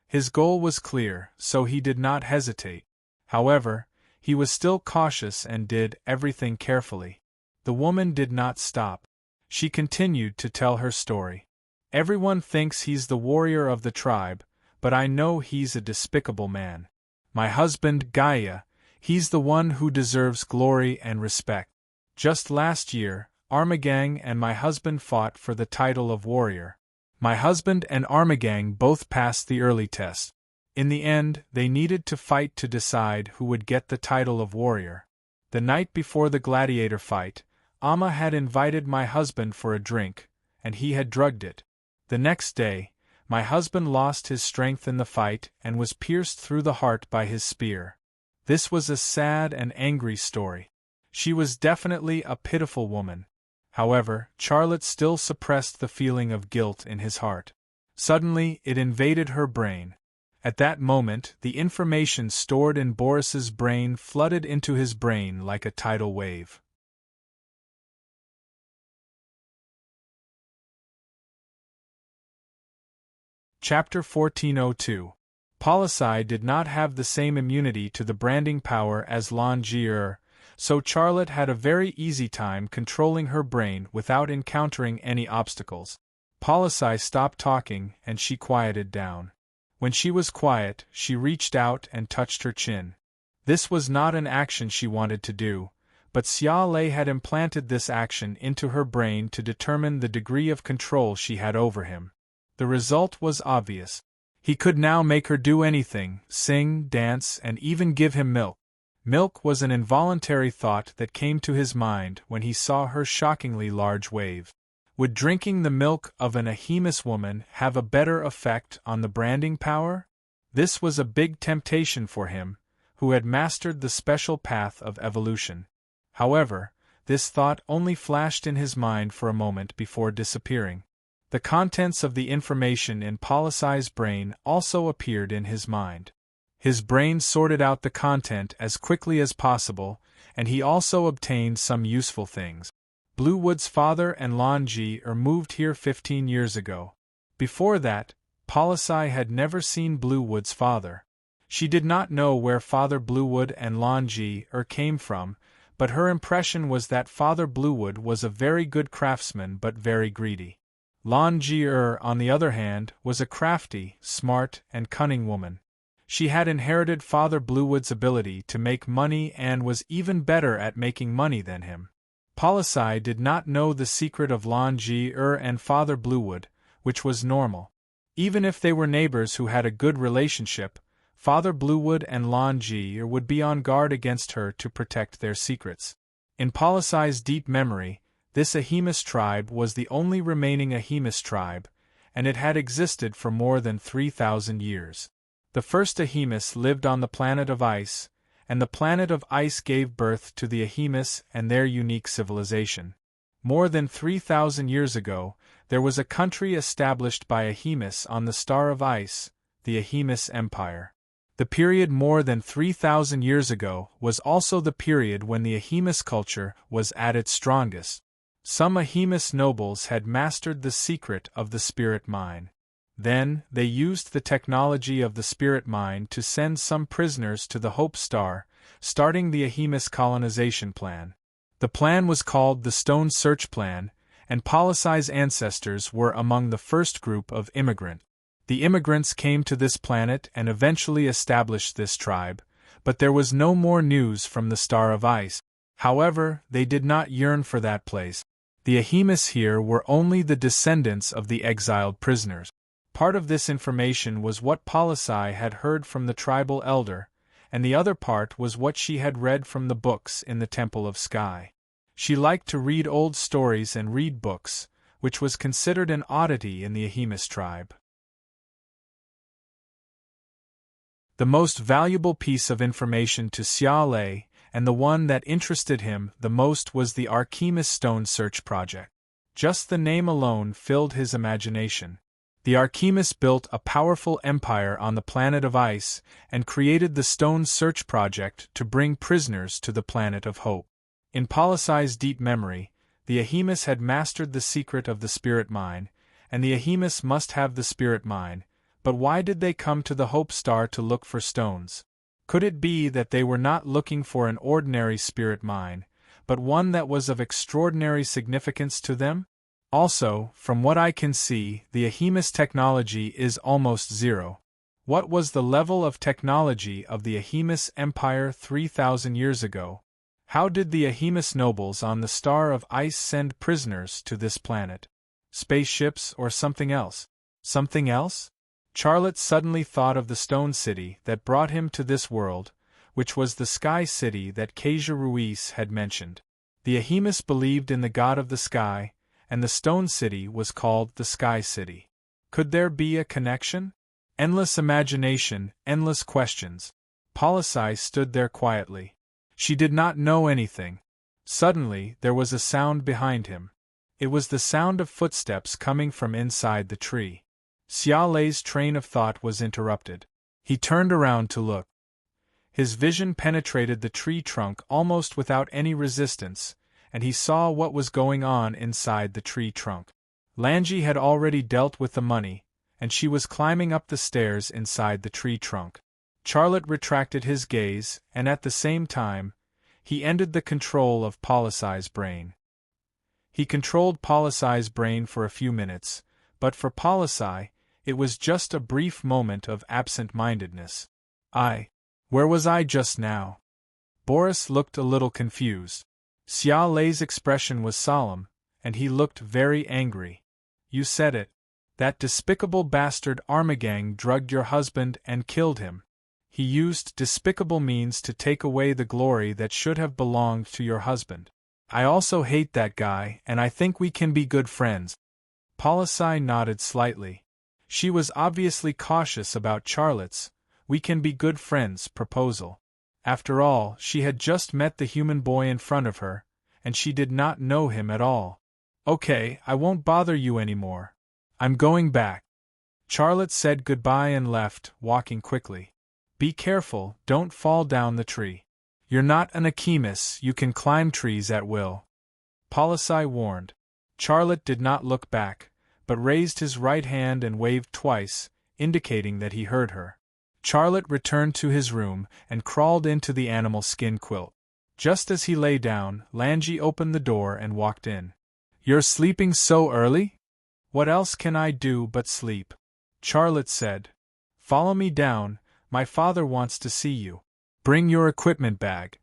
His goal was clear, so he did not hesitate. However, he was still cautious and did everything carefully. The woman did not stop. She continued to tell her story. Everyone thinks he's the warrior of the tribe, but I know he's a despicable man. My husband, Gaia, he's the one who deserves glory and respect. Just last year, Armagang and my husband fought for the title of warrior. My husband and Armagang both passed the early test. In the end, they needed to fight to decide who would get the title of warrior. The night before the gladiator fight, Amma had invited my husband for a drink, and he had drugged it. The next day, my husband lost his strength in the fight and was pierced through the heart by his spear. This was a sad and angry story. She was definitely a pitiful woman. However, Charlotte still suppressed the feeling of guilt in his heart. Suddenly, it invaded her brain. At that moment, the information stored in Boris's brain flooded into his brain like a tidal wave. Chapter 1402. Polisai did not have the same immunity to the branding power as Lan Jier, so Charlotte had a very easy time controlling her brain without encountering any obstacles. Polisai stopped talking and she quieted down. When she was quiet, she reached out and touched her chin. This was not an action she wanted to do, but Xia Lei had implanted this action into her brain to determine the degree of control she had over him. The result was obvious. He could now make her do anything, sing, dance, and even give him milk. Milk was an involuntary thought that came to his mind when he saw her shockingly large wave. Would drinking the milk of an Ahemus woman have a better effect on the branding power? This was a big temptation for him, who had mastered the special path of evolution. However, this thought only flashed in his mind for a moment before disappearing. The contents of the information in Polisai's brain also appeared in his mind. His brain sorted out the content as quickly as possible, and he also obtained some useful things. Bluewood's father and Lanji moved here 15 years ago. Before that, Polisai had never seen Bluewood's father. She did not know where Father Bluewood and Lanji came from, but her impression was that Father Bluewood was a very good craftsman but very greedy. Lanji, on the other hand, was a crafty, smart, and cunning woman. She had inherited Father Bluewood's ability to make money and was even better at making money than him. Polisai did not know the secret of Lanji and Father Bluewood, which was normal. Even if they were neighbors who had a good relationship, Father Bluewood and Lanji would be on guard against her to protect their secrets. In Polisai's deep memory, this Ahemus tribe was the only remaining Ahemus tribe, and it had existed for more than 3,000 years. The first Ahemus lived on the planet of ice, and the planet of ice gave birth to the Ahemus and their unique civilization. More than 3,000 years ago, there was a country established by Ahemus on the star of ice, the Ahemus Empire. The period more than 3,000 years ago was also the period when the Ahemus culture was at its strongest. Some Ahemus nobles had mastered the secret of the spirit mine. Then, they used the technology of the spirit mine to send some prisoners to the Hope Star, starting the Ahemus colonization plan. The plan was called the Stone Search Plan, and Polisai's ancestors were among the first group of immigrants. The immigrants came to this planet and eventually established this tribe, but there was no more news from the Star of Ice. However, they did not yearn for that place. The Ahemus here were only the descendants of the exiled prisoners. Part of this information was what Polisai had heard from the tribal elder, and the other part was what she had read from the books in the Temple of Sky. She liked to read old stories and read books, which was considered an oddity in the Ahemus tribe. The most valuable piece of information to Xia Lei, and the one that interested him the most, was the Archimedes Stone Search Project. Just the name alone filled his imagination. The Archimedes built a powerful empire on the planet of ice and created the Stone Search Project to bring prisoners to the planet of hope. In Polisai's deep memory, the Ahemus had mastered the secret of the spirit mine, and the Ahemus must have the spirit mine, but why did they come to the Hope Star to look for stones? Could it be that they were not looking for an ordinary spirit mine, but one that was of extraordinary significance to them? Also, from what I can see, the Ahemus technology is almost zero. What was the level of technology of the Ahemus Empire 3,000 years ago? How did the Ahemus nobles on the Star of Ice send prisoners to this planet? Spaceships or something else? Something else? Charlotte suddenly thought of the stone city that brought him to this world, which was the sky city that Kasia Ruiz had mentioned. The Ahemus believed in the god of the sky, and the stone city was called the Sky City. Could there be a connection? Endless imagination, endless questions. Polisai stood there quietly. She did not know anything. Suddenly, there was a sound behind him. It was the sound of footsteps coming from inside the tree. Xia Lei's train of thought was interrupted. He turned around to look. His vision penetrated the tree trunk almost without any resistance, and he saw what was going on inside the tree trunk. Lanji had already dealt with the money, and she was climbing up the stairs inside the tree trunk. Charlotte retracted his gaze, and at the same time, he ended the control of Polisai's brain. He controlled Polisai's brain for a few minutes, but for Polisai, it was just a brief moment of absent-mindedness. Where was I just now? Boris looked a little confused. Xia Lei's expression was solemn, and he looked very angry. You said it. That despicable bastard Armagang drugged your husband and killed him. He used despicable means to take away the glory that should have belonged to your husband. I also hate that guy, and I think we can be good friends. Polisai nodded slightly. She was obviously cautious about Charlotte's "we can be good friends" proposal. After all, she had just met the human boy in front of her, and she did not know him at all. Okay, I won't bother you anymore. I'm going back. Charlotte said goodbye and left, walking quickly. Be careful, don't fall down the tree. You're not an Achemus, you can climb trees at will. Polisai warned. Charlotte did not look back, but raised his right hand and waved twice, indicating that he heard her. Charlotte returned to his room and crawled into the animal skin quilt. Just as he lay down, Langi opened the door and walked in. You're sleeping so early? What else can I do but sleep? Charlotte said. Follow me down, my father wants to see you. Bring your equipment bag.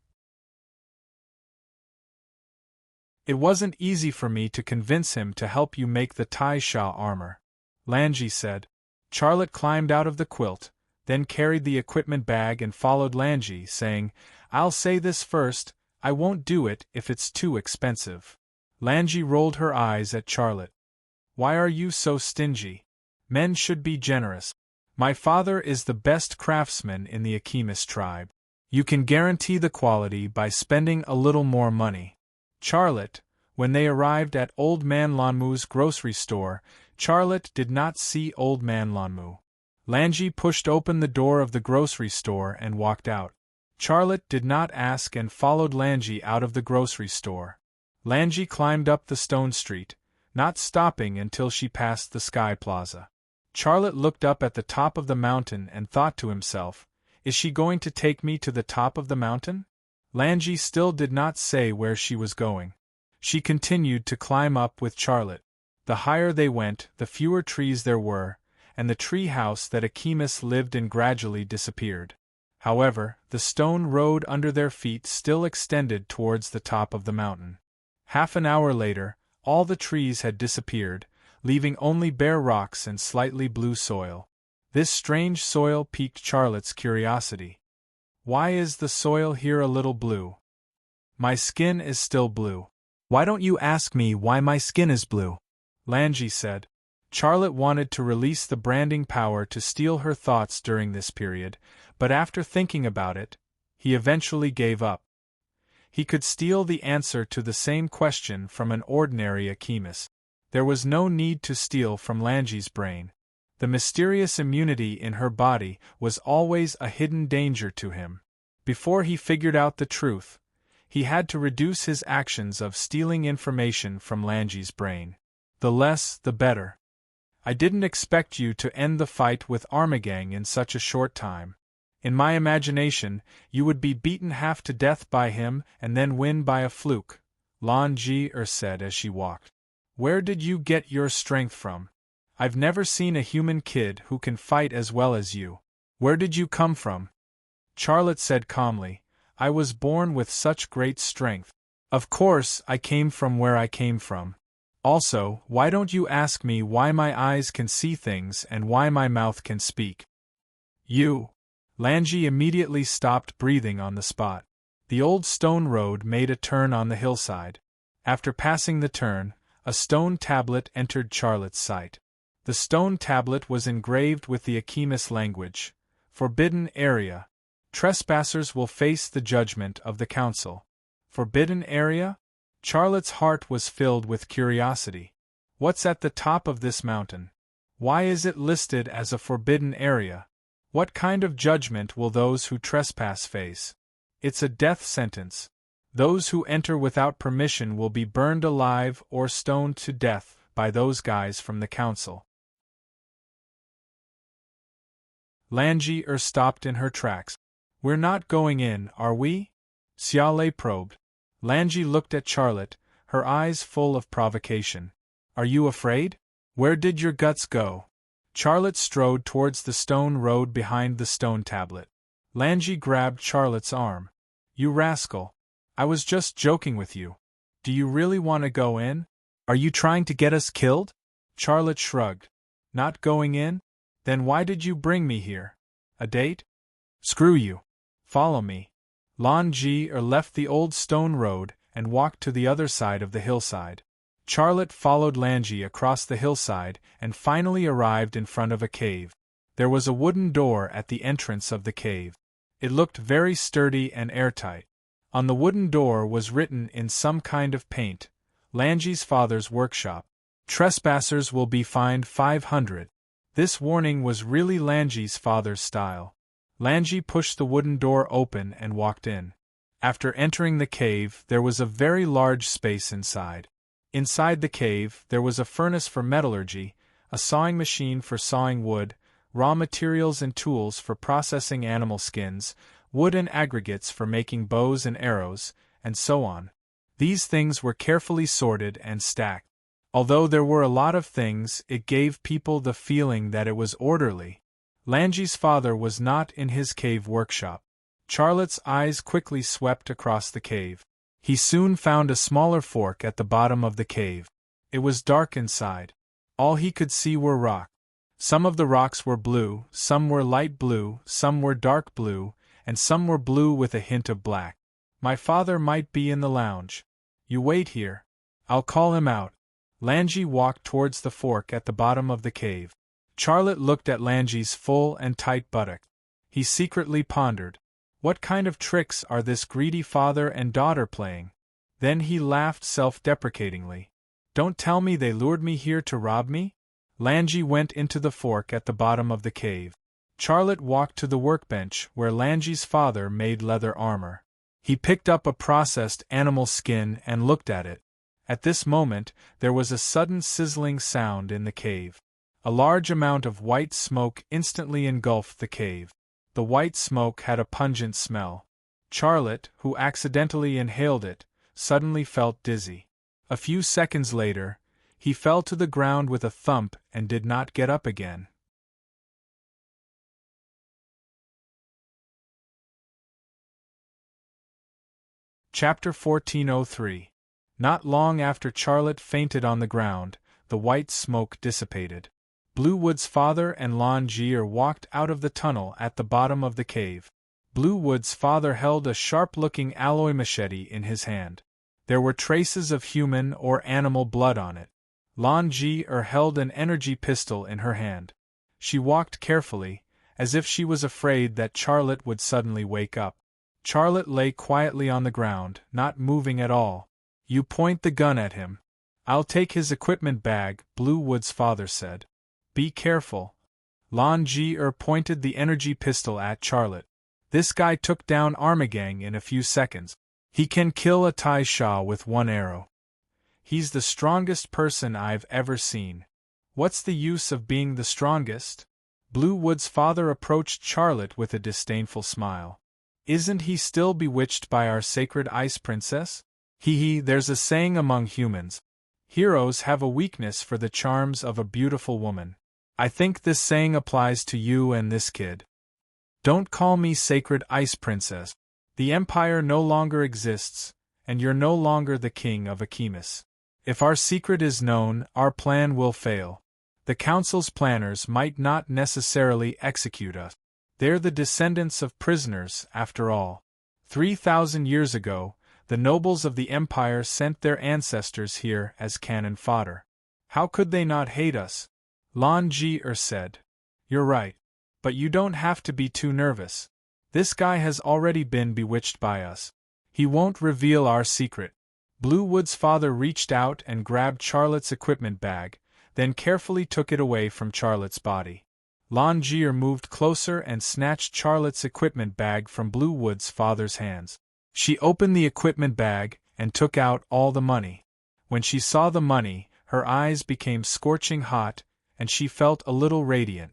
It wasn't easy for me to convince him to help you make the Tai Sha armor, Langi said. Charlotte climbed out of the quilt, then carried the equipment bag and followed Langi, saying, I'll say this first, I won't do it if it's too expensive. Langi rolled her eyes at Charlotte. Why are you so stingy? Men should be generous. My father is the best craftsman in the Achemus tribe. You can guarantee the quality by spending a little more money. Charlotte, when they arrived at Old Man Lanmu's grocery store, Charlotte did not see Old Man Lanmu. Langi pushed open the door of the grocery store and walked out. Charlotte did not ask and followed Langi out of the grocery store. Langi climbed up the stone street, not stopping until she passed the Sky Plaza. Charlotte looked up at the top of the mountain and thought to himself, is she going to take me to the top of the mountain? Langi still did not say where she was going. She continued to climb up with Charlotte. The higher they went, the fewer trees there were, and the tree house that Achemus lived in gradually disappeared. However, the stone road under their feet still extended towards the top of the mountain. Half an hour later, all the trees had disappeared, leaving only bare rocks and slightly blue soil. This strange soil piqued Charlotte's curiosity. Why is the soil here a little blue? My skin is still blue. Why don't you ask me why my skin is blue? Langi said. Charlotte wanted to release the branding power to steal her thoughts during this period, but after thinking about it, he eventually gave up. He could steal the answer to the same question from an ordinary Achemus. There was no need to steal from Langi's brain. The mysterious immunity in her body was always a hidden danger to him. Before he figured out the truth, he had to reduce his actions of stealing information from Langi's brain. The less, the better. I didn't expect you to end the fight with Armagang in such a short time. In my imagination, you would be beaten half to death by him and then win by a fluke, Langi said as she walked. Where did you get your strength from? I've never seen a human kid who can fight as well as you. Where did you come from? Charlotte said calmly, I was born with such great strength. Of course, I came from where I came from. Also, why don't you ask me why my eyes can see things and why my mouth can speak? You. Langi immediately stopped breathing on the spot. The old stone road made a turn on the hillside. After passing the turn, a stone tablet entered Charlotte's sight. The stone tablet was engraved with the Achemus language. Forbidden area. Trespassers will face the judgment of the council. Forbidden area? Charlotte's heart was filled with curiosity. What's at the top of this mountain? Why is it listed as a forbidden area? What kind of judgment will those who trespass face? It's a death sentence. Those who enter without permission will be burned alive or stoned to death by those guys from the council. Langi stopped in her tracks. We're not going in, are we? Xiale probed. Langi looked at Charlotte, her eyes full of provocation. Are you afraid? Where did your guts go? Charlotte strode towards the stone road behind the stone tablet. Langi grabbed Charlotte's arm. You rascal. I was just joking with you. Do you really want to go in? Are you trying to get us killed? Charlotte shrugged. Not going in? Then why did you bring me here? A date? Screw you. Follow me. Langi left the old stone road and walked to the other side of the hillside. Charlotte followed Langi across the hillside and finally arrived in front of a cave. There was a wooden door at the entrance of the cave. It looked very sturdy and airtight. On the wooden door was written in some kind of paint, Langi's father's workshop. Trespassers will be fined 500. This warning was really Lanji's father's style. Lanji pushed the wooden door open and walked in. After entering the cave, there was a very large space inside. Inside the cave, there was a furnace for metallurgy, a sawing machine for sawing wood, raw materials and tools for processing animal skins, wood and aggregates for making bows and arrows, and so on. These things were carefully sorted and stacked. Although there were a lot of things, it gave people the feeling that it was orderly. Lanji's father was not in his cave workshop. Charlotte's eyes quickly swept across the cave. He soon found a smaller fork at the bottom of the cave. It was dark inside. All he could see were rocks. Some of the rocks were blue, some were light blue, some were dark blue, and some were blue with a hint of black. My father might be in the lounge. You wait here. I'll call him out. Lanji walked towards the fork at the bottom of the cave. Charlotte looked at Lanji's full and tight buttock. He secretly pondered. What kind of tricks are this greedy father and daughter playing? Then he laughed self-deprecatingly. Don't tell me they lured me here to rob me? Lanji went into the fork at the bottom of the cave. Charlotte walked to the workbench where Lanji's father made leather armor. He picked up a processed animal skin and looked at it. At this moment, there was a sudden sizzling sound in the cave. A large amount of white smoke instantly engulfed the cave. The white smoke had a pungent smell. Charlotte, who accidentally inhaled it, suddenly felt dizzy. A few seconds later, he fell to the ground with a thump and did not get up again. Chapter 1403. Not long after Charlotte fainted on the ground, the white smoke dissipated. Bluewood's father and Lan Jier walked out of the tunnel at the bottom of the cave. Bluewood's father held a sharp-looking alloy machete in his hand. There were traces of human or animal blood on it. Lan Jier held an energy pistol in her hand. She walked carefully, as if she was afraid that Charlotte would suddenly wake up. Charlotte lay quietly on the ground, not moving at all. You point the gun at him. I'll take his equipment bag, Bluewood's father said. Be careful. Lan Jier pointed the energy pistol at Charlotte. This guy took down Armagang in a few seconds. He can kill a Tai Sha with one arrow. He's the strongest person I've ever seen. What's the use of being the strongest? Bluewood's father approached Charlotte with a disdainful smile. Isn't he still bewitched by our sacred ice princess? There's a saying among humans. Heroes have a weakness for the charms of a beautiful woman. I think this saying applies to you and this kid. Don't call me sacred ice princess. The empire no longer exists, and you're no longer the king of Akimis. If our secret is known, our plan will fail. The council's planners might not necessarily execute us. They're the descendants of prisoners, after all. 3,000 years ago, the nobles of the empire sent their ancestors here as cannon fodder. How could they not hate us? Lan Jier said. You're right. But you don't have to be too nervous. This guy has already been bewitched by us. He won't reveal our secret. Bluewood's father reached out and grabbed Charlotte's equipment bag, then carefully took it away from Charlotte's body. Lan Jier moved closer and snatched Charlotte's equipment bag from Bluewood's father's hands. She opened the equipment bag and took out all the money. When she saw the money, her eyes became scorching hot, and she felt a little radiant.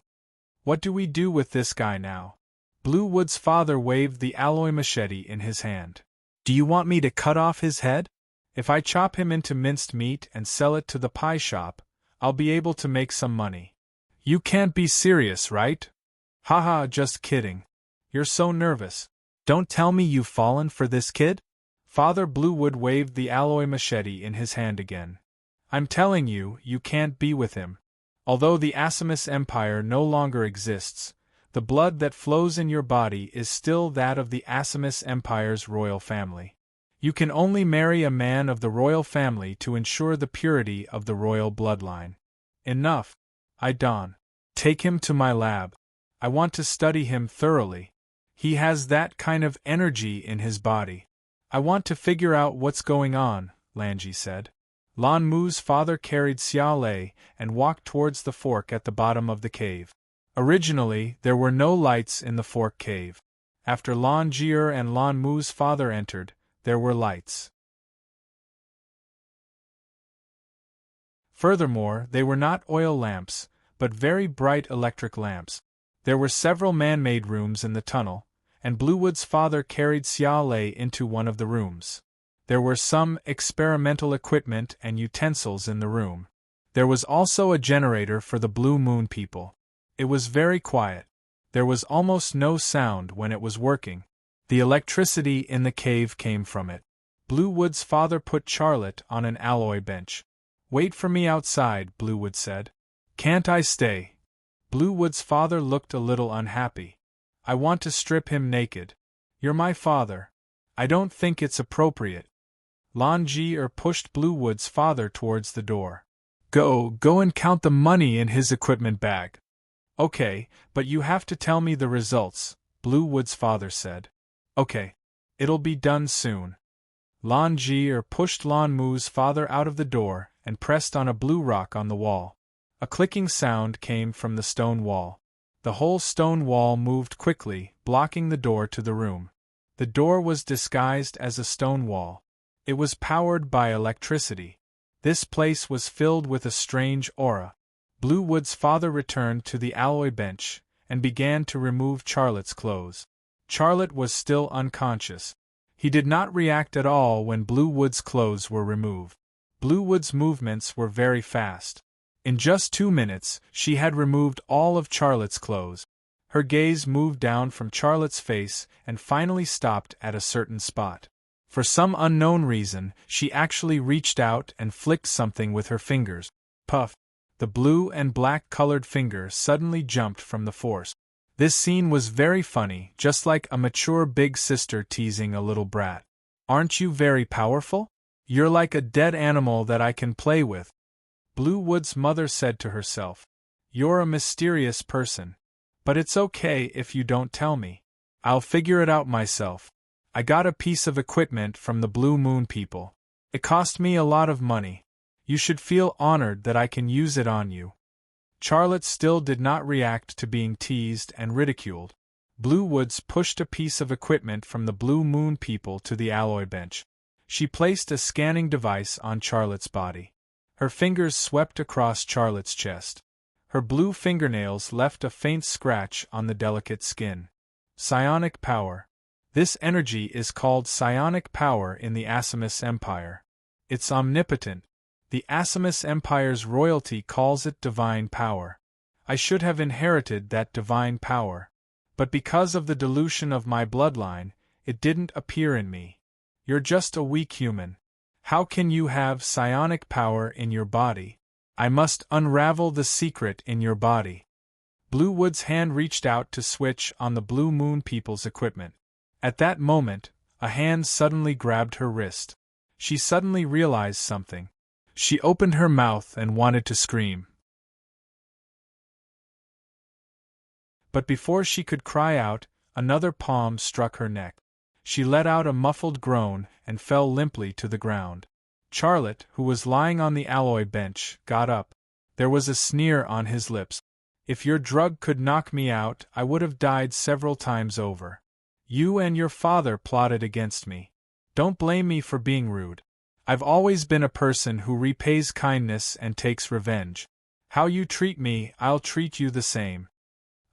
What do we do with this guy now? Bluewood's father waved the alloy machete in his hand. Do you want me to cut off his head? If I chop him into minced meat and sell it to the pie shop, I'll be able to make some money. You can't be serious, right? Haha, just kidding. You're so nervous. Don't tell me you've fallen for this kid? Father Bluewood waved the alloy machete in his hand again. I'm telling you, you can't be with him. Although the Asimis Empire no longer exists, the blood that flows in your body is still that of the Asimis Empire's royal family. You can only marry a man of the royal family to ensure the purity of the royal bloodline. Enough. Don. Take him to my lab. I want to study him thoroughly. He has that kind of energy in his body. I want to figure out what's going on, Lanji said. Lan Mu's father carried Xia Lei and walked towards the fork at the bottom of the cave. Originally, there were no lights in the fork cave. After Lan Jie and Lan Mu's father entered, there were lights. Furthermore, they were not oil lamps, but very bright electric lamps. There were several man-made rooms in the tunnel, and Bluewood's father carried Xia Lei into one of the rooms. There were some experimental equipment and utensils in the room. There was also a generator for the Blue Moon people. It was very quiet. There was almost no sound when it was working. The electricity in the cave came from it. Bluewood's father put Charlotte on an alloy bench. "Wait for me outside," Bluewood said. "Can't I stay?" Bluewood's father looked a little unhappy. "I want to strip him naked. You're my father. I don't think it's appropriate." Lan Jie pushed Bluewood's father towards the door. Go and count the money in his equipment bag." "Okay, but you have to tell me the results," Bluewood's father said. "Okay. It'll be done soon." Lan Jie pushed Lan Mu's father out of the door and pressed on a blue rock on the wall. A clicking sound came from the stone wall. The whole stone wall moved quickly, blocking the door to the room. The door was disguised as a stone wall. It was powered by electricity. This place was filled with a strange aura. Bluewood's father returned to the alloy bench and began to remove Charlotte's clothes. Charlotte was still unconscious. He did not react at all when Bluewood's clothes were removed. Bluewood's movements were very fast. In just 2 minutes, she had removed all of Charlotte's clothes. Her gaze moved down from Charlotte's face and finally stopped at a certain spot. For some unknown reason, she actually reached out and flicked something with her fingers. Puff! The blue and black-colored finger suddenly jumped from the force. This scene was very funny, just like a mature big sister teasing a little brat. "Aren't you very powerful? You're like a dead animal that I can play with." Bluewood's mother said to herself. "You're a mysterious person. But it's okay if you don't tell me. I'll figure it out myself. I got a piece of equipment from the Blue Moon people. It cost me a lot of money. You should feel honored that I can use it on you." Charlotte still did not react to being teased and ridiculed. Bluewoods pushed a piece of equipment from the Blue Moon people to the alloy bench. She placed a scanning device on Charlotte's body. Her fingers swept across Charlotte's chest. Her blue fingernails left a faint scratch on the delicate skin. Psionic power. This energy is called psionic power in the Assamese Empire. It's omnipotent. The Assamese Empire's royalty calls it divine power. I should have inherited that divine power. But because of the dilution of my bloodline, it didn't appear in me. You're just a weak human. How can you have psionic power in your body? I must unravel the secret in your body. Bluewood's hand reached out to switch on the Blue Moon people's equipment. At that moment, a hand suddenly grabbed her wrist. She suddenly realized something. She opened her mouth and wanted to scream. But before she could cry out, another palm struck her neck. She let out a muffled groan and fell limply to the ground. Charlotte, who was lying on the alloy bench, got up. There was a sneer on his lips. "If your drug could knock me out, I would have died several times over. You and your father plotted against me. Don't blame me for being rude. I've always been a person who repays kindness and takes revenge. How you treat me, I'll treat you the same."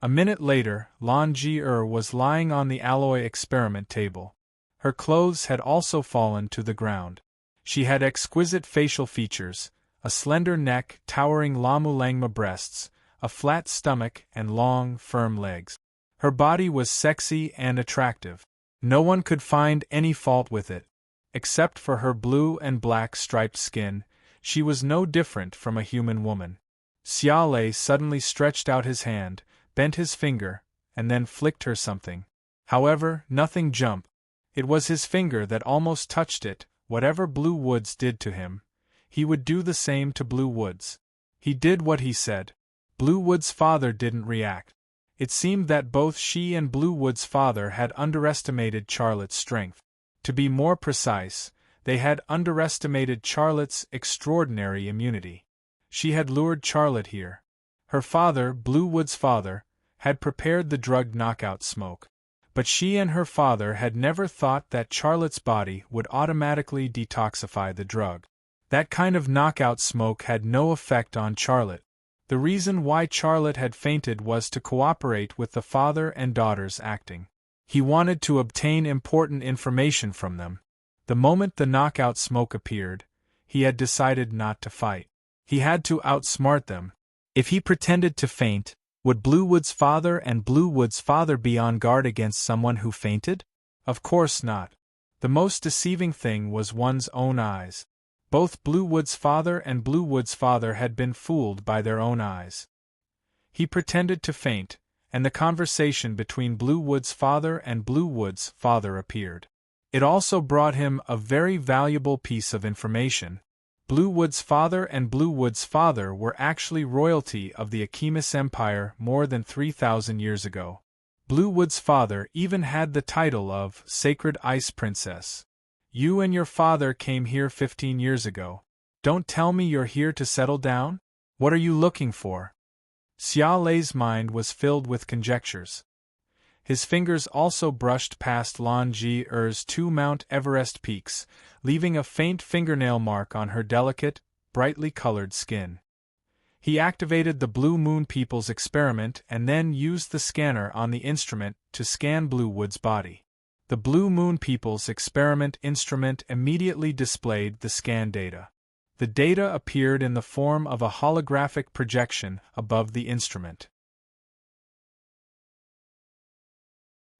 A minute later, Lan Jie was lying on the alloy experiment table. Her clothes had also fallen to the ground. She had exquisite facial features, a slender neck, towering Lamulangma breasts, a flat stomach, and long, firm legs. Her body was sexy and attractive. No one could find any fault with it. Except for her blue and black striped skin, she was no different from a human woman. Xia Lei suddenly stretched out his hand, bent his finger, and then flicked her something. However, nothing jumped. It was his finger that almost touched it. Whatever Bluewoods did to him, he would do the same to Bluewoods. He did what he said. Bluewoods' father didn't react. It seemed that both she and Bluewoods' father had underestimated Charlotte's strength. To be more precise, They had underestimated Charlotte's extraordinary immunity. She had lured Charlotte here. Her father, Bluewood's father, had prepared the drugged knockout smoke. But she and her father had never thought that Charlotte's body would automatically detoxify the drug. That kind of knockout smoke had no effect on Charlotte. The reason why Charlotte had fainted was to cooperate with the father and daughters acting. He wanted to obtain important information from them. The moment the knockout smoke appeared, he had decided not to fight. He had to outsmart them. If he pretended to faint, would Bluewood's father and Bluewood's father be on guard against someone who fainted? Of course not. The most deceiving thing was one's own eyes. Both Bluewood's father and Bluewood's father had been fooled by their own eyes. He pretended to faint, and the conversation between Bluewood's father and Bluewood's father appeared. It also brought him a very valuable piece of information. Bluewood's father and Bluewood's father were actually royalty of the Achemis Empire more than 3,000 years ago. Bluewood's father even had the title of Sacred Ice Princess. You and your father came here 15 years ago. Don't tell me you're here to settle down? What are you looking for? Xia Lei's mind was filled with conjectures. His fingers also brushed past Lan Ji-er's 2 Mount Everest peaks, leaving a faint fingernail mark on her delicate, brightly colored skin. He activated the Blue Moon People's experiment and then used the scanner on the instrument to scan Bluewood's body. The Blue Moon People's experiment instrument immediately displayed the scan data. The data appeared in the form of a holographic projection above the instrument.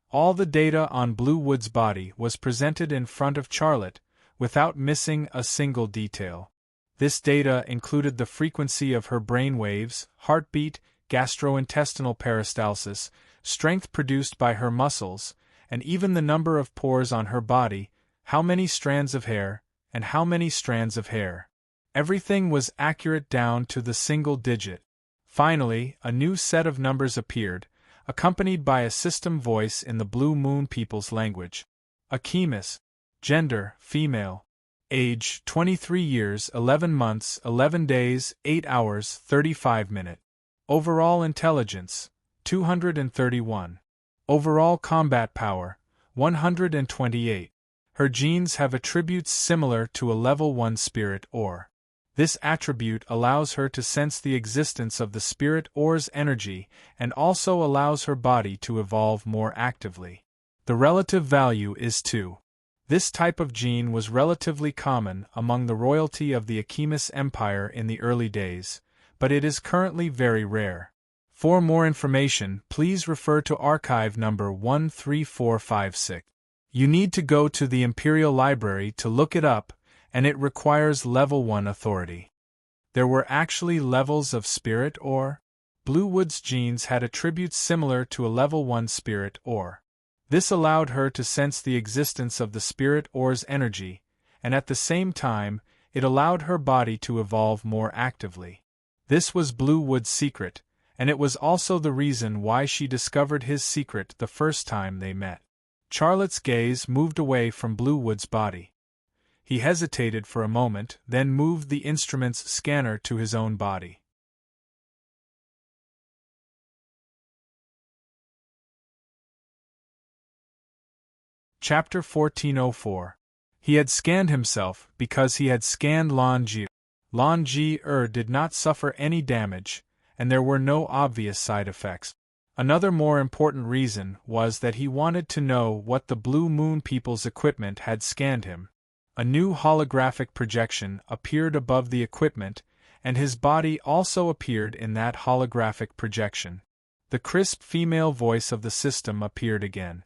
All the data on Bluewood's body was presented in front of Charlotte, without missing a single detail. This data included the frequency of her brain waves, heartbeat, gastrointestinal peristalsis, strength produced by her muscles, and even the number of pores on her body, how many strands of hair, and how many strands of hair. Everything was accurate down to the single digit. Finally, a new set of numbers appeared, accompanied by a system voice in the Blue Moon People's language. Achemis. Gender, female. Age, 23 years, 11 months, 11 days, 8 hours, 35 minutes. Overall intelligence, 231. Overall combat power, 128. Her genes have attributes similar to a level 1 spirit ore. This attribute allows her to sense the existence of the spirit ore's energy and also allows her body to evolve more actively. The relative value is 2. This type of gene was relatively common among the royalty of the Achemis Empire in the early days, but it is currently very rare. For more information, please refer to archive number 13456. You need to go to the Imperial Library to look it up, and it requires level 1 authority. There were actually levels of spirit ore. Bluewood's genes had attributes similar to a level 1 spirit ore. This allowed her to sense the existence of the spirit ore's energy, and at the same time, it allowed her body to evolve more actively. This was Bluewood's secret, and it was also the reason why she discovered his secret the first time they met. Charlotte's gaze moved away from Bluewood's body. He hesitated for a moment, then moved the instrument's scanner to his own body. Chapter 1404. He had scanned himself because he had scanned Lan Ji. Lan Ji-er did not suffer any damage, and there were no obvious side effects. Another more important reason was that he wanted to know what the Blue Moon People's equipment had scanned him. A new holographic projection appeared above the equipment, and his body also appeared in that holographic projection. The crisp female voice of the system appeared again.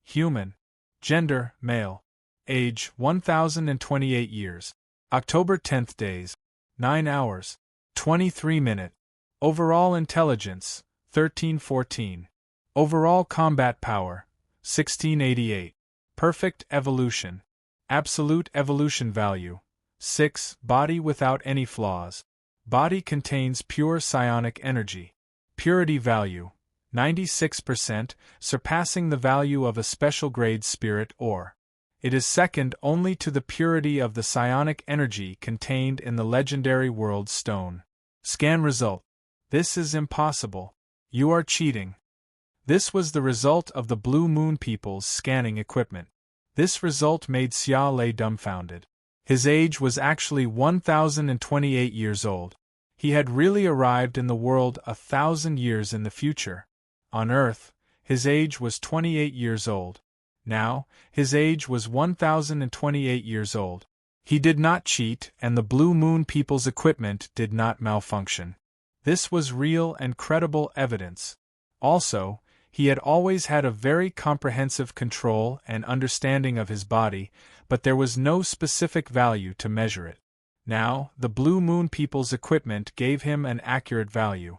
Human. Gender, male. Age, 1028 years. October 10th days. 9 hours. 23 minutes. Overall intelligence, 1314. Overall combat power, 1688. Perfect evolution. Absolute evolution value, 6. Body without any flaws. Body contains pure psionic energy. Purity value, 96%, surpassing the value of a special grade spirit ore. It is second only to the purity of the psionic energy contained in the legendary World Stone. Scan result. This is impossible. You are cheating. This was the result of the Blue Moon people's scanning equipment. This result made Xia Lei dumbfounded. His age was actually 1028 years old. He had really arrived in the world 1,000 years in the future. On Earth, his age was 28 years old. Now, his age was 1028 years old. He did not cheat, and the Blue Moon people's equipment did not malfunction. This was real and credible evidence. Also, he had always had a very comprehensive control and understanding of his body, but there was no specific value to measure it. Now, the Blue Moon people's equipment gave him an accurate value.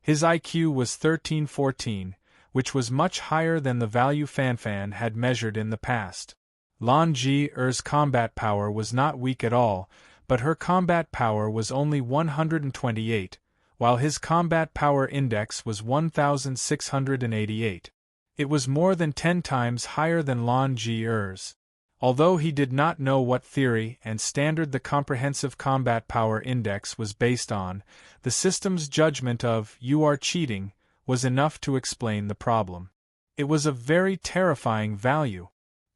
His IQ was 1314, which was much higher than the value Fanfan had measured in the past. Lan Ji-er's combat power was not weak at all, but her combat power was only 128, while his combat power index was 1688. It was more than 10 times higher than Lan Ji-er's. Although he did not know what theory and standard the comprehensive combat power index was based on, the system's judgment of "you are cheating" was enough to explain the problem. It was a very terrifying value.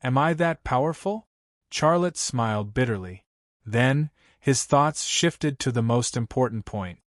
Am I that powerful? Charlotte smiled bitterly. Then, his thoughts shifted to the most important point.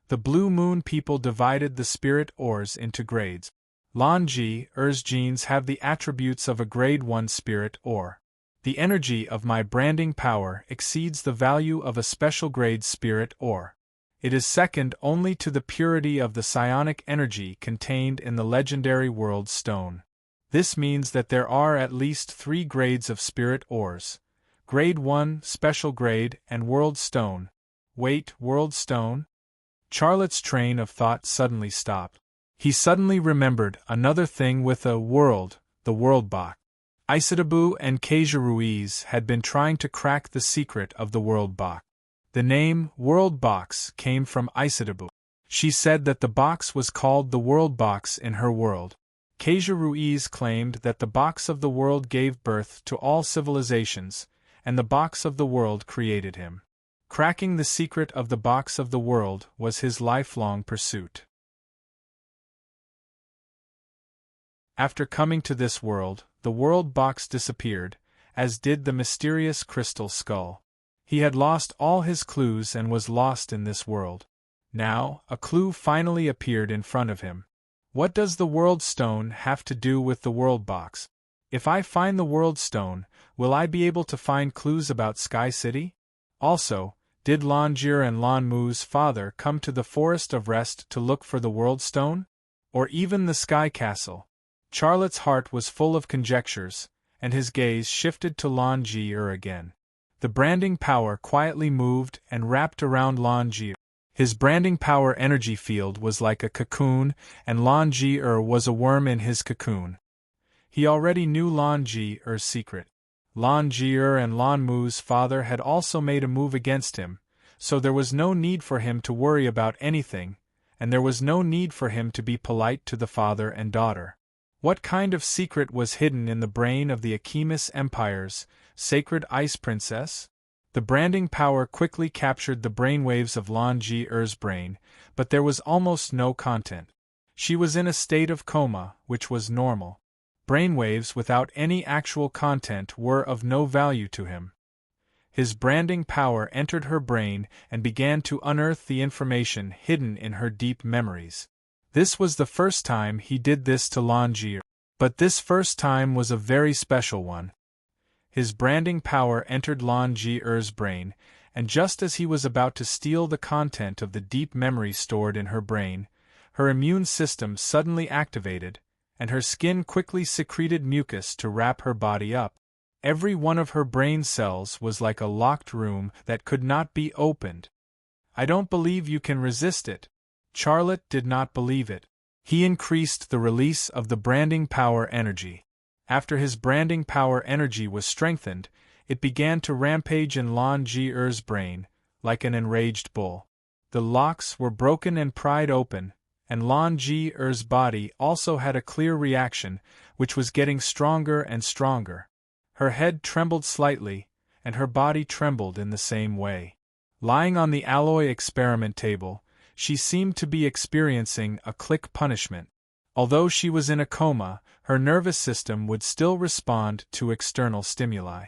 The Blue Moon people divided the spirit ores into grades. Lan Ji-er's genes have the attributes of a grade 1 spirit ore. The energy of my branding power exceeds the value of a special grade spirit ore. It is second only to the purity of the psionic energy contained in the legendary World Stone. This means that there are at least 3 grades of spirit ores: Grade 1, Special Grade, and World Stone. Wait, World Stone? Charlotte's train of thought suddenly stopped. He suddenly remembered another thing with a world, the World Box. Audiobook and Kasia Ruiz had been trying to crack the secret of the World Box. The name World Box came from Audiobook. She said that the box was called the World Box in her world. Kasia Ruiz claimed that the box of the world gave birth to all civilizations, and the box of the world created him. Cracking the secret of the box of the world was his lifelong pursuit. After coming to this world, the World Box disappeared, as did the mysterious crystal skull. He had lost all his clues and was lost in this world. Now, a clue finally appeared in front of him. What does the World Stone have to do with the World Box? If I find the World Stone, will I be able to find clues about Sky City? Also, did Lan Ji and Lan Mu's father come to the Forest of Rest to look for the World Stone? Or even the Sky Castle? Charlotte's heart was full of conjectures, and his gaze shifted to Lan Ji again. The branding power quietly moved and wrapped around Lan Ji. His branding power energy field was like a cocoon, and Lan Ji was a worm in his cocoon. He already knew Lan Ji's secret. Lan Ji and Lan Mu's father had also made a move against him, so there was no need for him to worry about anything, and there was no need for him to be polite to the father and daughter. What kind of secret was hidden in the brain of the Achemis Empire's sacred ice princess? The branding power quickly captured the brainwaves of Lan Ji's brain, but there was almost no content. She was in a state of coma, which was normal. Brainwaves without any actual content were of no value to him. His branding power entered her brain and began to unearth the information hidden in her deep memories. This was the first time he did this to Lan Ji, but this first time was a very special one. His branding power entered Lan Ji's brain, and just as he was about to steal the content of the deep memory stored in her brain, her immune system suddenly activated, and her skin quickly secreted mucus to wrap her body up. Every one of her brain cells was like a locked room that could not be opened. I don't believe you can resist it. Charlotte did not believe it. He increased the release of the branding power energy. After his branding power energy was strengthened, it began to rampage in Lan Ji's brain, like an enraged bull. The locks were broken and pried open, and Lan Ji's body also had a clear reaction, which was getting stronger and stronger. Her head trembled slightly, and her body trembled in the same way. Lying on the alloy experiment table, she seemed to be experiencing a click punishment. Although she was in a coma, her nervous system would still respond to external stimuli.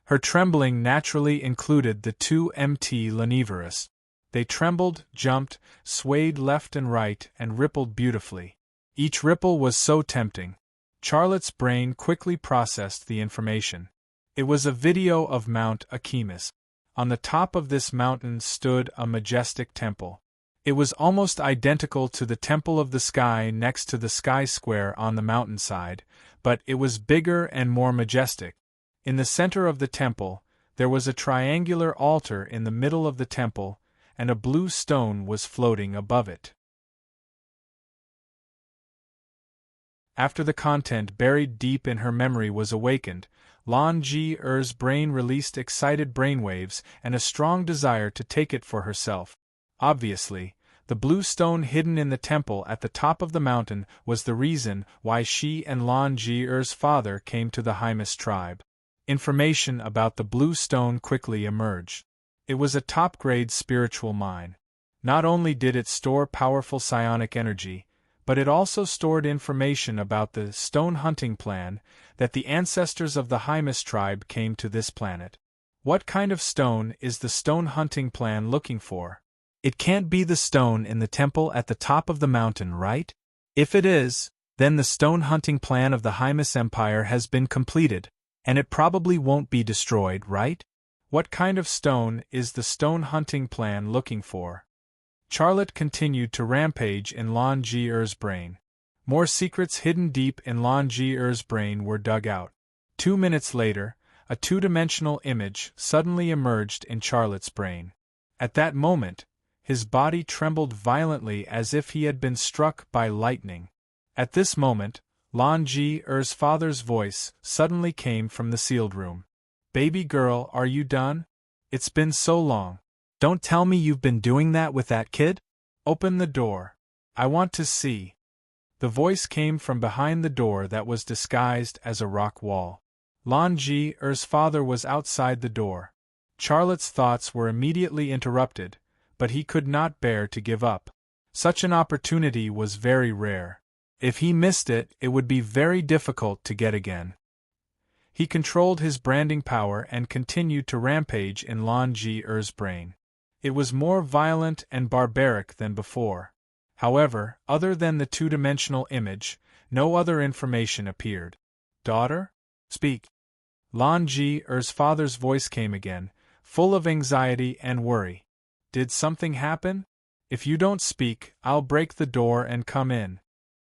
Her trembling naturally included the two MT Laniverus. They trembled, jumped, swayed left and right, and rippled beautifully. Each ripple was so tempting. Charlotte's brain quickly processed the information. It was a video of Mount Achemus. On the top of this mountain stood a majestic temple. It was almost identical to the Temple of the Sky next to the Sky Square on the mountainside, but it was bigger and more majestic. In the center of the temple, there was a triangular altar in the middle of the temple, and a blue stone was floating above it. After the content buried deep in her memory was awakened, Lan Ji-er's brain released excited brainwaves and a strong desire to take it for herself. Obviously, the blue stone hidden in the temple at the top of the mountain was the reason why she and Lan Ji-er's father came to the Hymus tribe. Information about the blue stone quickly emerged. It was a top-grade spiritual mine. Not only did it store powerful psionic energy, but it also stored information about the stone hunting plan, that the ancestors of the Hymus tribe came to this planet. What kind of stone is the stone hunting plan looking for? It can't be the stone in the temple at the top of the mountain, right? If it is, then the stone hunting plan of the Hymus Empire has been completed, and it probably won't be destroyed, right? What kind of stone is the stone hunting plan looking for? Charlotte continued to rampage in Lan Ji-er's brain. More secrets hidden deep in Lan Ji-er's brain were dug out. 2 minutes later, a two-dimensional image suddenly emerged in Charlotte's brain. At that moment, his body trembled violently as if he had been struck by lightning. At this moment, Lan Ji-er's father's voice suddenly came from the sealed room. "Baby girl, are you done? It's been so long. Don't tell me you've been doing that with that kid? Open the door. I want to see." The voice came from behind the door that was disguised as a rock wall. Lan Ji-er's father was outside the door. Charlotte's thoughts were immediately interrupted, but he could not bear to give up. Such an opportunity was very rare. If he missed it, it would be very difficult to get again. He controlled his branding power and continued to rampage in Lan Ji-er's brain. It was more violent and barbaric than before. However, other than the two-dimensional image, no other information appeared. "Daughter? Speak." Lan Ji-er's father's voice came again, full of anxiety and worry. "Did something happen? If you don't speak, I'll break the door and come in."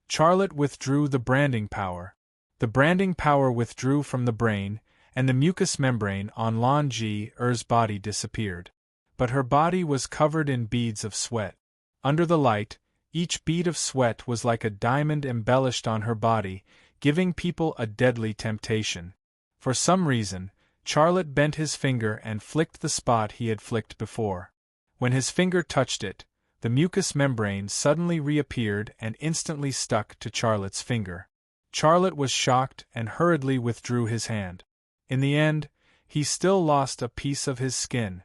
Charlotte withdrew the branding power. The branding power withdrew from the brain, and the mucous membrane on Lan Ji-er's body disappeared. But her body was covered in beads of sweat. Under the light, each bead of sweat was like a diamond embellished on her body, giving people a deadly temptation. For some reason, Charlotte bent his finger and flicked the spot he had flicked before. When his finger touched it, the mucous membrane suddenly reappeared and instantly stuck to Charlotte's finger. Charlotte was shocked and hurriedly withdrew his hand. In the end, he still lost a piece of his skin.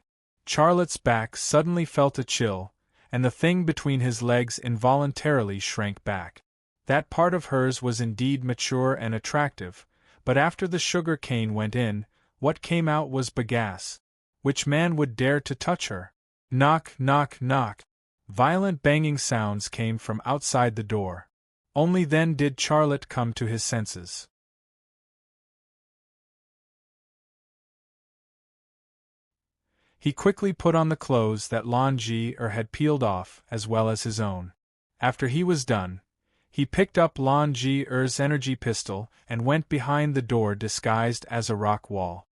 Charlotte's back suddenly felt a chill, and the thing between his legs involuntarily shrank back. That part of hers was indeed mature and attractive, but after the sugar cane went in, what came out was bagasse. Which man would dare to touch her? Knock, knock, knock. Violent banging sounds came from outside the door. Only then did Charlotte come to his senses. He quickly put on the clothes that Lan Ji-er had peeled off, as well as his own. After he was done, he picked up Lan Ji-er's energy pistol and went behind the door disguised as a rock wall.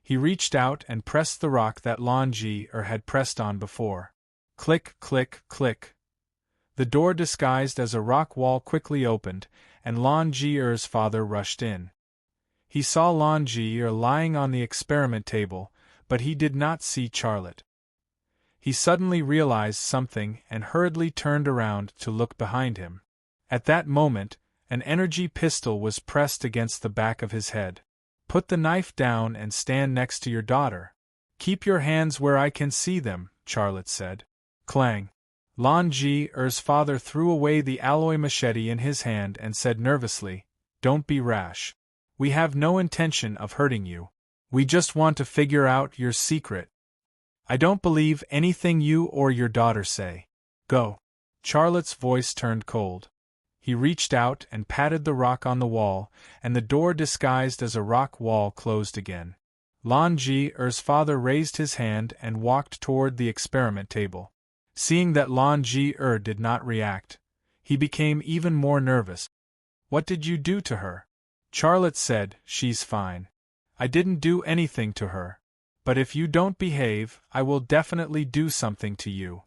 He reached out and pressed the rock that Lan Ji-er had pressed on before. Click, click, click. The door disguised as a rock wall quickly opened, and Lan Ji-er's father rushed in. He saw Lan Ji-er lying on the experiment table, but he did not see Charlotte. He suddenly realized something and hurriedly turned around to look behind him. At that moment, an energy pistol was pressed against the back of his head. Put the knife down and stand next to your daughter. Keep your hands where I can see them, Charlotte said. Clang. Lan Ji-er's father threw away the alloy machete in his hand and said nervously, "Don't be rash. We have no intention of hurting you. We just want to figure out your secret. I don't believe anything you or your daughter say. Go." Charlotte's voice turned cold. He reached out and patted the rock on the wall, and the door disguised as a rock wall closed again. Lan Ji-er's father raised his hand and walked toward the experiment table. Seeing that Lan Ji-er did not react, he became even more nervous. "What did you do to her?" Charlotte said, "She's fine. I didn't do anything to her. But if you don't behave, I will definitely do something to you."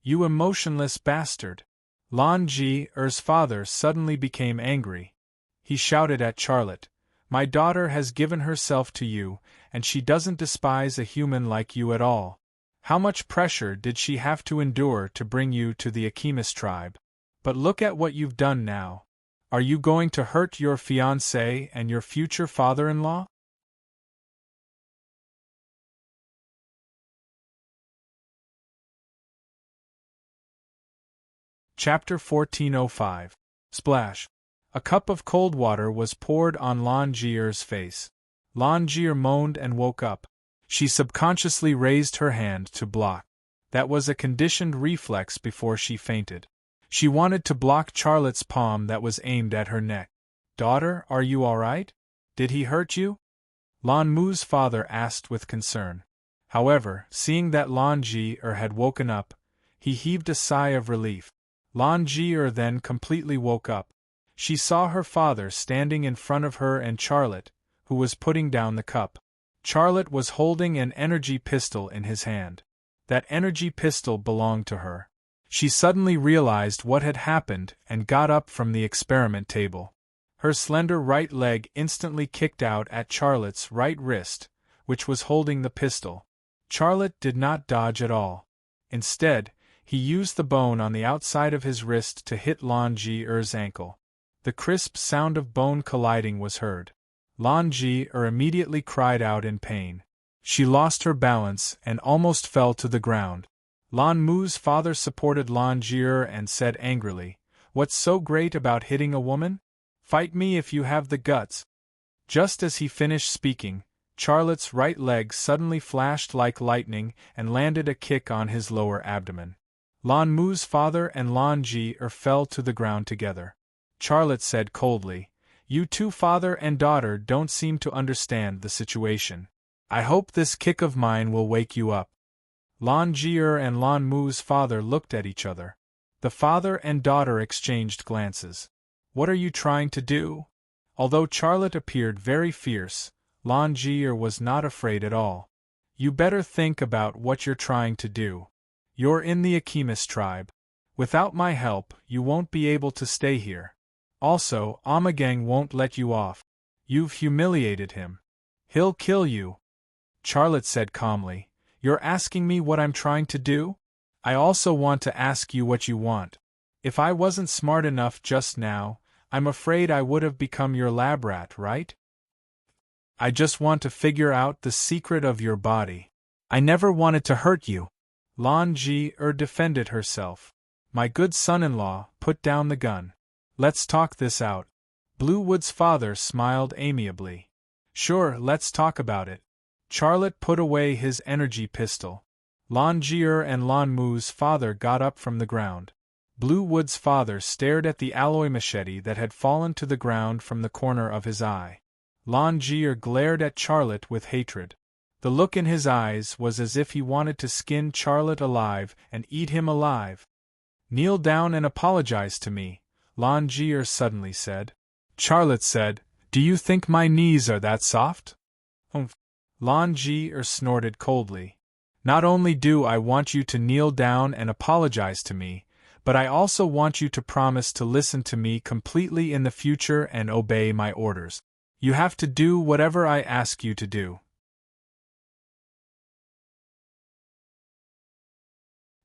"You emotionless bastard!" Lan Ji-er's father suddenly became angry. He shouted at Charlotte, "My daughter has given herself to you, and she doesn't despise a human like you at all. How much pressure did she have to endure to bring you to the Akimis tribe? But look at what you've done now. Are you going to hurt your fiancé and your future father-in-law?" Chapter 1405. Splash. A cup of cold water was poured on Lan Ji-er's face. Lan Ji-er moaned and woke up. She subconsciously raised her hand to block. That was a conditioned reflex before she fainted. She wanted to block Charlotte's palm that was aimed at her neck. "Daughter, are you all right? Did he hurt you?" Lan Mu's father asked with concern. However, seeing that Lan Ji-er had woken up, he heaved a sigh of relief. Lan Ji-er then completely woke up. She saw her father standing in front of her and Charlotte, who was putting down the cup. Charlotte was holding an energy pistol in his hand. That energy pistol belonged to her. She suddenly realized what had happened and got up from the experiment table. Her slender right leg instantly kicked out at Charlotte's right wrist, which was holding the pistol. Charlotte did not dodge at all. Instead, he used the bone on the outside of his wrist to hit Lan Ji-er's ankle. The crisp sound of bone colliding was heard. Lan Ji-er immediately cried out in pain. She lost her balance and almost fell to the ground. Lan Mu's father supported Lan Ji-er and said angrily, "What's so great about hitting a woman? Fight me if you have the guts." Just as he finished speaking, Charlotte's right leg suddenly flashed like lightning and landed a kick on his lower abdomen. Lan Mu's father and Lan Ji-er fell to the ground together. Charlotte said coldly, "You two father and daughter don't seem to understand the situation. I hope this kick of mine will wake you up." Lan Ji-er and Lan Mu's father looked at each other. The father and daughter exchanged glances. "What are you trying to do?" Although Charlotte appeared very fierce, Lan Ji-er was not afraid at all. "You better think about what you're trying to do. You're in the Akimis tribe. Without my help, you won't be able to stay here. Also, Amagang won't let you off. You've humiliated him. He'll kill you." Charlotte said calmly, "You're asking me what I'm trying to do? I also want to ask you what you want. If I wasn't smart enough just now, I'm afraid I would have become your lab rat, right? I just want to figure out the secret of your body. I never wanted to hurt you." Lan Ji-er defended herself. "My good son-in-law, put down the gun. Let's talk this out." Bluewood's father smiled amiably. "Sure, let's talk about it." Charlotte put away his energy pistol. Lan Ji-er and Lan Mu's father got up from the ground. Bluewood's father stared at the alloy machete that had fallen to the ground from the corner of his eye. Lan Ji-er glared at Charlotte with hatred. The look in his eyes was as if he wanted to skin Charlotte alive and eat him alive. "Kneel down and apologize to me," Lan Ji-er suddenly said. Charlotte said, "Do you think my knees are that soft?" "Umph." Lan Ji-er snorted coldly. "Not only do I want you to kneel down and apologize to me, but I also want you to promise to listen to me completely in the future and obey my orders. You have to do whatever I ask you to do.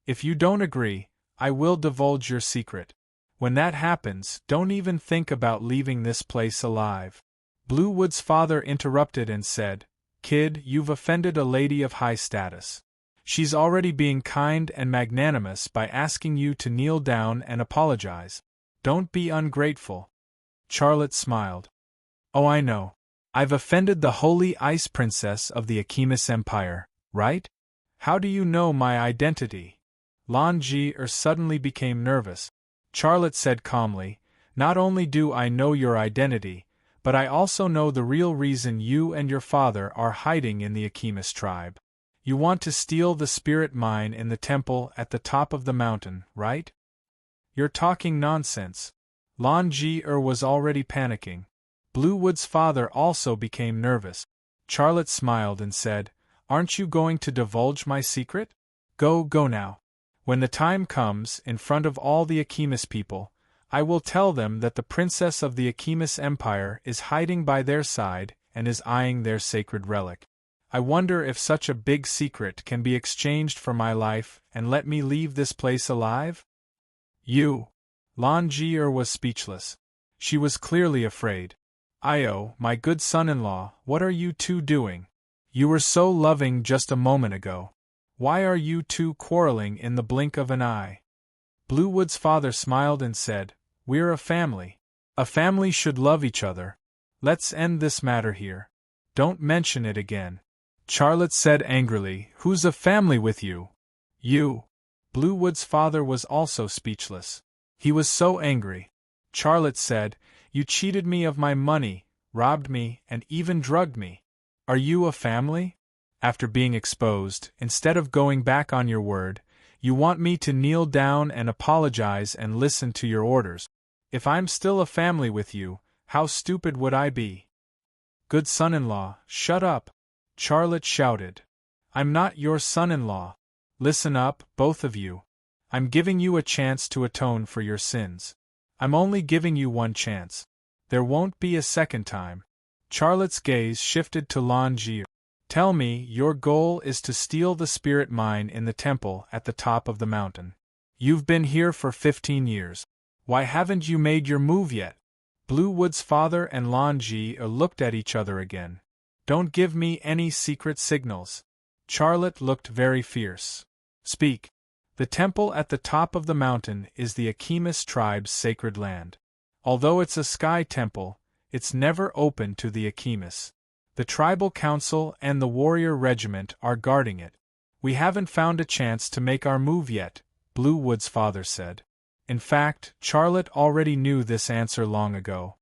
If you don't agree, I will divulge your secret. When that happens, don't even think about leaving this place alive." Bluewood's father interrupted and said, "Kid, you've offended a lady of high status. She's already being kind and magnanimous by asking you to kneel down and apologize. Don't be ungrateful." Charlotte smiled. "Oh, I know. I've offended the holy ice princess of the Akimis Empire, right? How do you know my identity?" Lan Ji suddenly became nervous. Charlotte said calmly, "Not only do I know your identity, but I also know the real reason you and your father are hiding in the Akimis tribe. You want to steal the spirit mine in the temple at the top of the mountain, right?" "You're talking nonsense." Lan Ji was already panicking. Bluewood's father also became nervous. Charlotte smiled and said, "Aren't you going to divulge my secret? Go now. When the time comes, in front of all the Akimis people, I will tell them that the princess of the Akimis Empire is hiding by their side and is eyeing their sacred relic. I wonder if such a big secret can be exchanged for my life and let me leave this place alive?" "You!" Lan Ji was speechless. She was clearly afraid. "Io, my good son-in-law, what are you two doing? You were so loving just a moment ago. Why are you two quarreling in the blink of an eye?" Bluewood's father smiled and said, "We're a family. A family should love each other. Let's end this matter here. Don't mention it again." Charlotte said angrily, "Who's a family with you?" "You." Bluewood's father was also speechless. He was so angry. Charlotte said, "You cheated me of my money, robbed me, and even drugged me. Are you a family? After being exposed, instead of going back on your word, you want me to kneel down and apologize and listen to your orders. If I'm still a family with you, how stupid would I be?" "Good son-in-law, shut up!" Charlotte shouted. "I'm not your son-in-law. Listen up, both of you. I'm giving you a chance to atone for your sins. I'm only giving you one chance. There won't be a second time." Charlotte's gaze shifted to Lan Ji. "Tell me, your goal is to steal the spirit mine in the temple at the top of the mountain. You've been here for 15 years. Why haven't you made your move yet?" Bluewood's father and Lan Ji looked at each other again. "Don't give me any secret signals." Charlotte looked very fierce. "Speak. The temple at the top of the mountain is the Akimis tribe's sacred land. Although it's a sky temple, it's never open to the Akimis. The tribal council and the warrior regiment are guarding it. We haven't found a chance to make our move yet," Bluewood's father said. In fact, Charlotte already knew this answer long ago.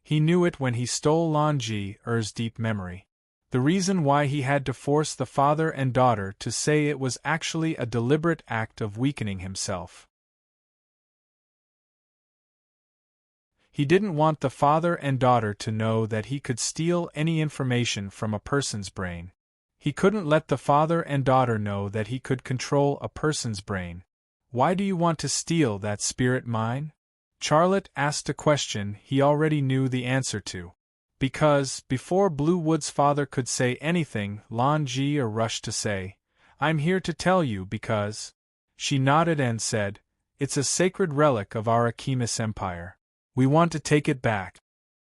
He knew it when he stole Lan Ji's deep memory. The reason why he had to force the father and daughter to say it was actually a deliberate act of weakening himself. He didn't want the father and daughter to know that he could steal any information from a person's brain. He couldn't let the father and daughter know that he could control a person's brain. "Why do you want to steal that spirit mine?" Charlotte asked a question he already knew the answer to. Because, before Bluewood's father could say anything, Lan Ji rushed to say, "I'm here to tell you because..." She nodded and said, "It's a sacred relic of our Akimis Empire. We want to take it back."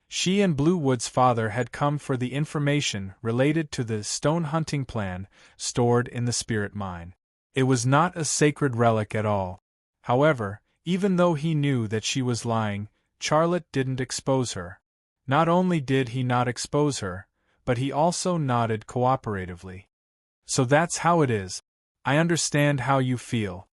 She and Bluewood's father had come for the information related to the stone hunting plan stored in the spirit mine. It was not a sacred relic at all. However, even though he knew that she was lying, Charlotte didn't expose her. Not only did he not expose her, but he also nodded cooperatively. "So that's how it is. I understand how you feel.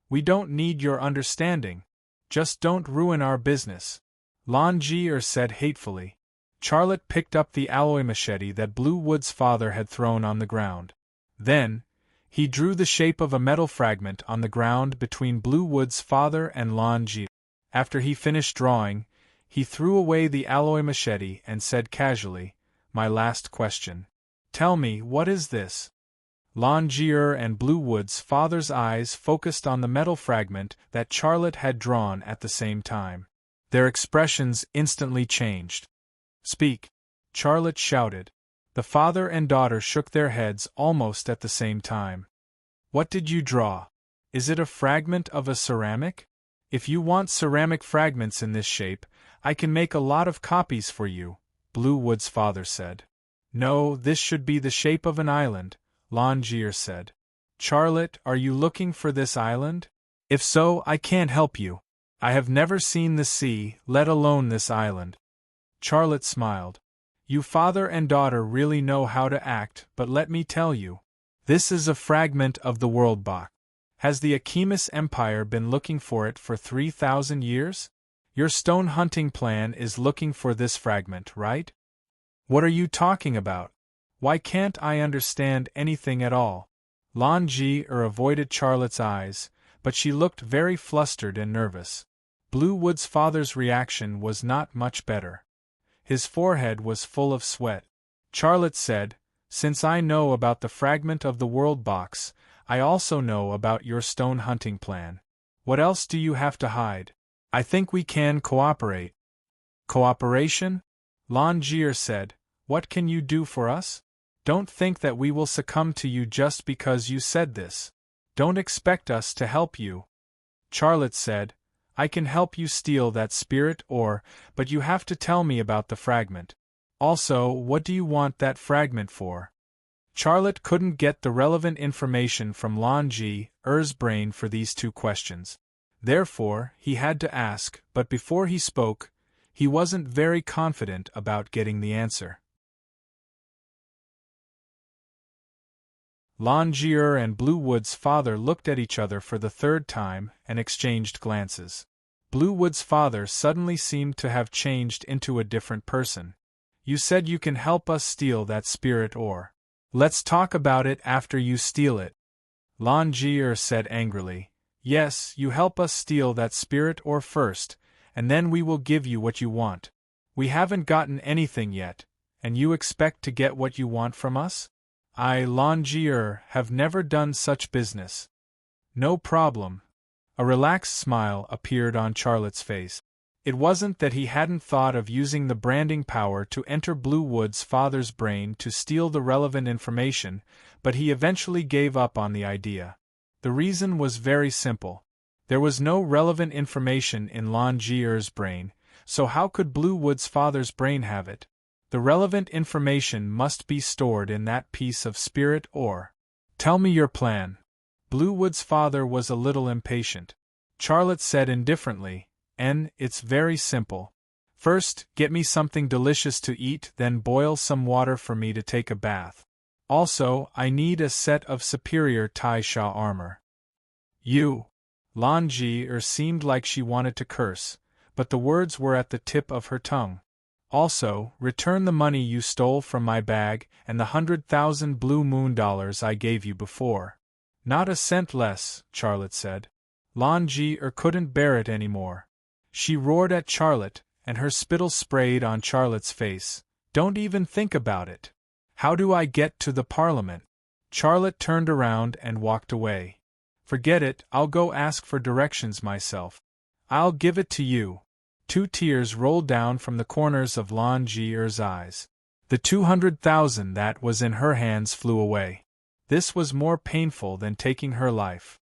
We don't need your understanding. Just don't ruin our business," Lan Ji said hatefully. Charlotte picked up the alloy machete that Bluewood's father had thrown on the ground. Then, he drew the shape of a metal fragment on the ground between Bluewood's father and Lan Ji. After he finished drawing, he threw away the alloy machete and said casually, "My last question. Tell me, what is this?" Lan Ji and Bluewood's father's eyes focused on the metal fragment that Charlotte had drawn at the same time. Their expressions instantly changed. "Speak!" Charlotte shouted. The father and daughter shook their heads almost at the same time. "What did you draw? Is it a fragment of a ceramic? If you want ceramic fragments in this shape, I can make a lot of copies for you," Bluewood's father said. No, this should be the shape of an island, Longier said. Charlotte, are you looking for this island? If so, I can't help you. I have never seen the sea, let alone this island. Charlotte smiled. You father and daughter really know how to act, but let me tell you. This is a fragment of the world box. Has the Achemis Empire been looking for it for 3,000 years? Your stone hunting plan is looking for this fragment, right? What are you talking about? Why can't I understand anything at all? Longier avoided Charlotte's eyes, but she looked very flustered and nervous. Bluewood's father's reaction was not much better. His forehead was full of sweat. Charlotte said, Since I know about the fragment of the world box, I also know about your stone hunting plan. What else do you have to hide? I think we can cooperate. Cooperation? Longier said, What can you do for us? Don't think that we will succumb to you just because you said this. Don't expect us to help you. Charlotte said, I can help you steal that spirit ore, but you have to tell me about the fragment. Also, what do you want that fragment for? Charlotte couldn't get the relevant information from Longier's brain for these two questions. Therefore, he had to ask, but before he spoke, he wasn't very confident about getting the answer. Longier and Bluewood's father looked at each other for the third time and exchanged glances. Bluewood's father suddenly seemed to have changed into a different person. You said you can help us steal that spirit ore. Let's talk about it after you steal it. Longier said angrily. Yes, you help us steal that spirit ore first, and then we will give you what you want. We haven't gotten anything yet, and you expect to get what you want from us? I, Longier, have never done such business. No problem. A relaxed smile appeared on Charlotte's face. It wasn't that he hadn't thought of using the branding power to enter Bluewood's father's brain to steal the relevant information, but he eventually gave up on the idea. The reason was very simple. There was no relevant information in Longier's brain, so how could Bluewood's father's brain have it? The relevant information must be stored in that piece of spirit ore. Tell me your plan. Bluewood's father was a little impatient. Charlotte said indifferently, It's very simple. First, get me something delicious to eat, then boil some water for me to take a bath. Also, I need a set of superior Tai-Sha armor. You. Longier seemed like she wanted to curse, but the words were at the tip of her tongue. Also, return the money you stole from my bag and the 100,000 blue moon dollars I gave you before. Not a cent less, Charlotte said. Longier couldn't bear it anymore. She roared at Charlotte, and her spittle sprayed on Charlotte's face. Don't even think about it. How do I get to the Parliament? Charlotte turned around and walked away. Forget it, I'll go ask for directions myself. I'll give it to you. 2 tears rolled down from the corners of Longier's eyes. The 200,000 that was in her hands flew away. This was more painful than taking her life.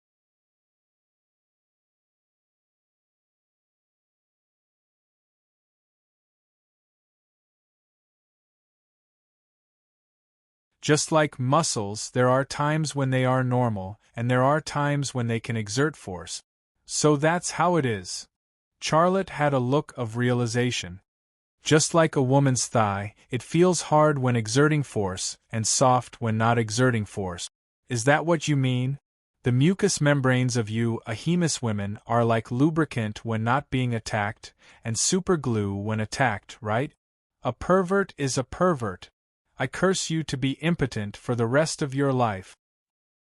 Just like muscles, there are times when they are normal, and there are times when they can exert force. So that's how it is. Charlotte had a look of realization. Just like a woman's thigh, it feels hard when exerting force, and soft when not exerting force. Is that what you mean? The mucous membranes of you Achemis women are like lubricant when not being attacked, and superglue when attacked, right? A pervert is a pervert. I curse you to be impotent for the rest of your life.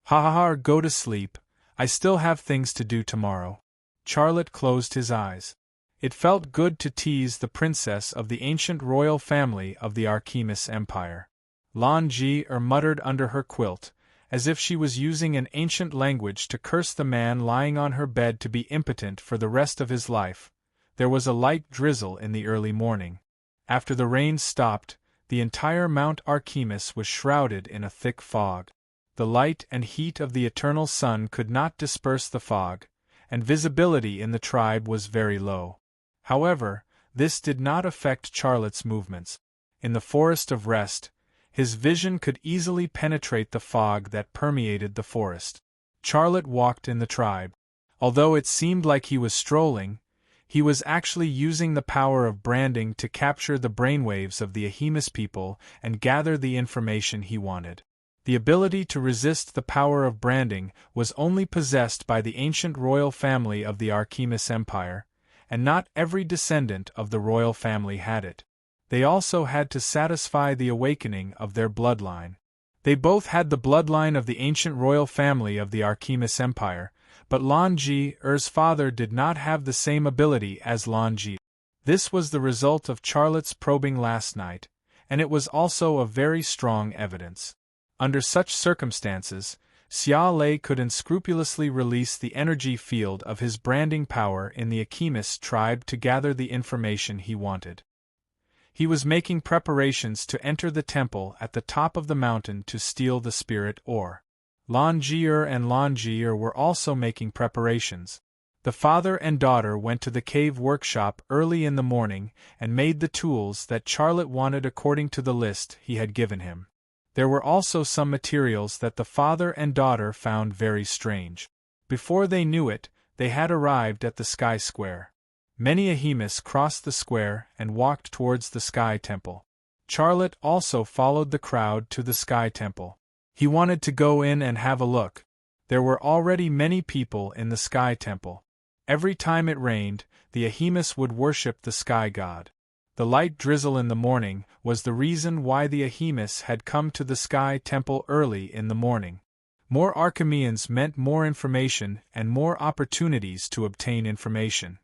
Ha ha ha, go to sleep. I still have things to do tomorrow. Charlotte closed his eyes. It felt good to tease the princess of the ancient royal family of the Achemis Empire. Longier muttered under her quilt, as if she was using an ancient language to curse the man lying on her bed to be impotent for the rest of his life. There was a light drizzle in the early morning. After the rain stopped, the entire Mount Achemis was shrouded in a thick fog. The light and heat of the eternal sun could not disperse the fog, and visibility in the tribe was very low. However, this did not affect Charlotte's movements. in the forest of rest, his vision could easily penetrate the fog that permeated the forest. Charlotte walked in the tribe. Although it seemed like he was strolling, he was actually using the power of branding to capture the brainwaves of the Ahemus people and gather the information he wanted. The ability to resist the power of branding was only possessed by the ancient royal family of the Ahemus Empire, and not every descendant of the royal family had it. They also had to satisfy the awakening of their bloodline. They both had the bloodline of the ancient royal family of the Ahemus Empire, but Lan Ji-er's father did not have the same ability as Lan Ji. This was the result of Charlotte's probing last night, and it was also a very strong evidence. Under such circumstances, Xia Lei could unscrupulously release the energy field of his branding power in the Ahemus tribe to gather the information he wanted. He was making preparations to enter the temple at the top of the mountain to steal the spirit ore. Lan Ji-er and Lan Ji-er were also making preparations. The father and daughter went to the cave workshop early in the morning and made the tools that Charlotte wanted according to the list he had given him. There were also some materials that the father and daughter found very strange. Before they knew it, they had arrived at the Sky Square. Many Ahemus crossed the square and walked towards the Sky Temple. Charlotte also followed the crowd to the Sky Temple. He wanted to go in and have a look. There were already many people in the Sky Temple. Every time it rained, the Ahemus would worship the Sky God. The light drizzle in the morning was the reason why the Ahemus had come to the Sky Temple early in the morning. More Archimeans meant more information and more opportunities to obtain information.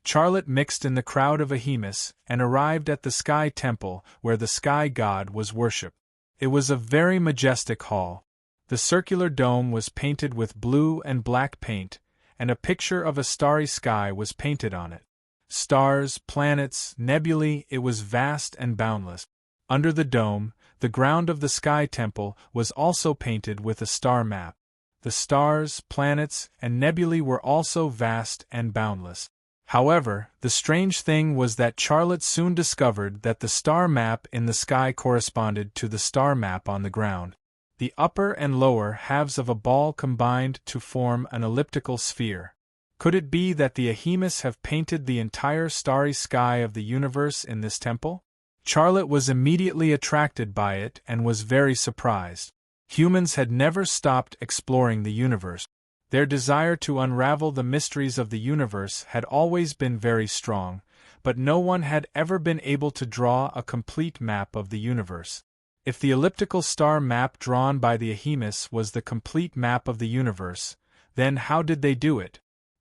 Charlotte mixed in the crowd of Ahemus and arrived at the Sky Temple where the Sky God was worshipped. It was a very majestic hall. The circular dome was painted with blue and black paint, and a picture of a starry sky was painted on it. Stars, planets, nebulae, it was vast and boundless. Under the dome, the ground of the Sky Temple was also painted with a star map. The stars, planets, and nebulae were also vast and boundless. However, the strange thing was that Charlotte soon discovered that the star map in the sky corresponded to the star map on the ground. The upper and lower halves of a ball combined to form an elliptical sphere. Could it be that the Ahemus have painted the entire starry sky of the universe in this temple? Charlotte was immediately attracted by it and was very surprised. Humans had never stopped exploring the universe. Their desire to unravel the mysteries of the universe had always been very strong, but no one had ever been able to draw a complete map of the universe. If the elliptical star map drawn by the Ahemus was the complete map of the universe, then how did they do it?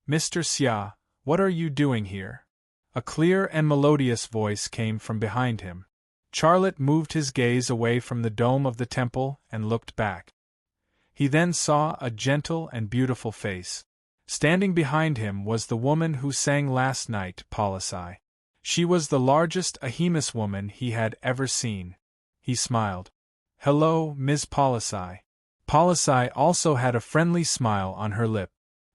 "Mr. Xia, what are you doing here?" A clear and melodious voice came from behind him. Charlotte moved his gaze away from the dome of the temple and looked back. He then saw a gentle and beautiful face. Standing behind him was the woman who sang last night, Polisai. She was the largest Ahemus woman he had ever seen. He smiled. "Hello, Ms. Polisai." Polisai also had a friendly smile on her lip.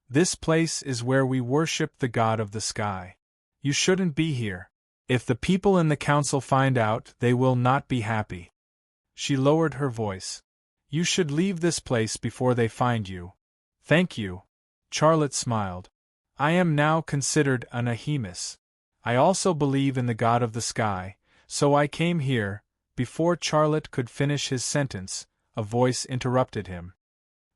"This place is where we worship the god of the sky. You shouldn't be here. If the people in the council find out, they will not be happy." She lowered her voice. "You should leave this place before they find you." "Thank you." Charlotte smiled. "I am now considered an Ahemus. I also believe in the god of the sky, so I came here." Before Charlotte could finish his sentence, a voice interrupted him.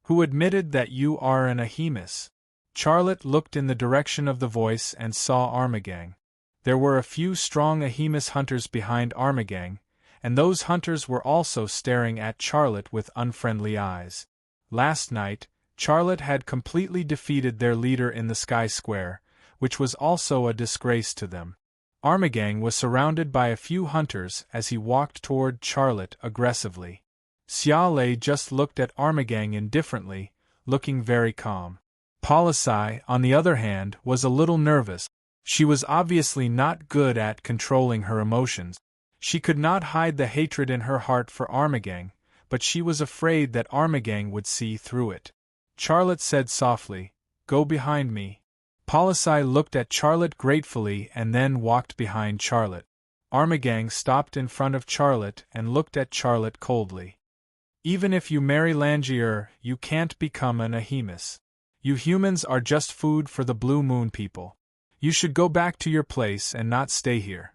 "Who admitted that you are an Ahemus?" Charlotte looked in the direction of the voice and saw Armagang. There were a few strong Ahemus hunters behind Armagang, and those hunters were also staring at Charlotte with unfriendly eyes. Last night, Charlotte had completely defeated their leader in the Sky Square, which was also a disgrace to them. Armagang was surrounded by a few hunters as he walked toward Charlotte aggressively. Xia Lei just looked at Armagang indifferently, looking very calm. Polisai, on the other hand, was a little nervous. She was obviously not good at controlling her emotions. She could not hide the hatred in her heart for Armagang, but she was afraid that Armagang would see through it. Charlotte said softly, "Go behind me." Policy looked at Charlotte gratefully and then walked behind Charlotte. Armagang stopped in front of Charlotte and looked at Charlotte coldly. Even if you marry Langier, you can't become an Ahemus. You humans are just food for the Blue Moon people. You should go back to your place and not stay here.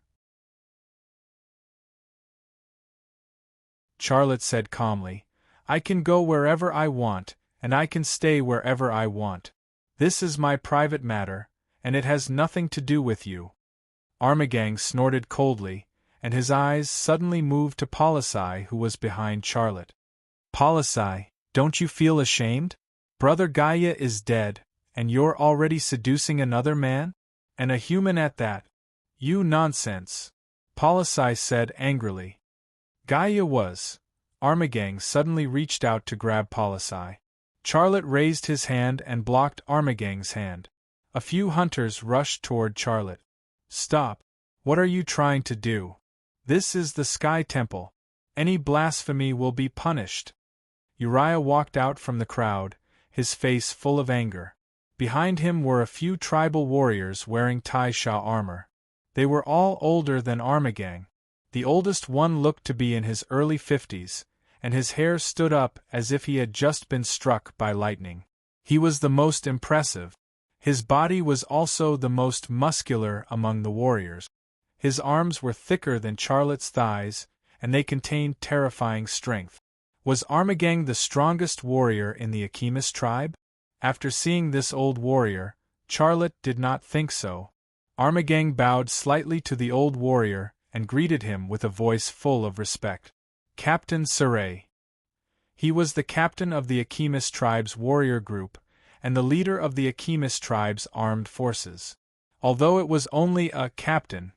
Charlotte said calmly, I can go wherever I want, and I can stay wherever I want. This is my private matter, and it has nothing to do with you. Armagang snorted coldly, and his eyes suddenly moved to Policy, who was behind Charlotte. Policy, don't you feel ashamed? Brother Gaia is dead, and you're already seducing another man? And a human at that. You nonsense, Policy said angrily. Gaia was. Armagang suddenly reached out to grab Policy. Charlotte raised his hand and blocked Armagang's hand. A few hunters rushed toward Charlotte. Stop. What are you trying to do? This is the Sky Temple. Any blasphemy will be punished. Uriah walked out from the crowd, his face full of anger. Behind him were a few tribal warriors wearing Tai Sha armor. They were all older than Armagang. The oldest one looked to be in his early 50s, and his hair stood up as if he had just been struck by lightning. He was the most impressive. His body was also the most muscular among the warriors. His arms were thicker than Charlotte's thighs, and they contained terrifying strength. Was Armagang the strongest warrior in the Ahemus tribe? After seeing this old warrior, Charlotte did not think so. Armagang bowed slightly to the old warrior and greeted him with a voice full of respect. Captain Serene. He was the captain of the Ahemus tribe's warrior group, and the leader of the Ahemus tribe's armed forces. Although it was only a captain,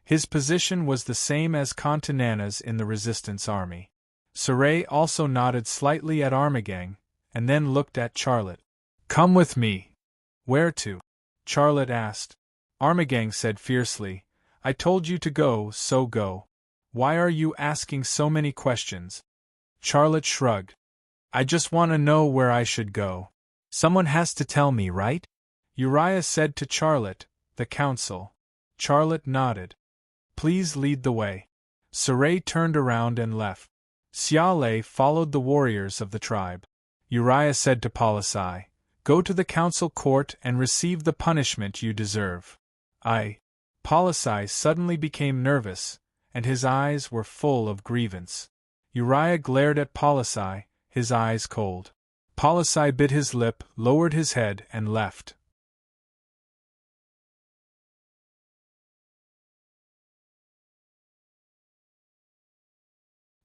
his position was the same as Contanana's in the resistance army. Serene also nodded slightly at Armagang, and then looked at Charlotte. Come with me. Where to? Charlotte asked. Armagang said fiercely, I told you to go, so go. Why are you asking so many questions? Charlotte shrugged. I just want to know where I should go. Someone has to tell me, right? Uriah said to Charlotte, the council. Charlotte nodded. Please lead the way. Serene turned around and left. Xiale followed the warriors of the tribe. Uriah said to Policy, Go to the council court and receive the punishment you deserve. Policy suddenly became nervous, and his eyes were full of grievance. Uriah glared at Policy, his eyes cold. Policy bit his lip, lowered his head, and left.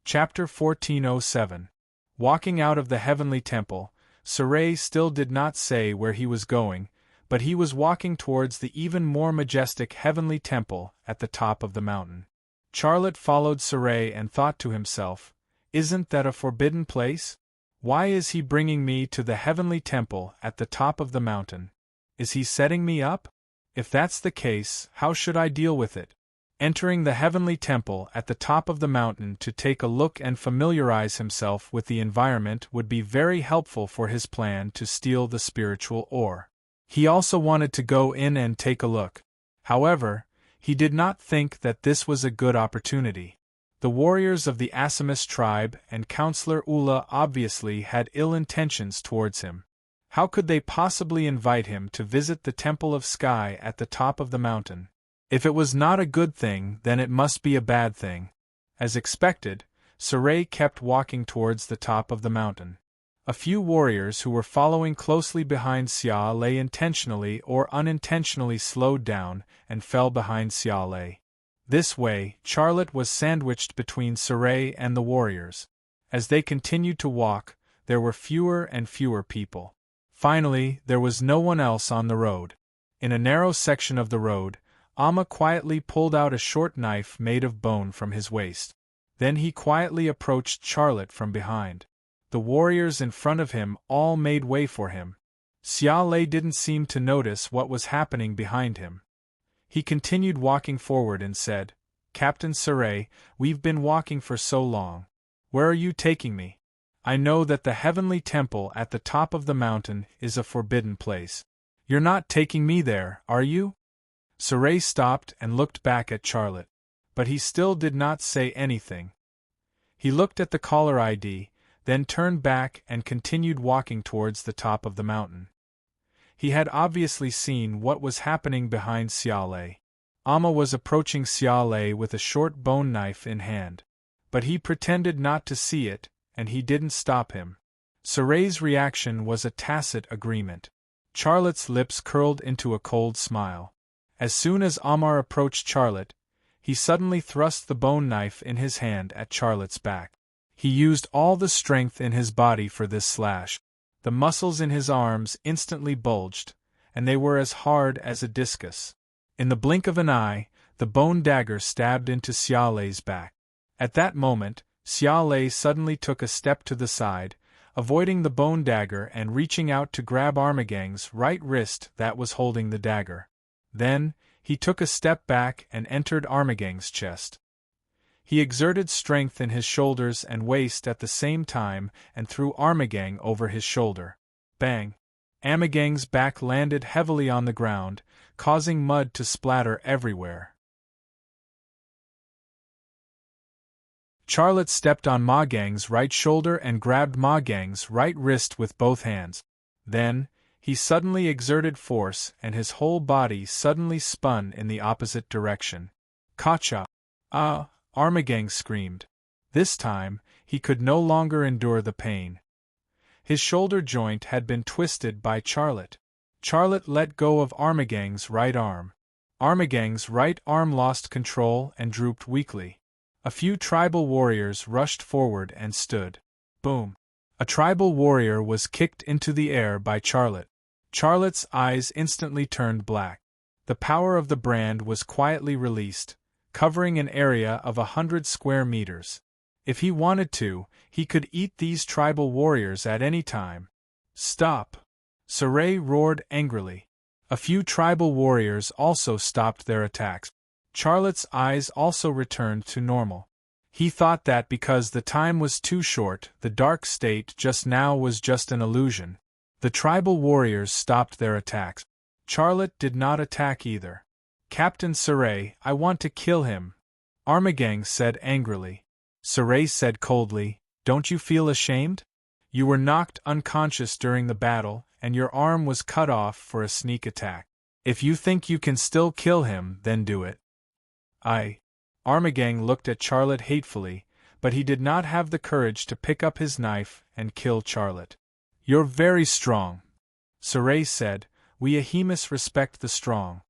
Chapter 1407. Walking out of the heavenly temple, Serene still did not say where he was going, but he was walking towards the even more majestic heavenly temple at the top of the mountain. Charlotte followed Serene and thought to himself, Isn't that a forbidden place? Why is he bringing me to the heavenly temple at the top of the mountain? Is he setting me up? If that's the case, how should I deal with it? Entering the heavenly temple at the top of the mountain to take a look and familiarize himself with the environment would be very helpful for his plan to steal the spiritual ore. He also wanted to go in and take a look. However, he did not think that this was a good opportunity. The warriors of the Ahemus tribe and Counselor Ula obviously had ill intentions towards him. How could they possibly invite him to visit the Temple of Sky at the top of the mountain? If it was not a good thing, then it must be a bad thing. As expected, Serene kept walking towards the top of the mountain. A few warriors who were following closely behind Xiale intentionally or unintentionally slowed down and fell behind Xiale. This way, Charlotte was sandwiched between Serene and the warriors. As they continued to walk, there were fewer and fewer people. Finally, there was no one else on the road. In a narrow section of the road, Amma quietly pulled out a short knife made of bone from his waist. Then he quietly approached Charlotte from behind. The warriors in front of him all made way for him. Xiale didn't seem to notice what was happening behind him. He continued walking forward and said, Captain Serene, we've been walking for so long. Where are you taking me? I know that the heavenly temple at the top of the mountain is a forbidden place. You're not taking me there, are you? Serene stopped and looked back at Charlotte, but he still did not say anything. He looked at the caller ID, then turned back and continued walking towards the top of the mountain. He had obviously seen what was happening behind Xiaolei. Amma was approaching Xiaolei with a short bone knife in hand. But he pretended not to see it, and he didn't stop him. Serene's reaction was a tacit agreement. Charlotte's lips curled into a cold smile. As soon as Ammar approached Charlotte, he suddenly thrust the bone knife in his hand at Charlotte's back. He used all the strength in his body for this slash. The muscles in his arms instantly bulged, and they were as hard as a discus. In the blink of an eye, the bone dagger stabbed into Xiaolei's back. At that moment, Xiaolei suddenly took a step to the side, avoiding the bone dagger and reaching out to grab Armagang's right wrist that was holding the dagger. Then, he took a step back and entered Armagang's chest. He exerted strength in his shoulders and waist at the same time and threw Armagang over his shoulder. Bang! Armagang's back landed heavily on the ground, causing mud to splatter everywhere. Charlotte stepped on Ma Gang's right shoulder and grabbed Ma Gang's right wrist with both hands. Then, he suddenly exerted force and his whole body suddenly spun in the opposite direction. Kacha! Ah! Armagang screamed. This time, he could no longer endure the pain. His shoulder joint had been twisted by Charlotte. Charlotte let go of Armagang's right arm. Armagang's right arm lost control and drooped weakly. A few tribal warriors rushed forward and stood. Boom! A tribal warrior was kicked into the air by Charlotte. Charlotte's eyes instantly turned black. The power of the brand was quietly released, covering an area of 100 square meters. If he wanted to, he could eat these tribal warriors at any time. Stop! Serene roared angrily. A few tribal warriors also stopped their attacks. Charlotte's eyes also returned to normal. He thought that because the time was too short, the dark state just now was just an illusion. The tribal warriors stopped their attacks. Charlotte did not attack either. Captain Serene, I want to kill him, Armagang said angrily. Serene said coldly, don't you feel ashamed? You were knocked unconscious during the battle, and your arm was cut off for a sneak attack. If you think you can still kill him, then do it. Armagang looked at Charlotte hatefully, but he did not have the courage to pick up his knife and kill Charlotte. You're very strong, Serene said. We Ahemus respect the strong.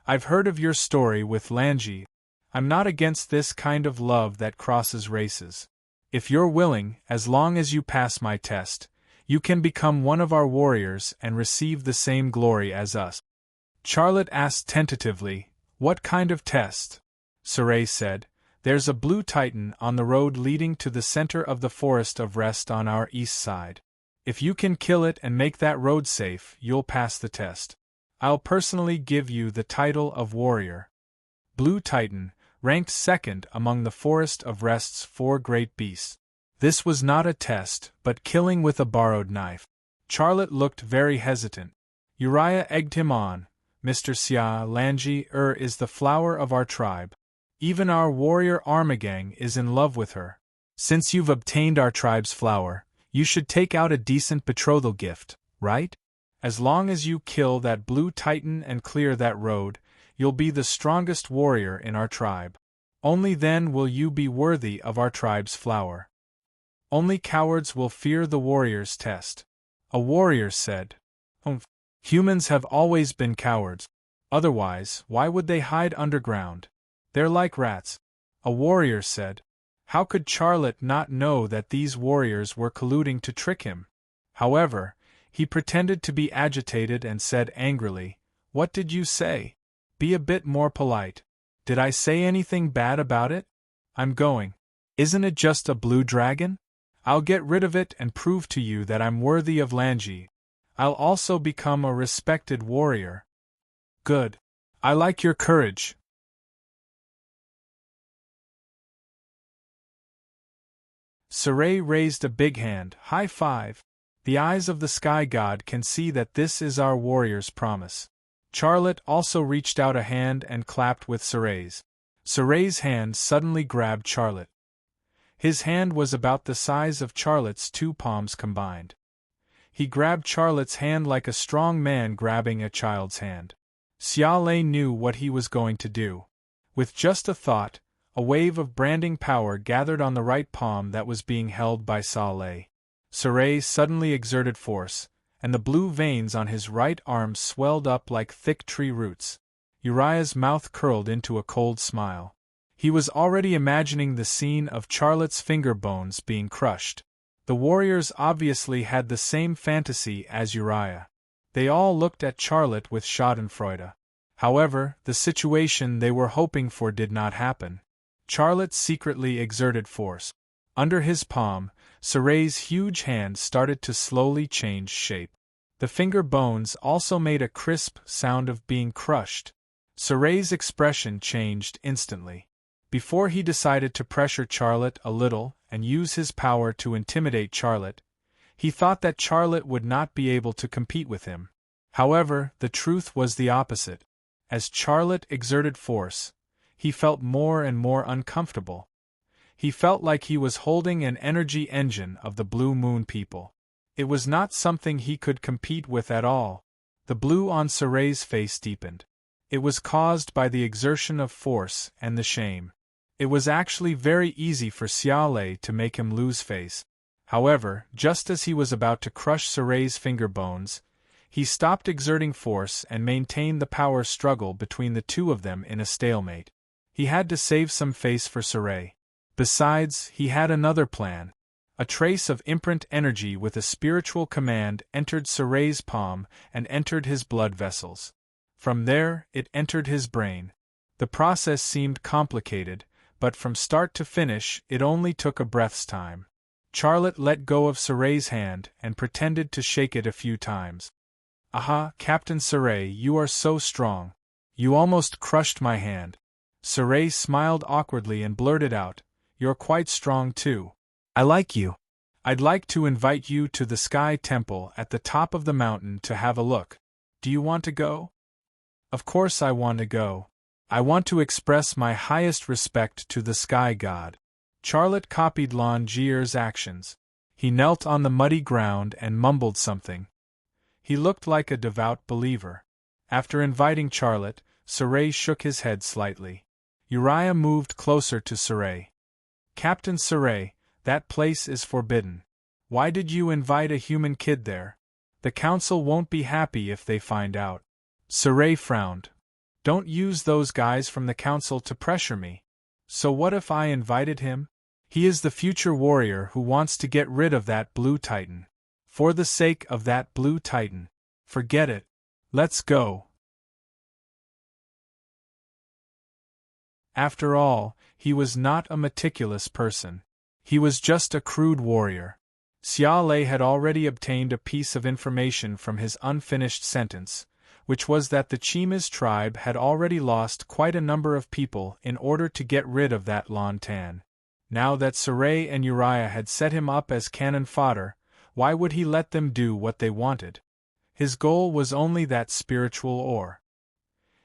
I've heard of your story with Lanji. I'm not against this kind of love that crosses races. If you're willing, as long as you pass my test, you can become one of our warriors and receive the same glory as us. Charlotte asked tentatively, what kind of test? Serene said, there's a blue titan on the road leading to the center of the Forest of Rest on our east side. If you can kill it and make that road safe, you'll pass the test. I'll personally give you the title of warrior. Blue Titan, ranked second among the Forest of Rest's 4 great beasts. This was not a test, but killing with a borrowed knife. Charlotte looked very hesitant. Uriah egged him on. Mr. Xia Lanji is the flower of our tribe. Even our warrior Armagang is in love with her. Since you've obtained our tribe's flower, you should take out a decent betrothal gift, right? As long as you kill that blue titan and clear that road, you'll be the strongest warrior in our tribe. Only then will you be worthy of our tribe's flower. Only cowards will fear the warrior's test. A warrior said. Humans have always been cowards. Otherwise, why would they hide underground? They're like rats. A warrior said. How could Charlotte not know that these warriors were colluding to trick him? However, he pretended to be agitated and said angrily, what did you say? Be a bit more polite. Did I say anything bad about it? I'm going. Isn't it just a blue dragon? I'll get rid of it and prove to you that I'm worthy of Lanji. I'll also become a respected warrior. Good. I like your courage. Serene raised a big hand. High five. The eyes of the sky god can see that this is our warrior's promise. Charlotte also reached out a hand and clapped with Sore's. Sore's hand suddenly grabbed Charlotte. His hand was about the size of Charlotte's two palms combined. He grabbed Charlotte's hand like a strong man grabbing a child's hand. Xia Lei knew what he was going to do. With just a thought, a wave of branding power gathered on the right palm that was being held by Xia Lei. Sore suddenly exerted force, and the blue veins on his right arm swelled up like thick tree roots. Uriah's mouth curled into a cold smile. He was already imagining the scene of Charlotte's finger bones being crushed. The warriors obviously had the same fantasy as Uriah. They all looked at Charlotte with schadenfreude. However, the situation they were hoping for did not happen. Charlotte secretly exerted force. Under his palm, Sore's huge hand started to slowly change shape. The finger bones also made a crisp sound of being crushed. Sore's expression changed instantly. Before he decided to pressure Charlotte a little and use his power to intimidate Charlotte, he thought that Charlotte would not be able to compete with him. However, the truth was the opposite. As Charlotte exerted force, he felt more and more uncomfortable. He felt like he was holding an energy engine of the Blue Moon people. It was not something he could compete with at all. The blue on Sore's face deepened. It was caused by the exertion of force and the shame. It was actually very easy for Xia Lei to make him lose face. However, just as he was about to crush Sore's finger bones, he stopped exerting force and maintained the power struggle between the two of them in a stalemate. He had to save some face for Sore. Besides, he had another plan. A trace of imprint energy with a spiritual command entered Sore's palm and entered his blood vessels. From there, it entered his brain. The process seemed complicated, but from start to finish, it only took a breath's time. Charlotte let go of Sore's hand and pretended to shake it a few times. "Aha, Captain Sore, you are so strong. You almost crushed my hand." Sore smiled awkwardly and blurted out, "You're quite strong too. I like you. I'd like to invite you to the Sky Temple at the top of the mountain to have a look. Do you want to go?" "Of course I want to go. I want to express my highest respect to the Sky God." Charlotte copied Lon Jier's actions. He knelt on the muddy ground and mumbled something. He looked like a devout believer. After inviting Charlotte, Sore shook his head slightly. Uriah moved closer to Sore. "Captain Sore, that place is forbidden. Why did you invite a human kid there? The council won't be happy if they find out." Sore frowned. "Don't use those guys from the council to pressure me. So what if I invited him? He is the future warrior who wants to get rid of that blue titan. For the sake of that blue titan. Forget it. Let's go." After all, he was not a meticulous person. He was just a crude warrior. Xia Lei had already obtained a piece of information from his unfinished sentence, which was that the Chima's tribe had already lost quite a number of people in order to get rid of that Lon Tan. Now that Sore and Uriah had set him up as cannon fodder, why would he let them do what they wanted? His goal was only that spiritual ore.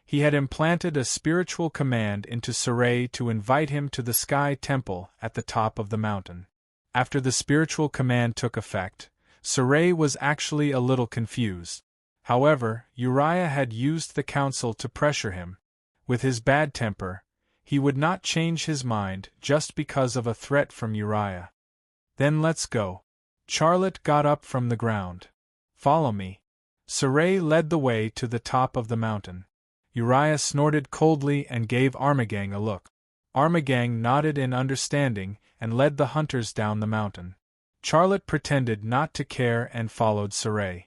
He had implanted a spiritual command into Sore to invite him to the Sky Temple at the top of the mountain. After the spiritual command took effect, Sore was actually a little confused. However, Uriah had used the council to pressure him. With his bad temper, he would not change his mind just because of a threat from Uriah. "Then let's go." Charlotte got up from the ground. "Follow me." Sore led the way to the top of the mountain. Uriah snorted coldly and gave Armagang a look. Armagang nodded in understanding and led the hunters down the mountain. Charlotte pretended not to care and followed Sore.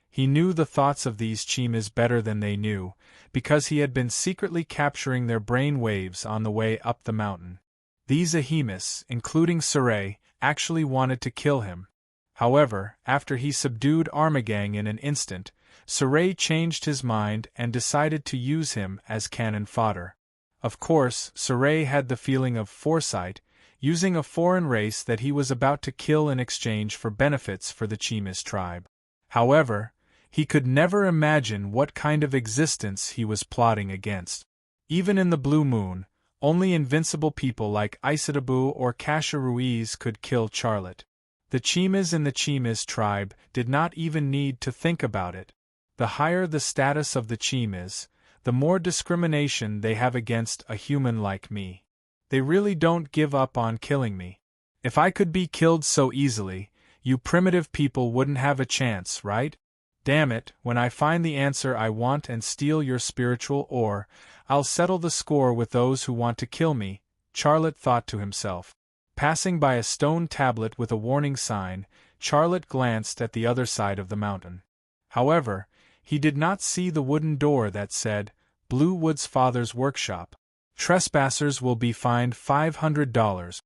He knew the thoughts of these Chimas better than they knew, because he had been secretly capturing their brain waves on the way up the mountain. These Ahimas, including Sore, actually wanted to kill him. However, after he subdued Armagang in an instant, Sore changed his mind and decided to use him as cannon fodder. Of course, Sore had the feeling of foresight, using a foreign race that he was about to kill in exchange for benefits for the Chemis tribe. However, he could never imagine what kind of existence he was plotting against. Even in the Blue Moon, only invincible people like Isatabu or Kasha Ruiz could kill Charlotte. The Chemis in the Chemis tribe did not even need to think about it. The higher the status of the Chemis, the more discrimination they have against a human like me. They really don't give up on killing me. If I could be killed so easily, you primitive people wouldn't have a chance, right? Damn it, when I find the answer I want and steal your spiritual ore, I'll settle the score with those who want to kill me, Charlotte thought to himself. Passing by a stone tablet with a warning sign, Charlotte glanced at the other side of the mountain. However, he did not see the wooden door that said, Blue Wood's father's workshop. Trespassers will be fined $500.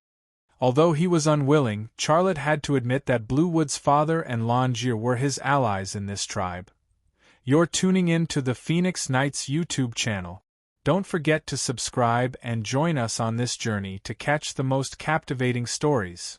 Although he was unwilling, Charlotte had to admit that Blue Wood's father and Longier were his allies in this tribe. You're tuning in to the Phoenix Knights YouTube channel. Don't forget to subscribe and join us on this journey to catch the most captivating stories.